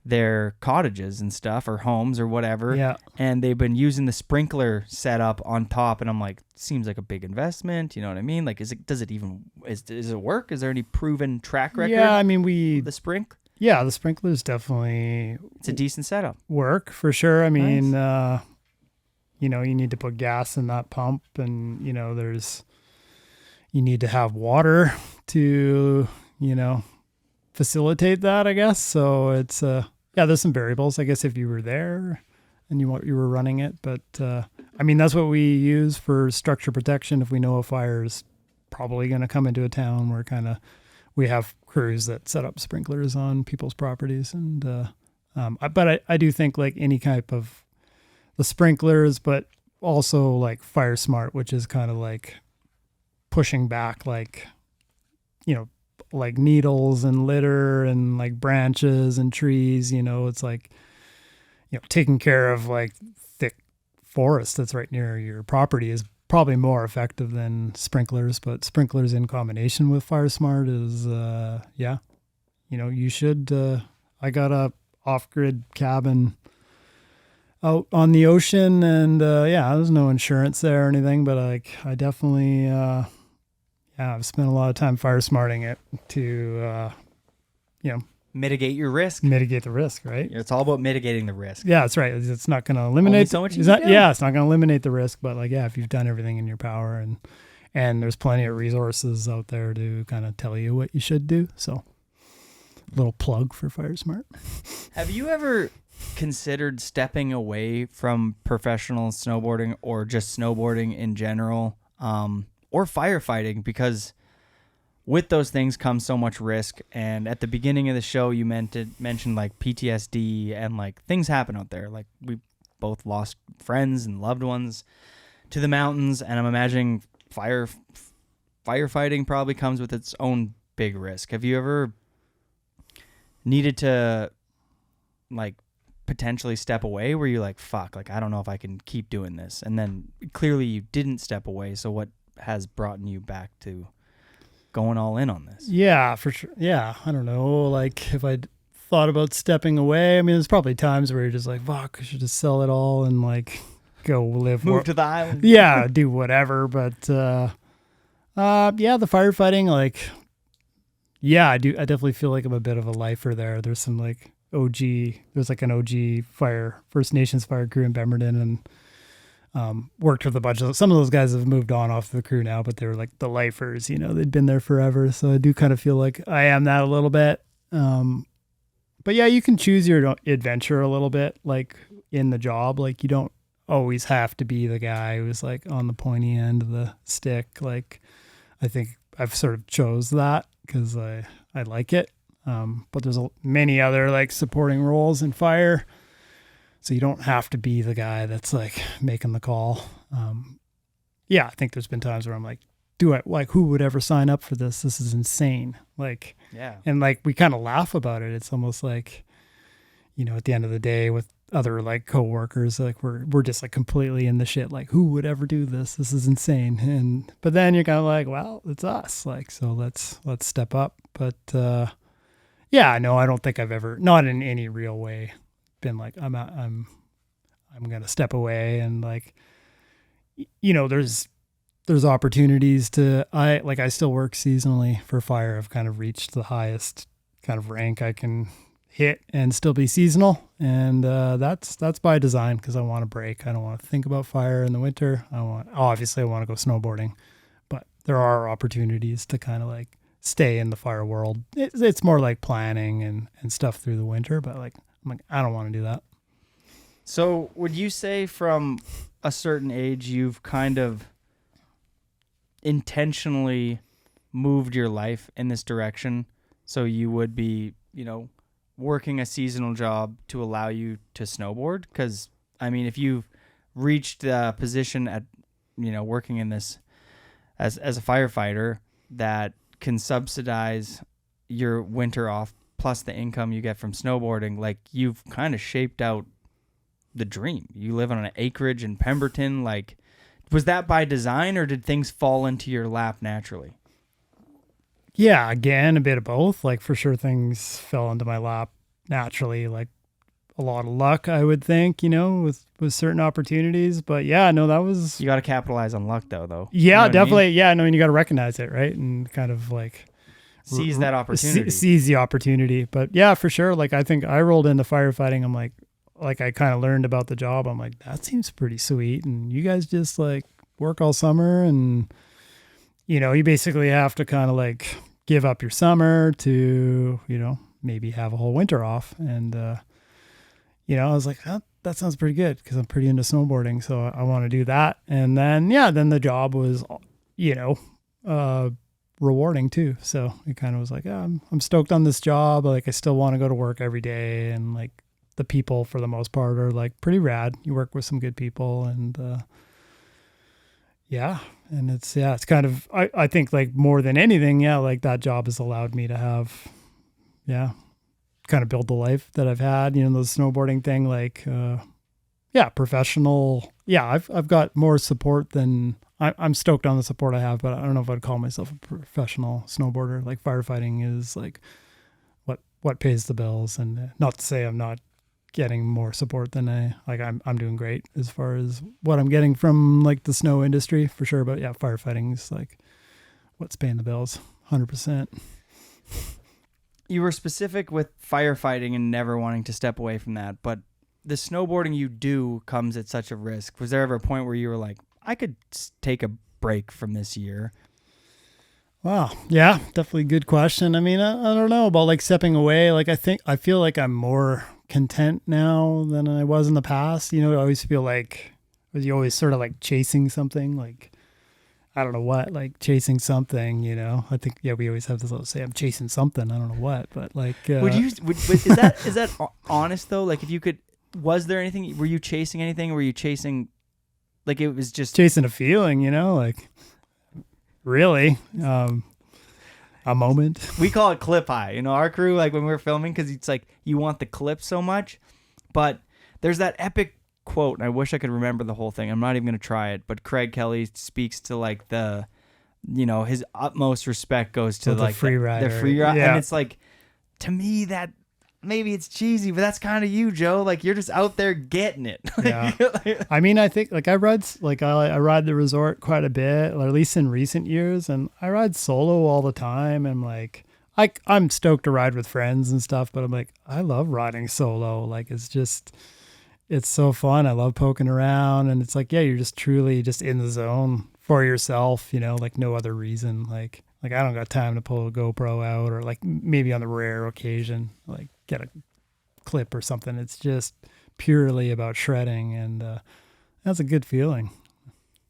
their cottages and stuff or homes or whatever. Yeah. And they've been using the sprinkler setup on top. And I'm like, seems like a big investment. You know what I mean? Like, does it work? Is there any proven track record? Yeah, I mean, the sprink? Yeah, the sprinklers definitely. It's a decent setup. Work for sure. I mean, Nice. you need to put gas in that pump, and you need to have water to, facilitate that, I guess. So it's there's some variables, I guess, if you were there and you were running it, but I mean, that's what we use for structure protection. If we know a fire is probably going to come into a town, we have crews that set up sprinklers on people's properties. And, but I do think like any type of the sprinklers, but also like Fire Smart, which is kind of like pushing back, like, like needles and litter and like branches and trees, it's like, taking care of like thick forest that's right near your property is probably more effective than sprinklers. But sprinklers in combination with Fire Smart is, you should, I got a off-grid cabin out on the ocean, and there's no insurance there or anything, but I definitely, I've spent a lot of time fire smarting it to, Mitigate your risk. mitigate the risk, right? It's all about mitigating the risk. Yeah, that's right. It's not going to eliminate. so much you it's can not, do. yeah, it's not going to eliminate the risk, but if you've done everything in your power, and there's plenty of resources out there to kind of tell you what you should do. So, little plug for Fire Smart. Have you ever considered stepping away from professional snowboarding or just snowboarding in general, or firefighting? Because with those things comes so much risk. And at the beginning of the show, you mentioned like PTSD and like things happen out there. Like we both lost friends and loved ones to the mountains. And I'm imagining firefighting probably comes with its own big risk. Have you ever needed to like potentially step away? Were you like, fuck, like I don't know if I can keep doing this? And then clearly you didn't step away. So what has brought you back to going all in on this? Yeah, for sure. Yeah, I don't know. Like if I'd thought about stepping away, I mean, there's probably times where you're just like, fuck, I should just sell it all and like go Move to the island. Yeah, do whatever. But yeah, the firefighting, like, yeah, I definitely feel like I'm a bit of a lifer there. There's some like there's like an OG First Nations fire crew in Pemberton, and worked with a bunch of, some of those guys have moved on off the crew now, but they were like the lifers, you know, they'd been there forever. So I do kind of feel like I am that a little bit. But yeah, you can choose your adventure a little bit, like in the job. Like you don't always have to be the guy who's like on the pointy end of the stick. Like I think I've sort of chose that because I like it. But there's many other like supporting roles in fire. So you don't have to be the guy that's like making the call. Yeah, I think there's been times where I'm like, who would ever sign up for this? This is insane. Like, yeah. And like, we kind of laugh about it. It's almost like, you know, at the end of the day with other like coworkers, like we're just like completely in the shit. Like, who would ever do this? This is insane. But then you're kind of like, well, it's us. Like, so let's step up. But, yeah, no, I don't think I've ever, not in any real way, been like, I'm going to step away. And like, you know, there's opportunities I still work seasonally for fire. I've kind of reached the highest kind of rank I can hit and still be seasonal. And that's by design, because I want to break. I don't want to think about fire in the winter. Obviously I want to go snowboarding, but there are opportunities to kind of like stay in the fire world. It's more like planning and stuff through the winter, but like, I'm like, I don't want to do that. So would you say from a certain age, you've kind of intentionally moved your life in this direction? So you would be, you know, working a seasonal job to allow you to snowboard? Because, I mean, if you've reached a position at, you know, working in this as a firefighter that can subsidize your winter off plus the income you get from snowboarding, like you've kind of shaped out the dream. You live on an acreage in Pemberton. Like, was that by design or did things fall into your lap naturally? Yeah, again, a bit of both. Like for sure things fell into my lap naturally, like a lot of luck, I would think, you know, with certain opportunities. But yeah, no, that was... You got to capitalize on luck though. Yeah, you know definitely. I mean? Yeah, I mean, you got to recognize it, right? And kind of like... Seize that opportunity. Seize the opportunity. But yeah, for sure. Like I think I rolled into firefighting. I'm like I kind of learned about the job. I'm like, that seems pretty sweet. And you guys just like work all summer and, you know, you basically have to kind of like give up your summer to, you know, maybe have a whole winter off. And, you know, I was like, that sounds pretty good because I'm pretty into snowboarding. So I want to do that. And then, yeah, then the job was, you know, rewarding too. So it kind of was like, I'm stoked on this job. Like I still want to go to work every day. And like the people for the most part are like pretty rad. You work with some good people and, yeah. And it's kind of, I think like more than anything, yeah, like that job has allowed me to have, yeah, kind of build the life that I've had, you know, the snowboarding thing, like, yeah, professional. Yeah. I've got more support than I'm stoked on the support I have, but I don't know if I'd call myself a professional snowboarder. Like firefighting is like what pays the bills, and not to say I'm not getting more support than I'm doing great as far as what I'm getting from like the snow industry for sure. But yeah, firefighting is like what's paying the bills 100%. You were specific with firefighting and never wanting to step away from that, but the snowboarding you do comes at such a risk. Was there ever a point where you were like, I could take a break from this year? Wow. Yeah, definitely good question. I mean, I don't know about like stepping away. Like I feel like I'm more content now than I was in the past. You know, I always feel like you always sort of like chasing something, like I don't know what, like chasing something, you know. I think we always have this little say, I'm chasing something, I don't know what, but like is that honest though? Like if you could, was there anything, were you chasing anything? Were you chasing, like it was just chasing a feeling, you know, like really, a moment. We call it clip high, you know, our crew, like when we were filming, because it's like you want the clip so much, But there's that epic quote, and I wish I could remember the whole thing. I'm not even going to try it, but Craig Kelly speaks to like the, his utmost respect goes to the like free rider. the free ride. Yeah. And it's like, to me, that maybe it's cheesy, but that's kind of you, Joe. Like, you're just out there getting it. Yeah. I mean, I think like I ride the resort quite a bit, or at least in recent years, and I ride solo all the time. And like, I'm stoked to ride with friends and stuff, but I'm like, I love riding solo. Like, it's so fun. I love poking around, and it's like, yeah, you're just truly just in the zone for yourself, like no other reason. Like I don't got time to pull a GoPro out, or like maybe on the rare occasion, like get a clip or something. It's just purely about shredding, and that's a good feeling.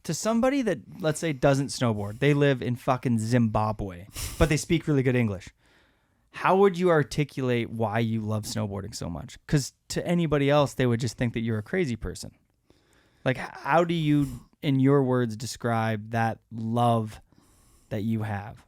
To somebody that, let's say, doesn't snowboard, they live in fucking Zimbabwe, but they speak really good English. How would you articulate why you love snowboarding so much? Because to anybody else, they would just think that you're a crazy person. Like, how do you, in your words, describe that love that you have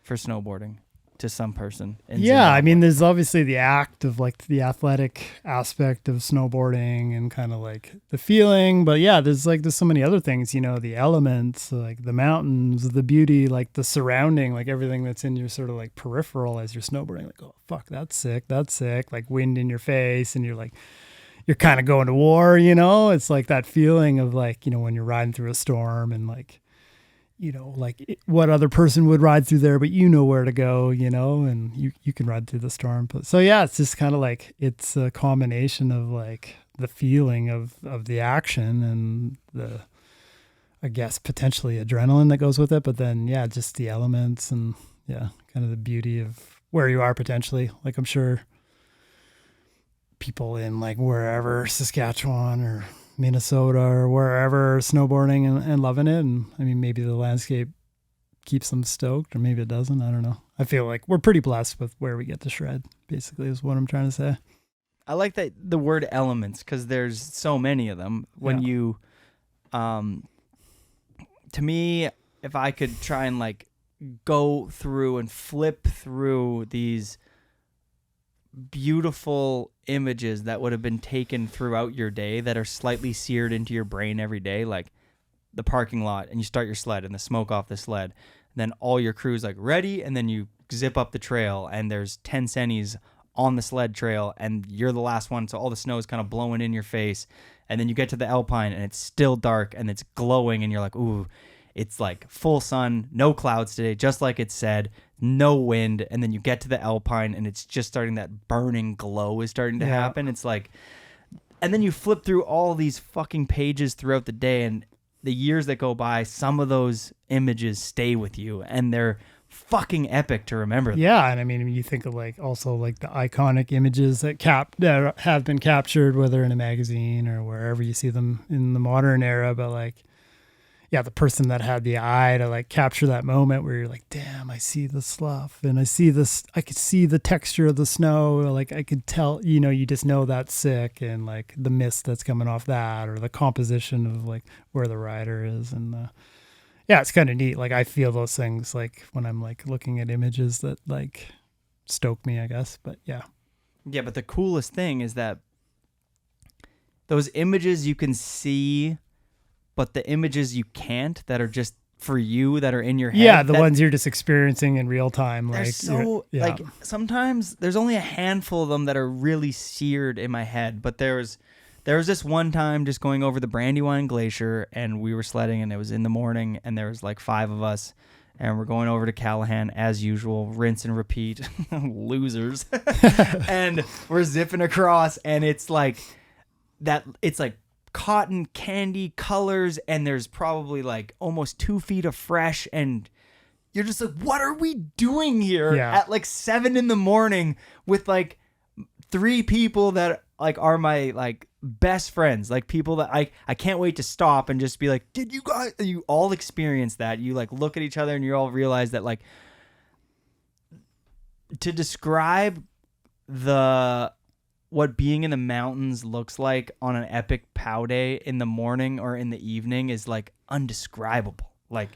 for snowboarding to some person in Yeah, Zimbabwe? I mean, there's obviously the act of like the athletic aspect of snowboarding and kind of like the feeling, but yeah, there's so many other things, the elements, like the mountains, the beauty, like the surrounding, like everything that's in your sort of like peripheral as you're snowboarding. Like, oh fuck, that's sick, like wind in your face, and you're kind of going to war, It's like that feeling of like, when you're riding through a storm, and like, what other person would ride through there, but where to go, and you can ride through the storm. But so, yeah, it's just kind of like, it's a combination of like the feeling of the action and the, I guess, potentially adrenaline that goes with it. But then, yeah, just the elements and yeah, kind of the beauty of where you are potentially. Like, I'm sure people in like wherever, Saskatchewan or Minnesota or wherever, are snowboarding and loving it. And I mean, maybe the landscape keeps them stoked, or maybe it doesn't. I don't know. I feel like we're pretty blessed with where we get to shred, basically, is what I'm trying to say. I like that the word elements, because there's so many of them. When you, to me, if I could try and like go through and flip through these beautiful images that would have been taken throughout your day that are slightly seared into your brain every day, like the parking lot, and you start your sled and the smoke off the sled, and then all your crew's like ready, and then you zip up the trail and there's 10 centis on the sled trail and you're the last one, so all the snow is kind of blowing in your face, and then you get to the alpine and it's still dark and it's glowing, and you're like, ooh, it's like full sun, no clouds today, just like it said, no wind. And then you get to the alpine and it's just starting, that burning glow is starting to happen. It's like, and then you flip through all these fucking pages throughout the day, and the years that go by, some of those images stay with you and they're fucking epic to remember them. Yeah, and I mean, you think of like also like the iconic images that have been captured, whether in a magazine or wherever you see them in the modern era, but like, yeah, the person that had the eye to like capture that moment where you're like, damn, I see the slough and I see this, I could see the texture of the snow. Like I could tell, you just know that's sick, and like the mist that's coming off that, or the composition of like where the rider is. And yeah, it's kind of neat. Like I feel those things like when I'm like looking at images that like stoke me, I guess. But yeah. Yeah, but the coolest thing is that those images you can see, but the images you can't, that are just for you, that are in your head. Yeah, the ones you're just experiencing in real time. They're Like, so, like, sometimes there's only a handful of them that are really seared in my head. But there was this one time just going over the Brandywine Glacier, and we were sledding, and it was in the morning, and there was like 5 of us, and we're going over to Callahan as usual, rinse and repeat, losers. And we're zipping across, and it's like cotton candy colors, and there's probably like almost 2 feet of fresh, and you're just like, what are we doing here at like 7 a.m. with like 3 people that like are my like best friends, like people that I can't wait to stop and just be like, did you guys, you all experience that? You like look at each other and you all realize that, like, to describe what being in the mountains looks like on an epic POW day in the morning or in the evening is like undescribable. Like,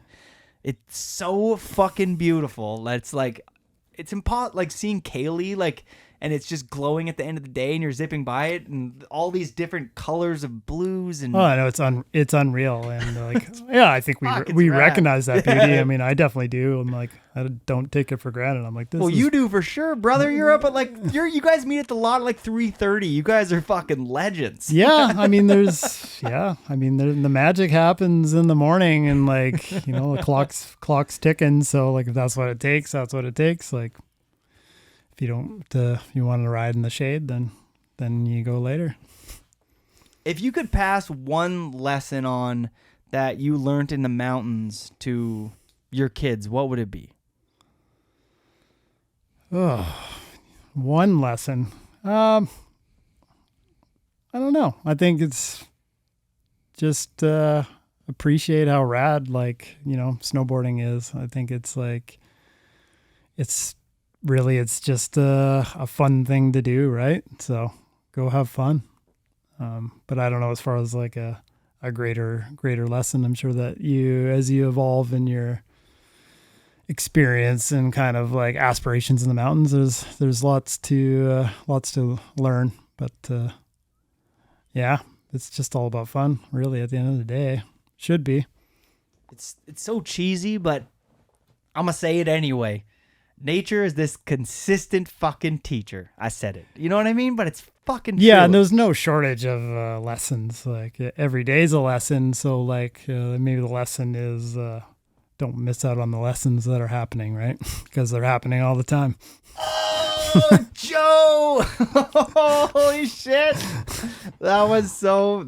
it's so fucking beautiful. It's like, it's impossible. Like seeing Kaylee, like and it's just glowing at the end of the day, and you're zipping by it, and all these different colors of blues and. Oh, I know it's unreal, and like, yeah, I think Fuck, it's we rad. recognize that beauty. I mean, I definitely do. I'm like, I don't take it for granted. I'm like, this. Well, is, you do for sure, brother. You're up at like you guys meet at the lot at like 3:30. You guys are fucking legends. Yeah, I mean, the magic happens in the morning, and like, the clock's ticking. So like, if that's what it takes, that's what it takes. Like, if you don't, you want to ride in the shade, then you go later. If you could pass one lesson on that you learned in the mountains to your kids, what would it be? Oh, one lesson. I don't know. I think it's just appreciate how rad, like, snowboarding is. I think it's like, it's just a fun thing to do, right? So go have fun. But I don't know, as far as like a greater lesson, I'm sure that as you evolve in your experience and kind of like aspirations in the mountains, there's lots to learn. But yeah, it's just all about fun, really. At the end of the day, should be. It's so cheesy, but I'm gonna say it anyway. Nature is this consistent fucking teacher. I said it. You know what I mean? But it's fucking true. Yeah, and there's no shortage of lessons. Like every day's a lesson. So like maybe the lesson is don't miss out on the lessons that are happening, right? Because they're happening all the time. Oh, Joe! Holy shit! That was good.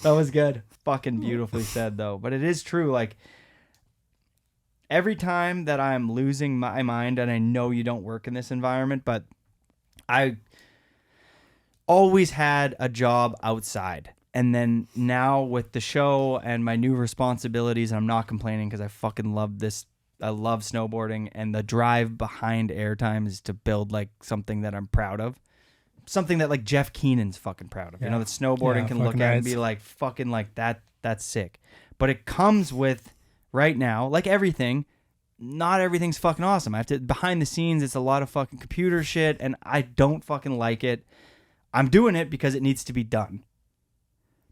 That was good. Fucking beautifully said, though. But it is true. Like, every time that I'm losing my mind, and I know you don't work in this environment, but I always had a job outside. And then now with the show and my new responsibilities, I'm not complaining because I fucking love this. I love snowboarding, and the drive behind airtime is to build like something that I'm proud of. Something that like Jeff Keenan's fucking proud of. Yeah. You know, that snowboarding can look fucking at and rides. be like, fucking like that's sick. But it comes with, right now, like everything, not everything's fucking awesome. I have to, behind the scenes, it's a lot of fucking computer shit, and I don't fucking like it. I'm doing it because it needs to be done.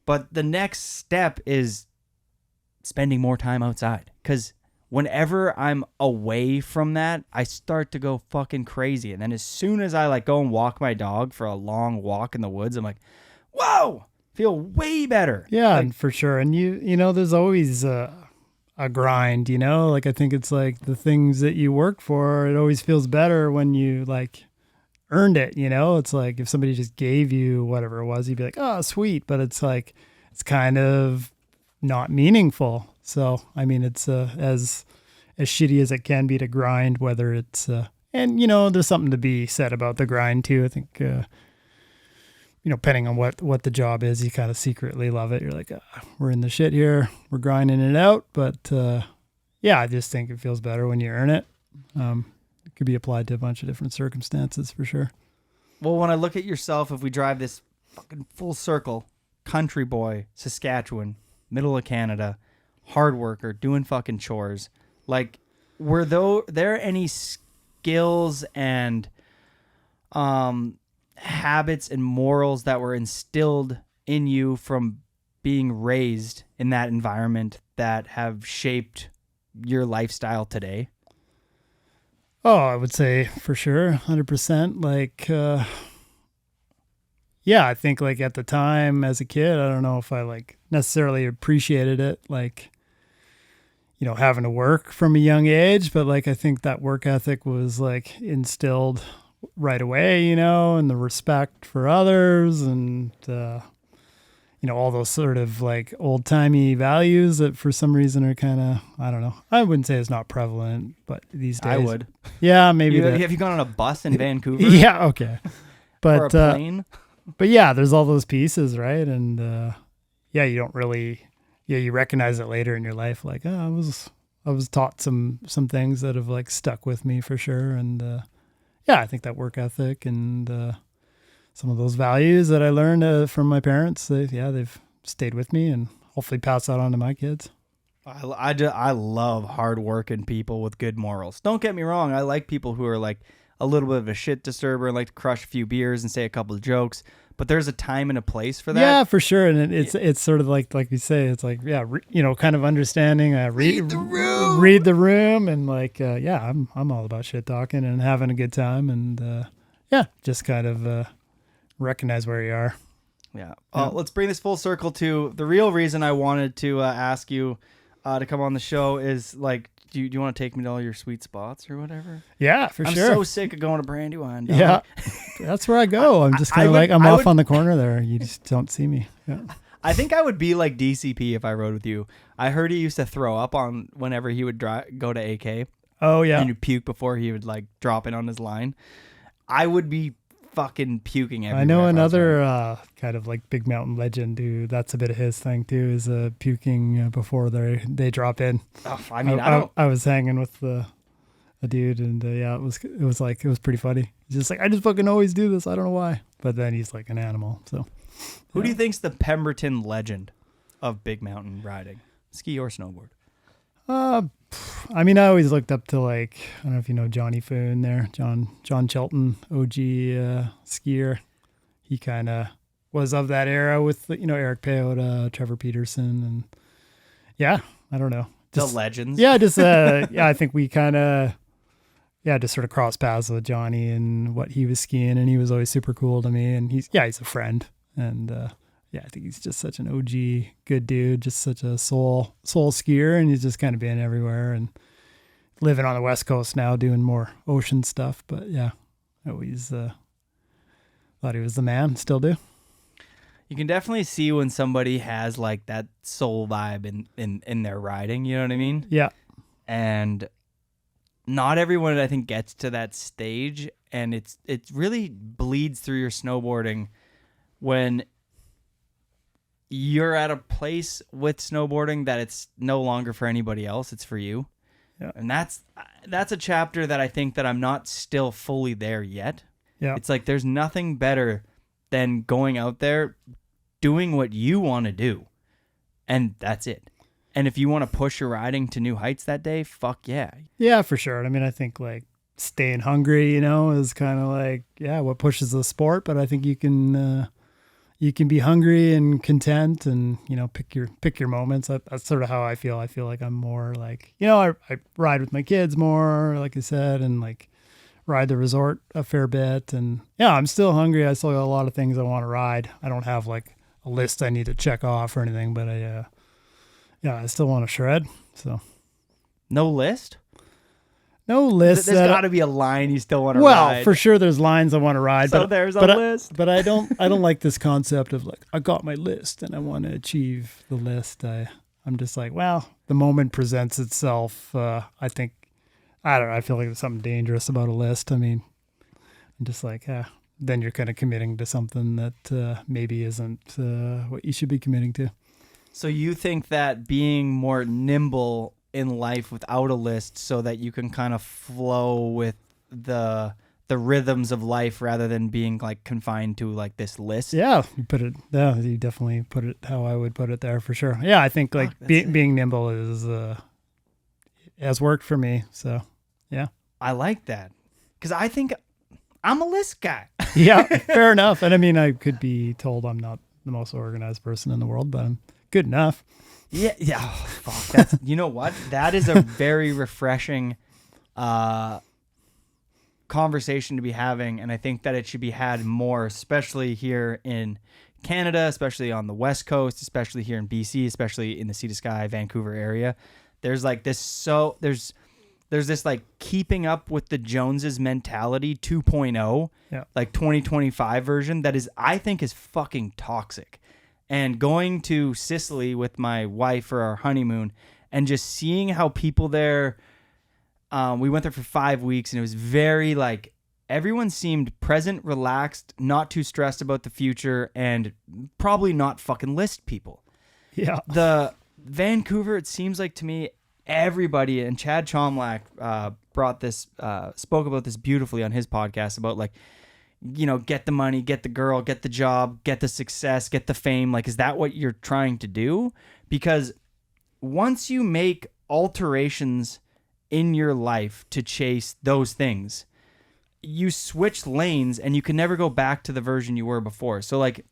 But the next step is spending more time outside. Because whenever I'm away from that, I start to go fucking crazy. And then as soon as I like go and walk my dog for a long walk in the woods, I'm like, whoa, feel way better. Yeah, Like, and for sure. And you know, there's always a grind, like I think it's like the things that you work for, it always feels better when you like earned it, it's like if somebody just gave you whatever it was, you'd be like, oh, sweet. But it's like, it's kind of not meaningful. So, I mean, it's as shitty as it can be to grind, whether it's, and there's something to be said about the grind too. I think, depending on what the job is, you kind of secretly love it. You're like, we're in the shit here. We're grinding it out. But, yeah, I just think it feels better when you earn it. It could be applied to a bunch of different circumstances for sure. well, when I look at yourself, if we drive this fucking full circle, country boy, Saskatchewan, middle of Canada, hard worker, doing fucking chores, like, were there any skills and habits and morals that were instilled in you from being raised in that environment that have shaped your lifestyle today? Oh, I would say for sure, 100%. Like, yeah, I think like at the time as a kid, I don't know if I like necessarily appreciated it, like, having to work from a young age, but like, I think that work ethic was like instilled right away, and the respect for others and, all those sort of like old timey values that for some reason are kind of, I don't know. I wouldn't say it's not prevalent, but these days I would. Yeah, maybe. Have you gone on a bus in Vancouver? Yeah, okay. But or a plane? But yeah, there's all those pieces, right? And yeah, you don't really, you recognize it later in your life. Like, I was taught some things that have like stuck with me for sure. And yeah, I think that work ethic and some of those values that I learned from my parents, they've stayed with me and hopefully pass that on to my kids. I love hardworking people with good morals. Don't get me wrong. I like people who are like a little bit of a shit disturber and like to crush a few beers and say a couple of jokes. But there's a time and a place for that. Yeah, for sure. And it's sort of like you say, it's like, yeah, kind of understanding, read the room. And like, I'm all about shit talking and having a good time. And just kind of recognize where you are. Yeah. Let's bring this full circle to the real reason I wanted to ask you to come on the show is like, do you want to take me to all your sweet spots or whatever? Yeah, for I'm sure. so sick of going to Brandywine. Dog. Yeah, that's where I go. I'm just kind of I'm off on the corner there. You just don't see me. Yeah. I think I would be like DCP if I rode with you. I heard he used to throw up on whenever he would go to AK. Oh, yeah. And you puke before he would like drop in on his line. I would be fucking puking everywhere. I know another kind of like big mountain legend who that's a bit of his thing too, is puking before they drop in. Oh, I mean, I was hanging with a dude and it was pretty funny. He's just like, I just fucking always do this. I don't know why. But then he's like an animal. So who do you think's the Pemberton legend of big mountain riding, ski or snowboard? I mean, I always looked up to like, I don't know if you know Johnny Foon there, John Shelton, OG skier. He kind of was of that era with, Eric Peyote, Trevor Peterson, and I don't know. The legends. Yeah, just, I think we kind of, just sort of crossed paths with Johnny and what he was skiing, and he was always super cool to me, and he's a friend, and, I think he's just such an OG good dude, just such a soul skier, and he's just kind of been everywhere and living on the West Coast now, doing more ocean stuff. But I always thought he was the man, still do. You can definitely see when somebody has like that soul vibe in their riding, you know what I mean? Yeah. And not everyone, I think, gets to that stage, and it really bleeds through your snowboarding when you're at a place with snowboarding that it's no longer for anybody else, it's for you. Yeah. And that's a chapter that I think that I'm not still fully there yet. Yeah. It's like there's nothing better than going out there doing what you want to do, and that's it. And if you want to push your riding to new heights that day, fuck yeah. Yeah, for sure. I mean, I think like staying hungry, is kind of like, what pushes the sport, but I think you can be hungry and content and, pick your moments. That's sort of how I feel. I feel like I'm more like, I ride with my kids more, like I said, and like ride the resort a fair bit. And I'm still hungry. I still got a lot of things I want to ride. I don't have like a list I need to check off or anything, but I still want to shred. So no list? No list. There's got to be a line you still want to ride. Well, for sure there's lines I want to ride. So there's a list. But I don't like this concept of like, I got my list and I want to achieve the list. I'm just like, well, the moment presents itself. I don't know. I feel like there's something dangerous about a list. I mean, I'm just like, then you're kind of committing to something that maybe isn't what you should be committing to. So you think that being more nimble in life without a list so that you can kind of flow with the rhythms of life rather than being like confined to like this list? Yeah, you definitely put it how I would put it there for sure. Yeah, I think like being nimble has worked for me. So yeah, I like that because I think I'm a list guy. Yeah, fair enough. And I mean, I could be told I'm not the most organized person in the world, but I'm good enough. Yeah. Oh, fuck. You know what? That is a very refreshing conversation to be having, and I think that it should be had more, especially here in Canada, especially on the West Coast, especially here in BC, especially in the Sea to Sky, Vancouver area. There's like this, there's this like keeping up with the Joneses mentality 2.0, like 2025 version that is, I think, is fucking toxic. And going to Sicily with my wife for our honeymoon and just seeing how people there, we went there for 5 weeks and it was very like, everyone seemed present, relaxed, not too stressed about the future, and probably not fucking list people. Yeah. The Vancouver, it seems like to me, everybody, and Chad Chomlak spoke about this beautifully on his podcast about like, get the money, get the girl, get the job, get the success, get the fame. Like, is that what you're trying to do? Because once you make alterations in your life to chase those things, you switch lanes and you can never go back to the version you were before. So like,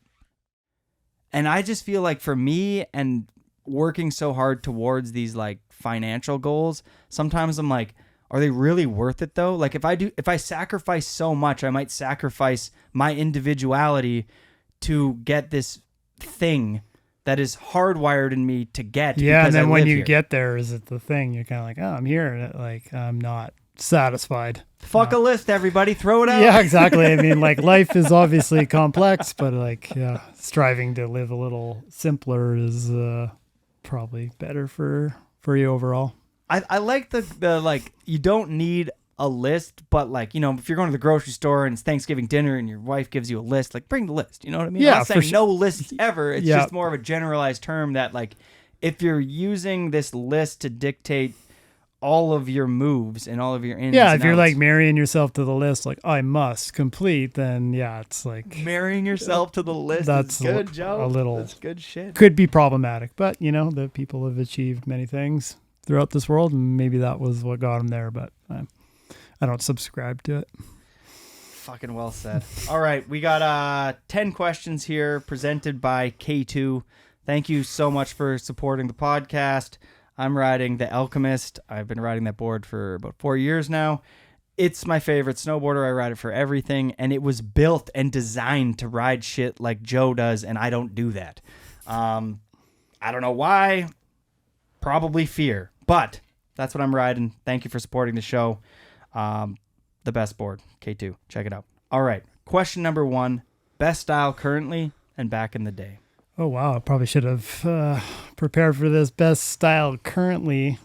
and I just feel like for me and working so hard towards these like financial goals, sometimes I'm like, are they really worth it though? Like if I sacrifice so much, I might sacrifice my individuality to get this thing that is hardwired in me to get. Yeah, and then when you here. get there, is it the thing? You're kind of like, oh, I'm here. And like, I'm not satisfied. Fuck a list, everybody. Throw it out. Yeah, exactly. I mean, like, life is obviously complex, but like, yeah, striving to live a little simpler is probably better for you overall. I like the like, you don't need a list, but like, you know, if you're going to the grocery store and it's Thanksgiving dinner and your wife gives you a list, like bring the list, you know what I mean? Yeah, I'm not saying for sure. no lists ever. It's Yeah. just more of a generalized term that like, if you're using this list to dictate all of your moves and all of your ins Yeah, and if you're outs, like marrying yourself to the list, like I must complete, then yeah, it's like marrying yourself to the list, that's is good, Joe. a little That's good shit. could be problematic, but you know, the people have achieved many things throughout this world, and maybe that was what got them there. But I don't subscribe to it. Fucking well said. All right, we got 10 questions here presented by K2. Thank you so much for supporting the podcast. I'm riding the Alchemist. I've been riding that board for about 4 years now. It's my favorite snowboarder. I ride it for everything, and it was built and designed to ride shit like Joe does, and I don't do that. I don't know why. Probably fear, but that's what I'm riding. Thank you for supporting the show. The best board, K2. Check it out. All right. Question number 1. Best style currently and back in the day. Oh, wow. I probably should have prepared for this. Best style currently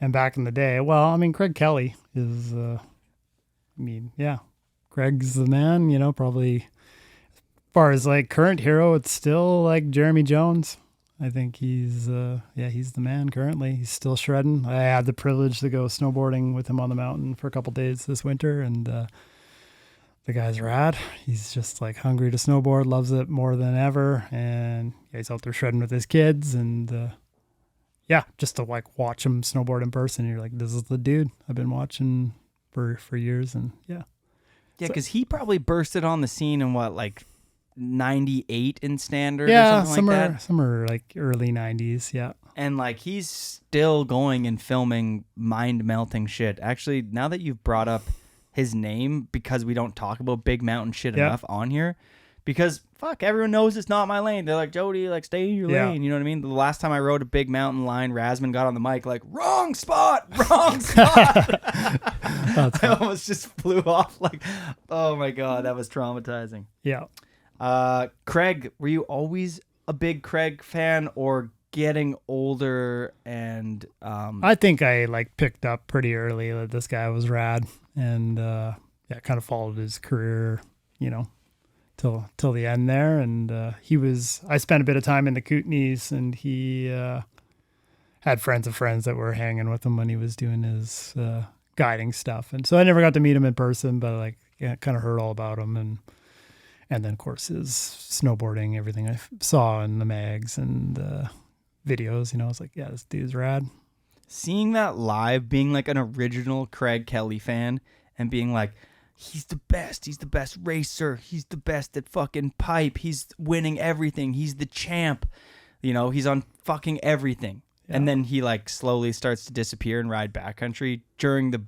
and back in the day. Well, I mean, Craig Kelly is, yeah, Craig's the man, you know, probably as far as like current hero, it's still like Jeremy Jones. I think he's the man currently. He's still shredding. I had the privilege to go snowboarding with him on the mountain for a couple days this winter, and the guy's rad. He's just like hungry to snowboard, loves it more than ever, and yeah, he's out there shredding with his kids, and yeah, just to like watch him snowboard in person, you're like, this is the dude I've been watching for years, and yeah. Yeah, because he probably bursted on the scene in what, like 98 in standard Yeah, or something like that? some are like early 90s, yeah. And like he's still going and filming mind-melting shit. Actually, now that you've brought up his name, because we don't talk about big mountain shit enough on here, because fuck, everyone knows it's not my lane. They're like, Jody, like stay in your lane. You know what I mean? The last time I rode a big mountain line, Razman got on the mic like, wrong spot. I almost just flew off. Like, oh my God, that was traumatizing. Yeah. Craig, were you always a big Craig fan, or getting older and I think I like picked up pretty early that this guy was rad, and yeah, kind of followed his career, you know, till the end there. And I spent a bit of time in the Kootenays, and he had friends of friends that were hanging with him when he was doing his guiding stuff, and so I never got to meet him in person, but like kind of heard all about him, and then of course his snowboarding, everything I saw in the mags and videos, you know, I was like, yeah, this dude's rad. Seeing that live, being like an original Craig Kelly fan and being like, he's the best racer, he's the best at fucking pipe, he's winning everything, he's the champ, you know, he's on fucking everything. Yeah. And then he like slowly starts to disappear and ride backcountry during the,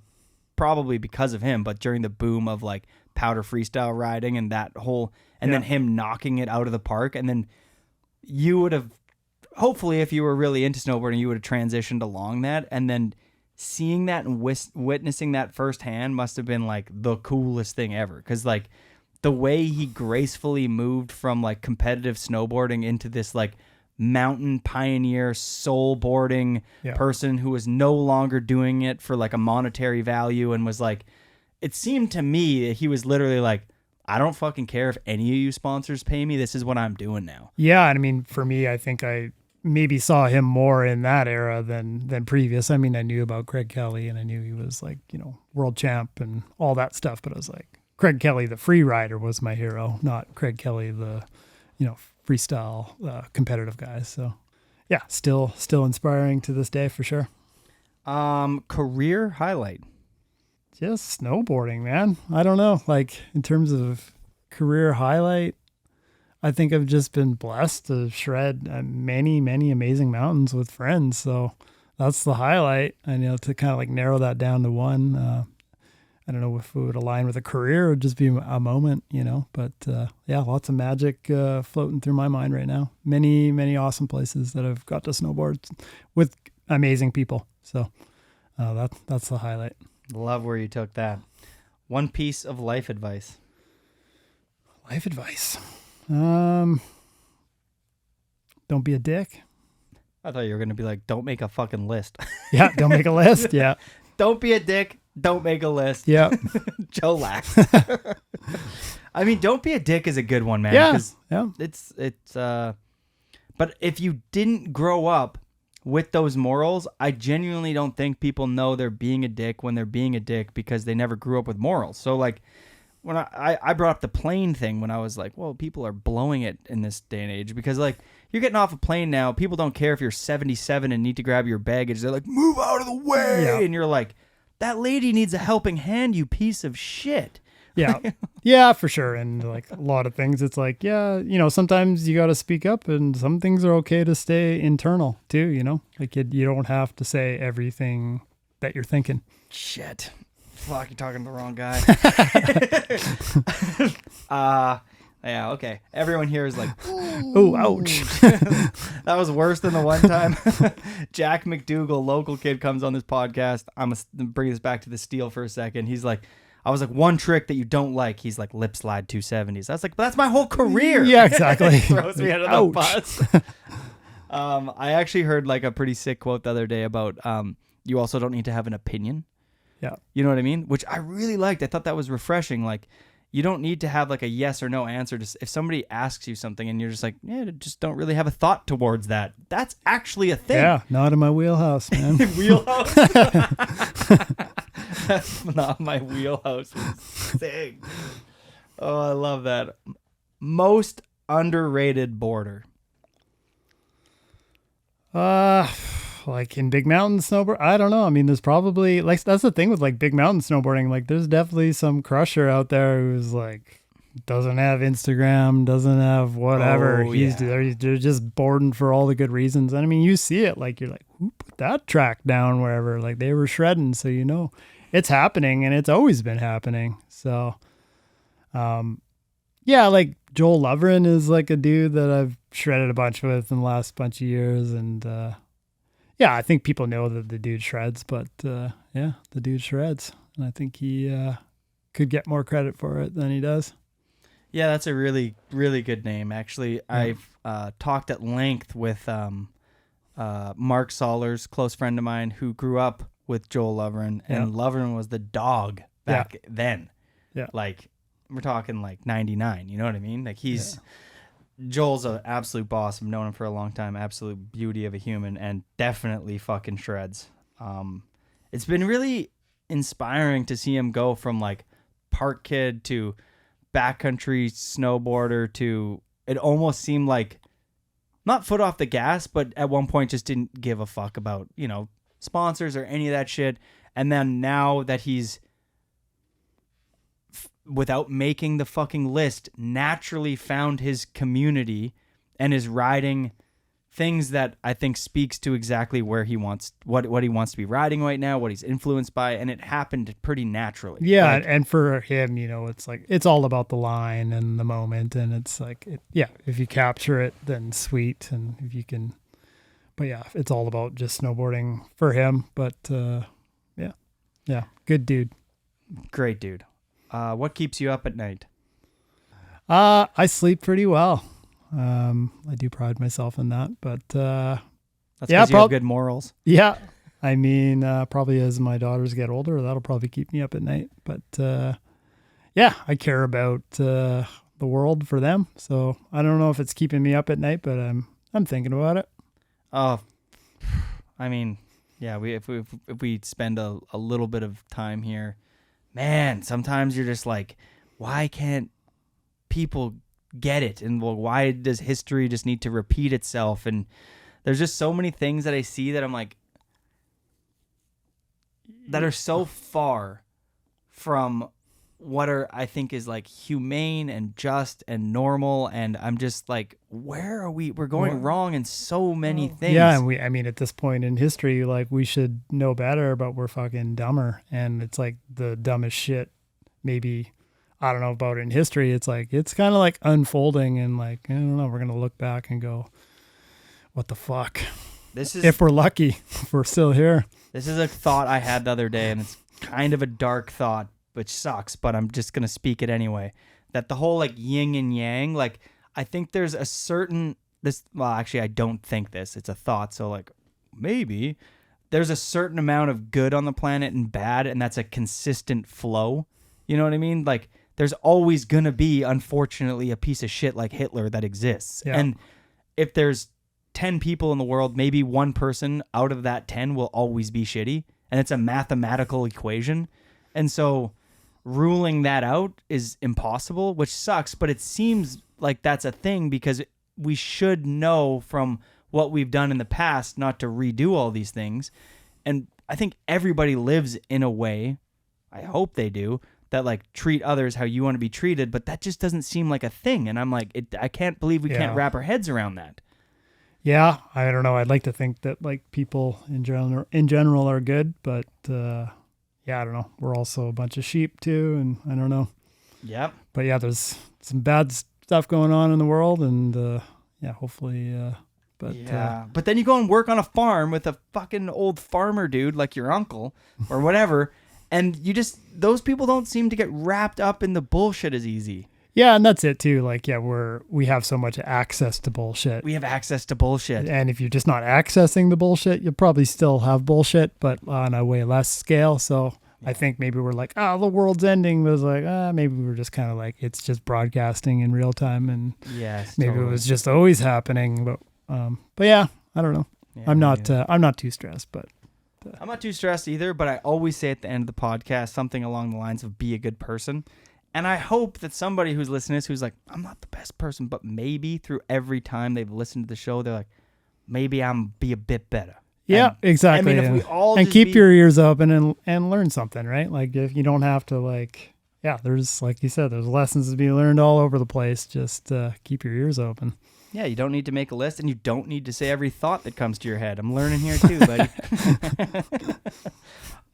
probably because of him, but during the boom of like powder freestyle riding and that whole, and then him knocking it out of the park. And then you would have, hopefully if you were really into snowboarding, you would have transitioned along that, and then seeing that and witnessing that firsthand must have been like the coolest thing ever. Because like the way he gracefully moved from like competitive snowboarding into this like mountain pioneer soul boarding person who was no longer doing it for like a monetary value, and was like, it seemed to me that he was literally like, I don't fucking care if any of you sponsors pay me, this is what I'm doing now. Yeah, and I mean, for me, I think I maybe saw him more in that era than previous. I mean, I knew about Craig Kelly, and I knew he was like, you know, world champ and all that stuff, but I was like, Craig Kelly, the free rider, was my hero, not Craig Kelly, the, you know, freestyle competitive guy. So yeah, still inspiring to this day for sure. Career highlight. just snowboarding, man. I don't know. Like in terms of career highlight, I think I've just been blessed to shred many, many amazing mountains with friends. So that's the highlight. And, to kind of like narrow that down to one, I don't know if it would align with a career or just be a moment, but yeah, lots of magic floating through my mind right now. Many, many awesome places that I've got to snowboard with amazing people. So that's the highlight. Love where you took that. One piece of life advice. Life advice. Don't be a dick. I thought you were going to be like, don't make a fucking list. Yeah, don't make a list. Yeah. Don't be a dick. Don't make a list. Yeah. Joe Lax. I mean, don't be a dick is a good one, man. Yeah. 'Cause Yeah. It's but if you didn't grow up with those morals, I genuinely don't think people know they're being a dick when they're being a dick because they never grew up with morals. So like when I brought up the plane thing when I was like, well, people are blowing it in this day and age because like you're getting off a plane now. People don't care if you're 77 and need to grab your baggage. They're like, move out of the way. Yeah. And you're like, that lady needs a helping hand, you piece of shit. Yeah. Yeah, for sure. And like a lot of things, it's like, yeah, sometimes you got to speak up and some things are okay to stay internal too, like you don't have to say everything that you're thinking. Shit. Fuck, you're talking to the wrong guy. Yeah, okay. Everyone here is like, oh, ouch. that was worse than the one time Jack McDougall, local kid, comes on this podcast. I'm going to bring this back to the steel for a second. He's like, I was like, one trick that you don't like. He's like, lip slide 270s. I was like, but that's my whole career. Yeah, exactly. He throws me under the bus. I actually heard like a pretty sick quote the other day about you also don't need to have an opinion. Yeah. You know what I mean? Which I really liked. I thought that was refreshing. Like, you don't need to have like a yes or no answer. Just if somebody asks you something and you're just like, yeah, just don't really have a thought towards that. That's actually a thing. Yeah, not in my wheelhouse, man. Wheelhouse. That's not my wheelhouse. Sick. Oh, I love that. Most underrated boarder. Like in big mountain snowboard, I don't know. I mean, there's probably like that's the thing with like big mountain snowboarding. Like, there's definitely some crusher out there who's like doesn't have Instagram, doesn't have whatever. Oh, They're just boarding for all the good reasons. And I mean, you see it. Like, you're like, who put that track down wherever? Like, they were shredding, so it's happening, and it's always been happening. So, yeah, like Joel Lovren is like a dude that I've shredded a bunch with in the last bunch of years, and yeah, I think people know that the dude shreds, but yeah, the dude shreds. And I think he could get more credit for it than he does. Yeah, that's a really, really good name. Actually, I've talked at length with Mark Sollers, close friend of mine, who grew up with Joel Lovren, and Lovren was the dog back then. Yeah. Like, we're talking like 99, you know what I mean? Like, Joel's an absolute boss. I've known him for a long time. Absolute beauty of a human, and definitely fucking shreds. It's been really inspiring to see him go from like park kid to backcountry snowboarder to, it almost seemed like not foot off the gas, but at one point just didn't give a fuck about, sponsors or any of that shit. And then now that he's, without making the fucking list, naturally found his community and is riding things that I think speaks to exactly where he wants, what he wants to be riding right now, what he's influenced by, and it happened pretty naturally. Yeah, Like, and for him, it's like, it's all about the line and the moment, and it's like, if you capture it, then sweet, and if you can, but yeah, it's all about just snowboarding for him, but yeah, good dude. Great dude. What keeps you up at night? I sleep pretty well. I do pride myself in that, but That's because you have good morals. yeah, I mean, probably as my daughters get older, that'll probably keep me up at night. But yeah, I care about the world for them, so I don't know if it's keeping me up at night, but I'm thinking about it. Oh, I mean, yeah. If we spend a little bit of time here, man, sometimes you're just like, why can't people get it? And well, why does history just need to repeat itself? And there's just so many things that I see that I'm like, that are so far from what I think is like humane and just and normal, and I'm just like, where are we? We're going wrong in so many things. Yeah, and I mean, at this point in history, like we should know better, but we're fucking dumber, and it's like the dumbest shit. Maybe I don't know about in history. It's like it's kind of like unfolding, and like I don't know. We're gonna look back and go, what the fuck? This is if we're lucky, if we're still here. This is a thought I had the other day, and it's kind of a dark thought, which sucks, but I'm just going to speak it anyway. That the whole like yin and yang, like I think there's a certain, actually I don't think this, it's a thought. So like maybe there's a certain amount of good on the planet and bad, and that's a consistent flow. You know what I mean? Like there's always going to be, unfortunately, a piece of shit like Hitler that exists. Yeah. And if there's 10 people in the world, maybe one person out of that 10 will always be shitty. And it's a mathematical equation. And so ruling that out is impossible, which sucks, but it seems like that's a thing because we should know from what we've done in the past not to redo all these things. And I think everybody lives in a way, I hope they do, that like treat others how you want to be treated, but that just doesn't seem like a thing. And I'm like, I can't believe we can't wrap our heads around that. Yeah, I don't know. I'd like to think that like people in general are good, but yeah, I don't know. We're also a bunch of sheep too, and I don't know. Yep. But yeah, there's some bad stuff going on in the world, and yeah, hopefully. But then you go and work on a farm with a fucking old farmer dude like your uncle or whatever, and those people don't seem to get wrapped up in the bullshit as easy. Yeah, and that's it too. Like, yeah, we have so much access to bullshit. We have access to bullshit. And if you're just not accessing the bullshit, you'll probably still have bullshit, but on a way less scale. So I think maybe we're like, the world's ending. But it was like, maybe we were just kind of like, it's just broadcasting in real time. And yes, maybe totally. It was just always happening. But yeah, I don't know. Yeah, I'm not too stressed, but. I'm not too stressed either, but I always say at the end of the podcast something along the lines of be a good person. And I hope that somebody who's listening to this who's like, I'm not the best person, but maybe through every time they've listened to the show, they're like, maybe I'm be a bit better. Yeah, exactly. I mean, if we all and just keep your ears open and learn something, right? Like if you don't have to like, yeah, there's like you said, there's lessons to be learned all over the place. Just keep your ears open. Yeah, you don't need to make a list, and you don't need to say every thought that comes to your head. I'm learning here too, buddy.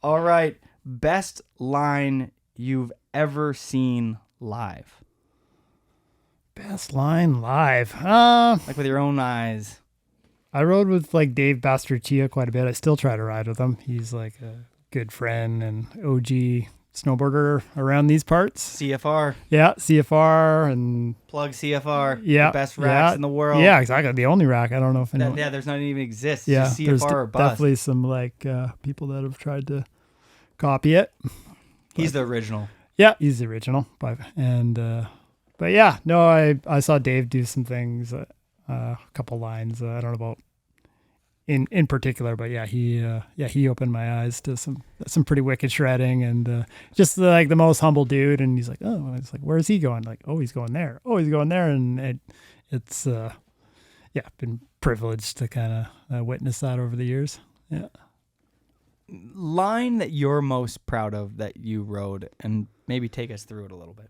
All right, best line you've ever seen live. Best line live. Like with your own eyes. I rode with like Dave Bastrachia quite a bit. I still try to ride with him. He's like a good friend and OG snowboarder around these parts. CFR. Yeah, CFR and plug CFR. Yeah, the best racks in the world. Yeah, exactly. The only rack. I don't know if anyone. There's not even exists. Yeah, just CFR there's or bust. definitely some like people that have tried to copy it. He's the original. Yeah, he's the original. But yeah, no, I saw Dave do some things, a couple lines. I don't know about in particular, but yeah, he opened my eyes to some pretty wicked shredding and just like the most humble dude. And he's like, oh, it's like, where's he going? Like, oh, he's going there. Oh, he's going there. And it's been privileged to kind of witness that over the years. Yeah. Line that you're most proud of that you rode, and maybe take us through it a little bit.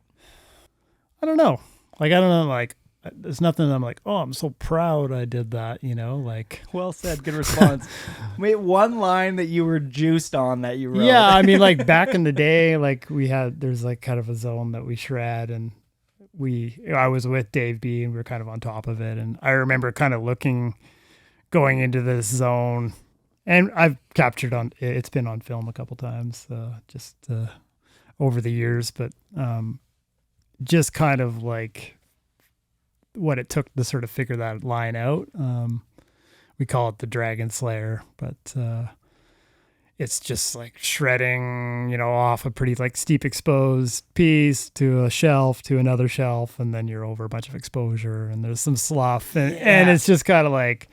I don't know. Like, I don't know. Like, there's nothing I'm like, oh, I'm so proud I did that, you know, like. Well said. Good response. Wait, one line that you were juiced on that you wrote. Yeah, I mean, like back in the day, like there's like kind of a zone that we shred, and I was with Dave B and we were kind of on top of it. And I remember kind of going into this zone, and I've captured it's been on film a couple times, just over the years, but just kind of like what it took to sort of figure that line out. We call it the Dragon Slayer, but it's just like shredding, you know, off a pretty like steep exposed piece to a shelf to another shelf, and then you're over a bunch of exposure, and there's some slough, and it's just kind of like.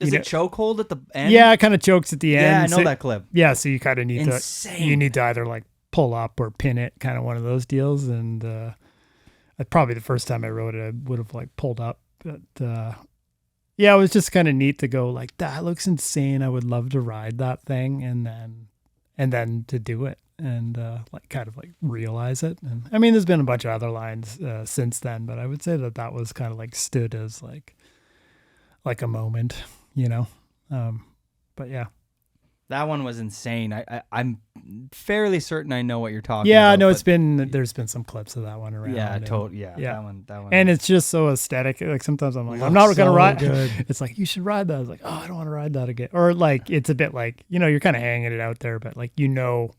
Does it choke hold at the end? Yeah, it kind of chokes at the end. Yeah, I know that clip. Yeah, so you kind of need Insane. to either like pull up or pin it, kind of one of those deals. And probably the first time I rode it, I would have like pulled up. But yeah, it was just kind of neat to go like, that looks insane. I would love to ride that thing. And then and then to do it and like kind of like realize it. And I mean, there's been a bunch of other lines since then, but I would say that was kind of like stood as like a moment, you know. But yeah. That one was insane. I'm fairly certain I know what you're talking about. Yeah, I know there's been some clips of that one around. Yeah, and, totally. Yeah, that one. And it's just so aesthetic. Like sometimes I'm like, I'm not going to ride. It's like, you should ride that. I was like, oh, I don't want to ride that again. Or like, it's a bit like, you know, you're kind of hanging it out there, but like, you know,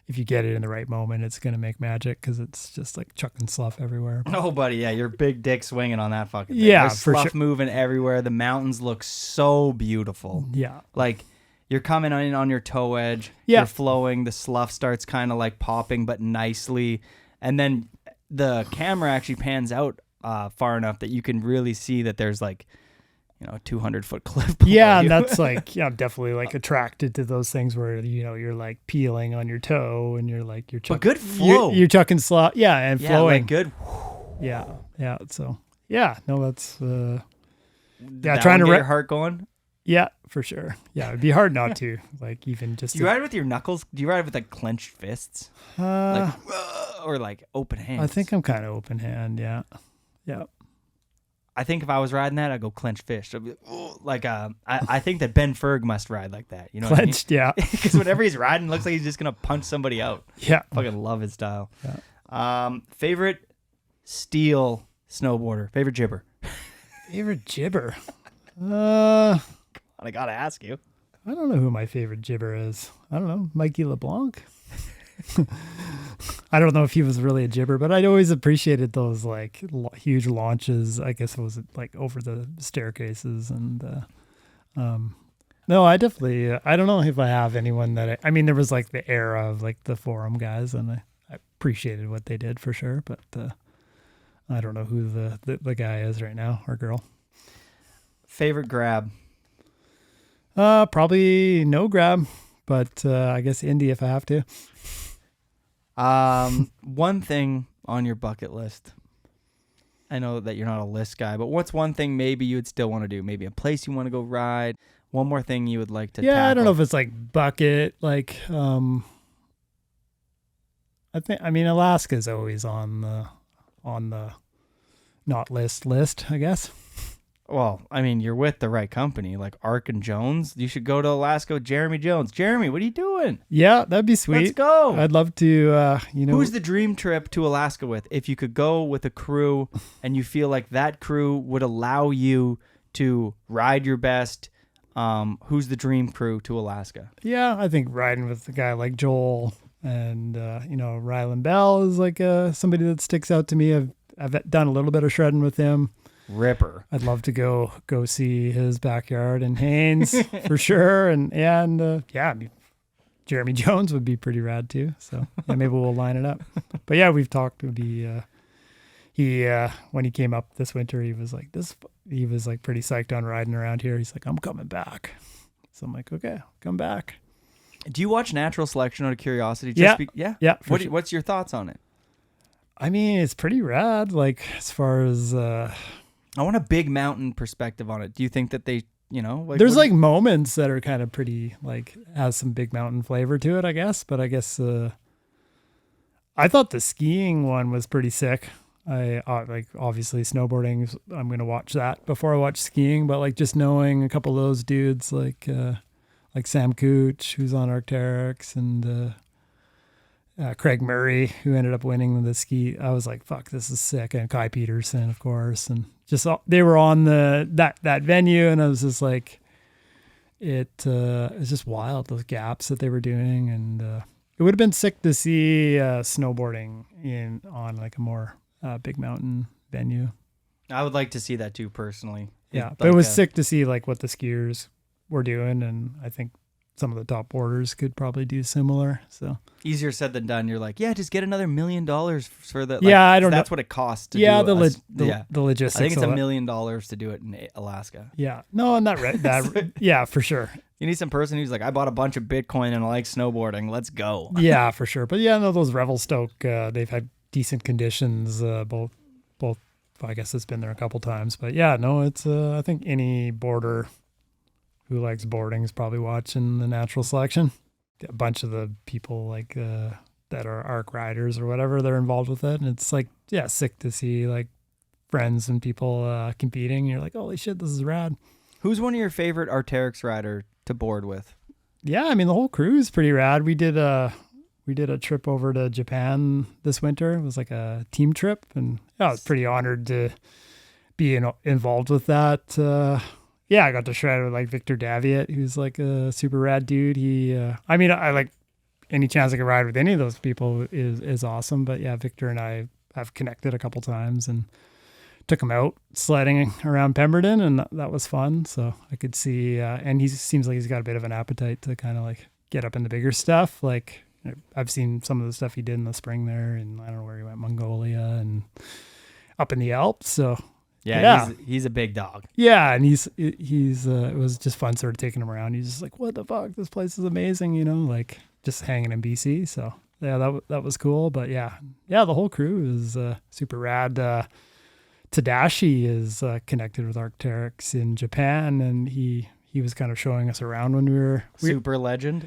if you get it in the right moment, it's going to make magic because it's just like chucking slough everywhere. Oh, buddy, yeah, your big dick swinging on that fucking thing. Yeah, There's for slough sure. moving everywhere. The mountains look so beautiful. Yeah. Like, you're coming in on your toe edge. Yeah. You're flowing. The slough starts kind of like popping, but nicely. And then the camera actually pans out far enough that you can really see that there's like, you know, a 200-foot cliff below Yeah, you. and that's like, yeah, I'm definitely like attracted to those things where, you know, you're like peeling on your toe and you're like, But good flow. You're chucking slough. Yeah, and Yeah, flowing. like good. Yeah. Yeah. So, yeah, no, that's, Did yeah, that trying one to get your heart going. yeah, for sure. Yeah, it'd be hard not to, like, even just Do you ride with your knuckles? Do you ride with like clenched fists? Like, or like open hands? I think I'm kind of open hand. Yeah. Yeah. I think if I was riding that, I'd go clenched fist. I'd be like, I think that Ben Ferg must ride like that. You know Clenched. what I mean? Yeah. Because whenever he's riding, it looks like he's just gonna punch somebody out. Yeah. Fucking love his style. Yeah. Favorite steel snowboarder. Favorite jibber. Favorite jibber. I gotta ask you. I don't know who my favorite jibber is. I don't know. Mikey LeBlanc. I don't know if he was really a jibber, but I'd always appreciated those like huge launches. I guess it was like over the staircases and, no, I definitely, I don't know if I have anyone that I mean, there was like the era of like the forum guys and I appreciated what they did for sure, but, I don't know who the guy is right now or girl. Favorite grab. Probably no grab, but I guess Indy if I have to. One thing on your bucket list. I know that you're not a list guy, but what's one thing maybe you would still want to do? Maybe a place you want to go ride. One more thing you would like to tackle. I don't know if it's like bucket, like I mean Alaska's always on the not list, I guess. Well, I mean, you're with the right company, like Ark and Jones. You should go to Alaska with Jeremy Jones. Jeremy, what are you doing? Yeah, that'd be sweet. Let's go. I'd love to, you know. Who's the dream trip to Alaska with? If you could go with a crew and you feel like that crew would allow you to ride your best, who's the dream crew to Alaska? Yeah, I think riding with a guy like Joel and, you know, Ryland Bell is like somebody that sticks out to me. I've done a little bit of shredding with him. Ripper. I'd love to go see his backyard in Haines for sure. And yeah, I mean, Jeremy Jones would be pretty rad too. So yeah, maybe we'll line it up. But yeah, we've talked. It would be he when he came up this winter, he was like pretty psyched on riding around here. He's like, I'm coming back. So I'm like, okay, come back. Do you watch Natural Selection out of curiosity? Yeah. Yeah. For sure. What's your thoughts on it? I mean, it's pretty rad. Like as far as I want a big mountain perspective on it. Do you think that they, you know, like, there's like moments that are kind of pretty, like has some big mountain flavor to it, I guess. But I guess I thought the skiing one was pretty sick. I like obviously snowboarding. I'm gonna watch that before I watch skiing. But like just knowing a couple of those dudes, like Sam Cooch, who's on Arcteryx, and Craig Murray, who ended up winning the ski. I was like, fuck, this is sick. And Kai Peterson, of course. And just, they were on that venue. And I was just like, it was just wild, those gaps that they were doing. And it would have been sick to see snowboarding on like a more big mountain venue. I would like to see that too, personally. Yeah. But it was sick to see like what the skiers were doing. And I think some of the top boarders could probably do similar. So easier said than done. You're like, yeah, just get another $1 million for the. Like, yeah, I don't know. That's what it costs to yeah, do the logistics. I think it's of $1 it. million to do it in Alaska. Yeah, no, not right. That yeah, for sure. You need some person who's like, I bought a bunch of Bitcoin and I like snowboarding. Let's go. Yeah, for sure. But yeah, no, those Revelstoke, they've had decent conditions. Both. I guess it's been there a couple times. But yeah, no, it's. I think any boarder who likes boarding is probably watching the Natural Selection. a bunch of the people like that are arc riders or whatever, they're involved with it. And it's like, yeah, sick to see like friends and people competing. You're like, holy shit, this is rad. Who's one of your favorite Arcteryx rider to board with? Yeah, I mean, the whole crew is pretty rad. We did a trip over to Japan this winter. It was like a team trip, and I was pretty honored to be involved with that. Yeah, I got to shred with like Victor Daviet, who's like a super rad dude. I mean, I like any chance I can ride with any of those people is awesome. But yeah, Victor and I have connected a couple times and took him out sledding around Pemberton, and that was fun. So I could see, and he seems like he's got a bit of an appetite to kind of like get up in the bigger stuff. Like I've seen some of the stuff he did in the spring there, and I don't know where he went, Mongolia and up in the Alps. So yeah. He's a big dog. Yeah, and he's it was just fun sort of taking him around. He's just like, what the fuck, this place is amazing, you know, like just hanging in BC. So yeah, that was cool. But yeah, the whole crew is super rad. Tadashi is connected with Arcteryx in Japan, and he was kind of showing us around when we were super legend,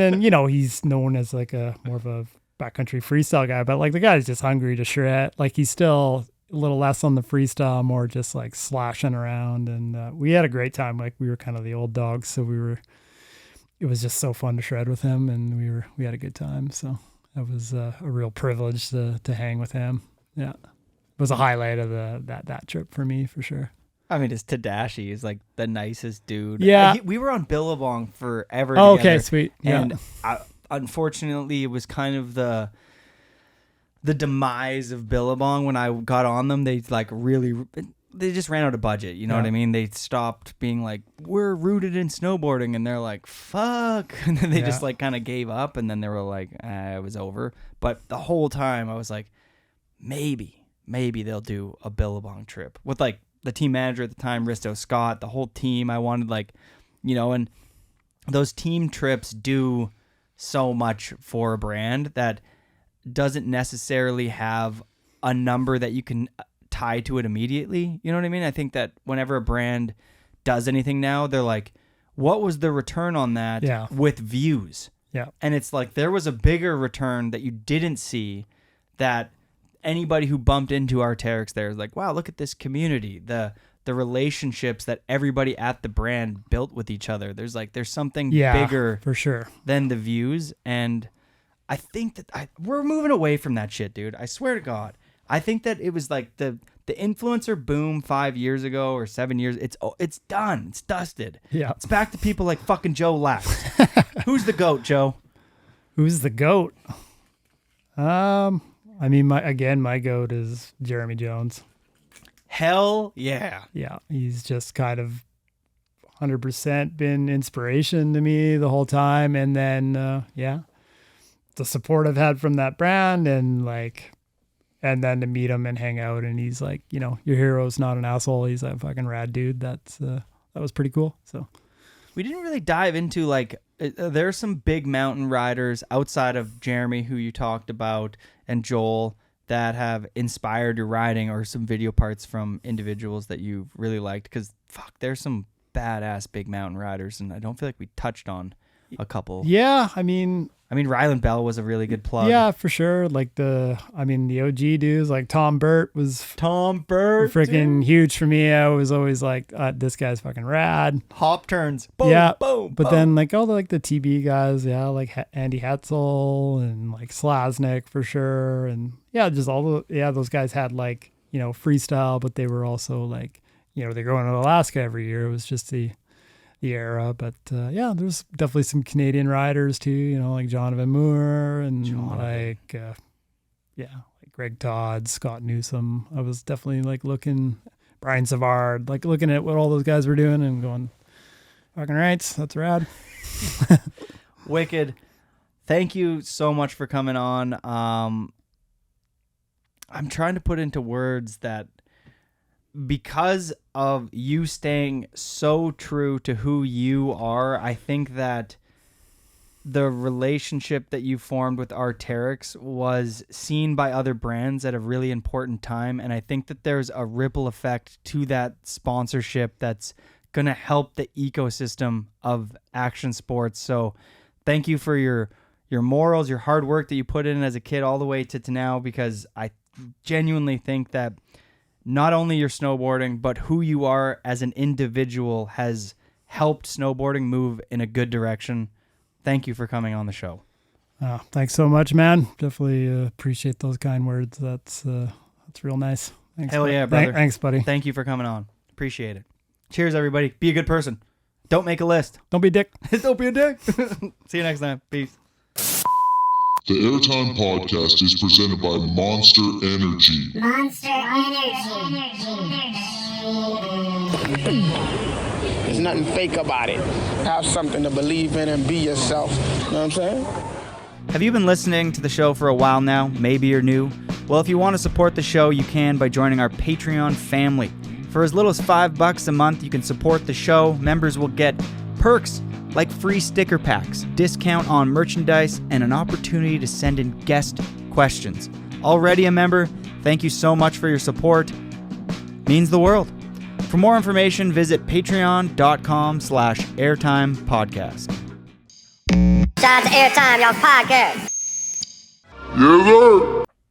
and you know, he's known as like a more of a backcountry freestyle guy, but like the guy's just hungry to shred. Like he's still a little less on the freestyle, more just like slashing around, and we had a great time. Like we were kind of the old dogs, so it was just so fun to shred with him, and we had a good time. So that was a real privilege to hang with him. Yeah. Was a highlight of that trip for me, for sure. I mean, it's Tadashi is like the nicest dude. Yeah. We were on Billabong forever Oh, together, okay, sweet. Yeah. And unfortunately, it was kind of the demise of Billabong when I got on them. They just ran out of budget. You know what I mean? They stopped being like, we're rooted in snowboarding, and they're like, fuck. And then they just like kind of gave up, and then they were like, it was over. But the whole time I was like, maybe they'll do a Billabong trip with like the team manager at the time, Risto Scott, the whole team. I wanted like, you know, and those team trips do so much for a brand that doesn't necessarily have a number that you can tie to it immediately. You know what I mean? I think that whenever a brand does anything now, they're like, what was the return on that with views? Yeah. And it's like, there was a bigger return that you didn't see, that anybody who bumped into Arcteryx there is like, wow, look at this community, the relationships that everybody at the brand built with each other. There's something bigger for sure than the views. And I think that we're moving away from that shit, dude. I swear to God. I think that it was like the influencer boom 5 years ago or 7 years. It's done. It's dusted. Yeah. It's back to people like fucking Joe Lax. Who's the GOAT, Joe? Who's the GOAT? I mean, my GOAT is Jeremy Jones. Hell yeah. Yeah, he's just kind of 100% been inspiration to me the whole time. And then, the support I've had from that brand, and then to meet him and hang out, and he's like, you know, your hero's not an asshole. He's a fucking rad dude. That was pretty cool. So we didn't really dive into like, there's some big mountain riders outside of Jeremy, who you talked about, and Joel, that have inspired your riding, or some video parts from individuals that you've really liked. Because fuck, there's some badass big mountain riders, and I don't feel like we touched on a couple. Yeah, I mean, Ryland Bell was a really good plug. Yeah, for sure. Like the OG dudes, like Tom Burt freaking huge for me. I was always like, this guy's fucking rad. Hop turns. Boom, yeah. Boom. But boom. Then like all the TB guys, like Andy Hetzel and like Slasnik for sure. And yeah, just those guys had like, you know, freestyle, but they were also like, you know, they're going to Alaska every year. It was just the era. But there's definitely some Canadian riders too, you know, like Jonathan Moore and like Greg Todd, Scott Newsom. I was definitely like looking, Brian Savard, like looking at what all those guys were doing and going, fucking rights, that's rad. Wicked. Thank you so much for coming on. I'm trying to put into words that, because of you staying so true to who you are, I think that the relationship that you formed with Arcteryx was seen by other brands at a really important time. And I think that there's a ripple effect to that sponsorship that's going to help the ecosystem of action sports. So Thank you for your morals, your hard work that you put in as a kid all the way to now, because I genuinely think that not only your snowboarding, but who you are as an individual has helped snowboarding move in a good direction. Thank you for coming on the show. Thanks so much, man. Definitely appreciate those kind words. That's real nice. Thanks, Hell yeah, brother. Thanks, buddy. Thank you for coming on. Appreciate it. Cheers, everybody. Be a good person. Don't make a list. Don't be a dick. Don't be a dick. See you next time. Peace. The Airtime Podcast is presented by Monster Energy. Monster Energy. There's nothing fake about it. Have something to believe in and be yourself. You know what I'm saying? Have you been listening to the show for a while now? Maybe you're new. Well, if you want to support the show, you can by joining our Patreon family. For as little as $5 a month, you can support the show. Members will get perks like free sticker packs, discount on merchandise, and an opportunity to send in guest questions. Already a member, thank you so much for your support. Means the world. For more information, visit patreon.com/airtimepodcast. Shout out to Airtime, y'all podcast. Yes, sir.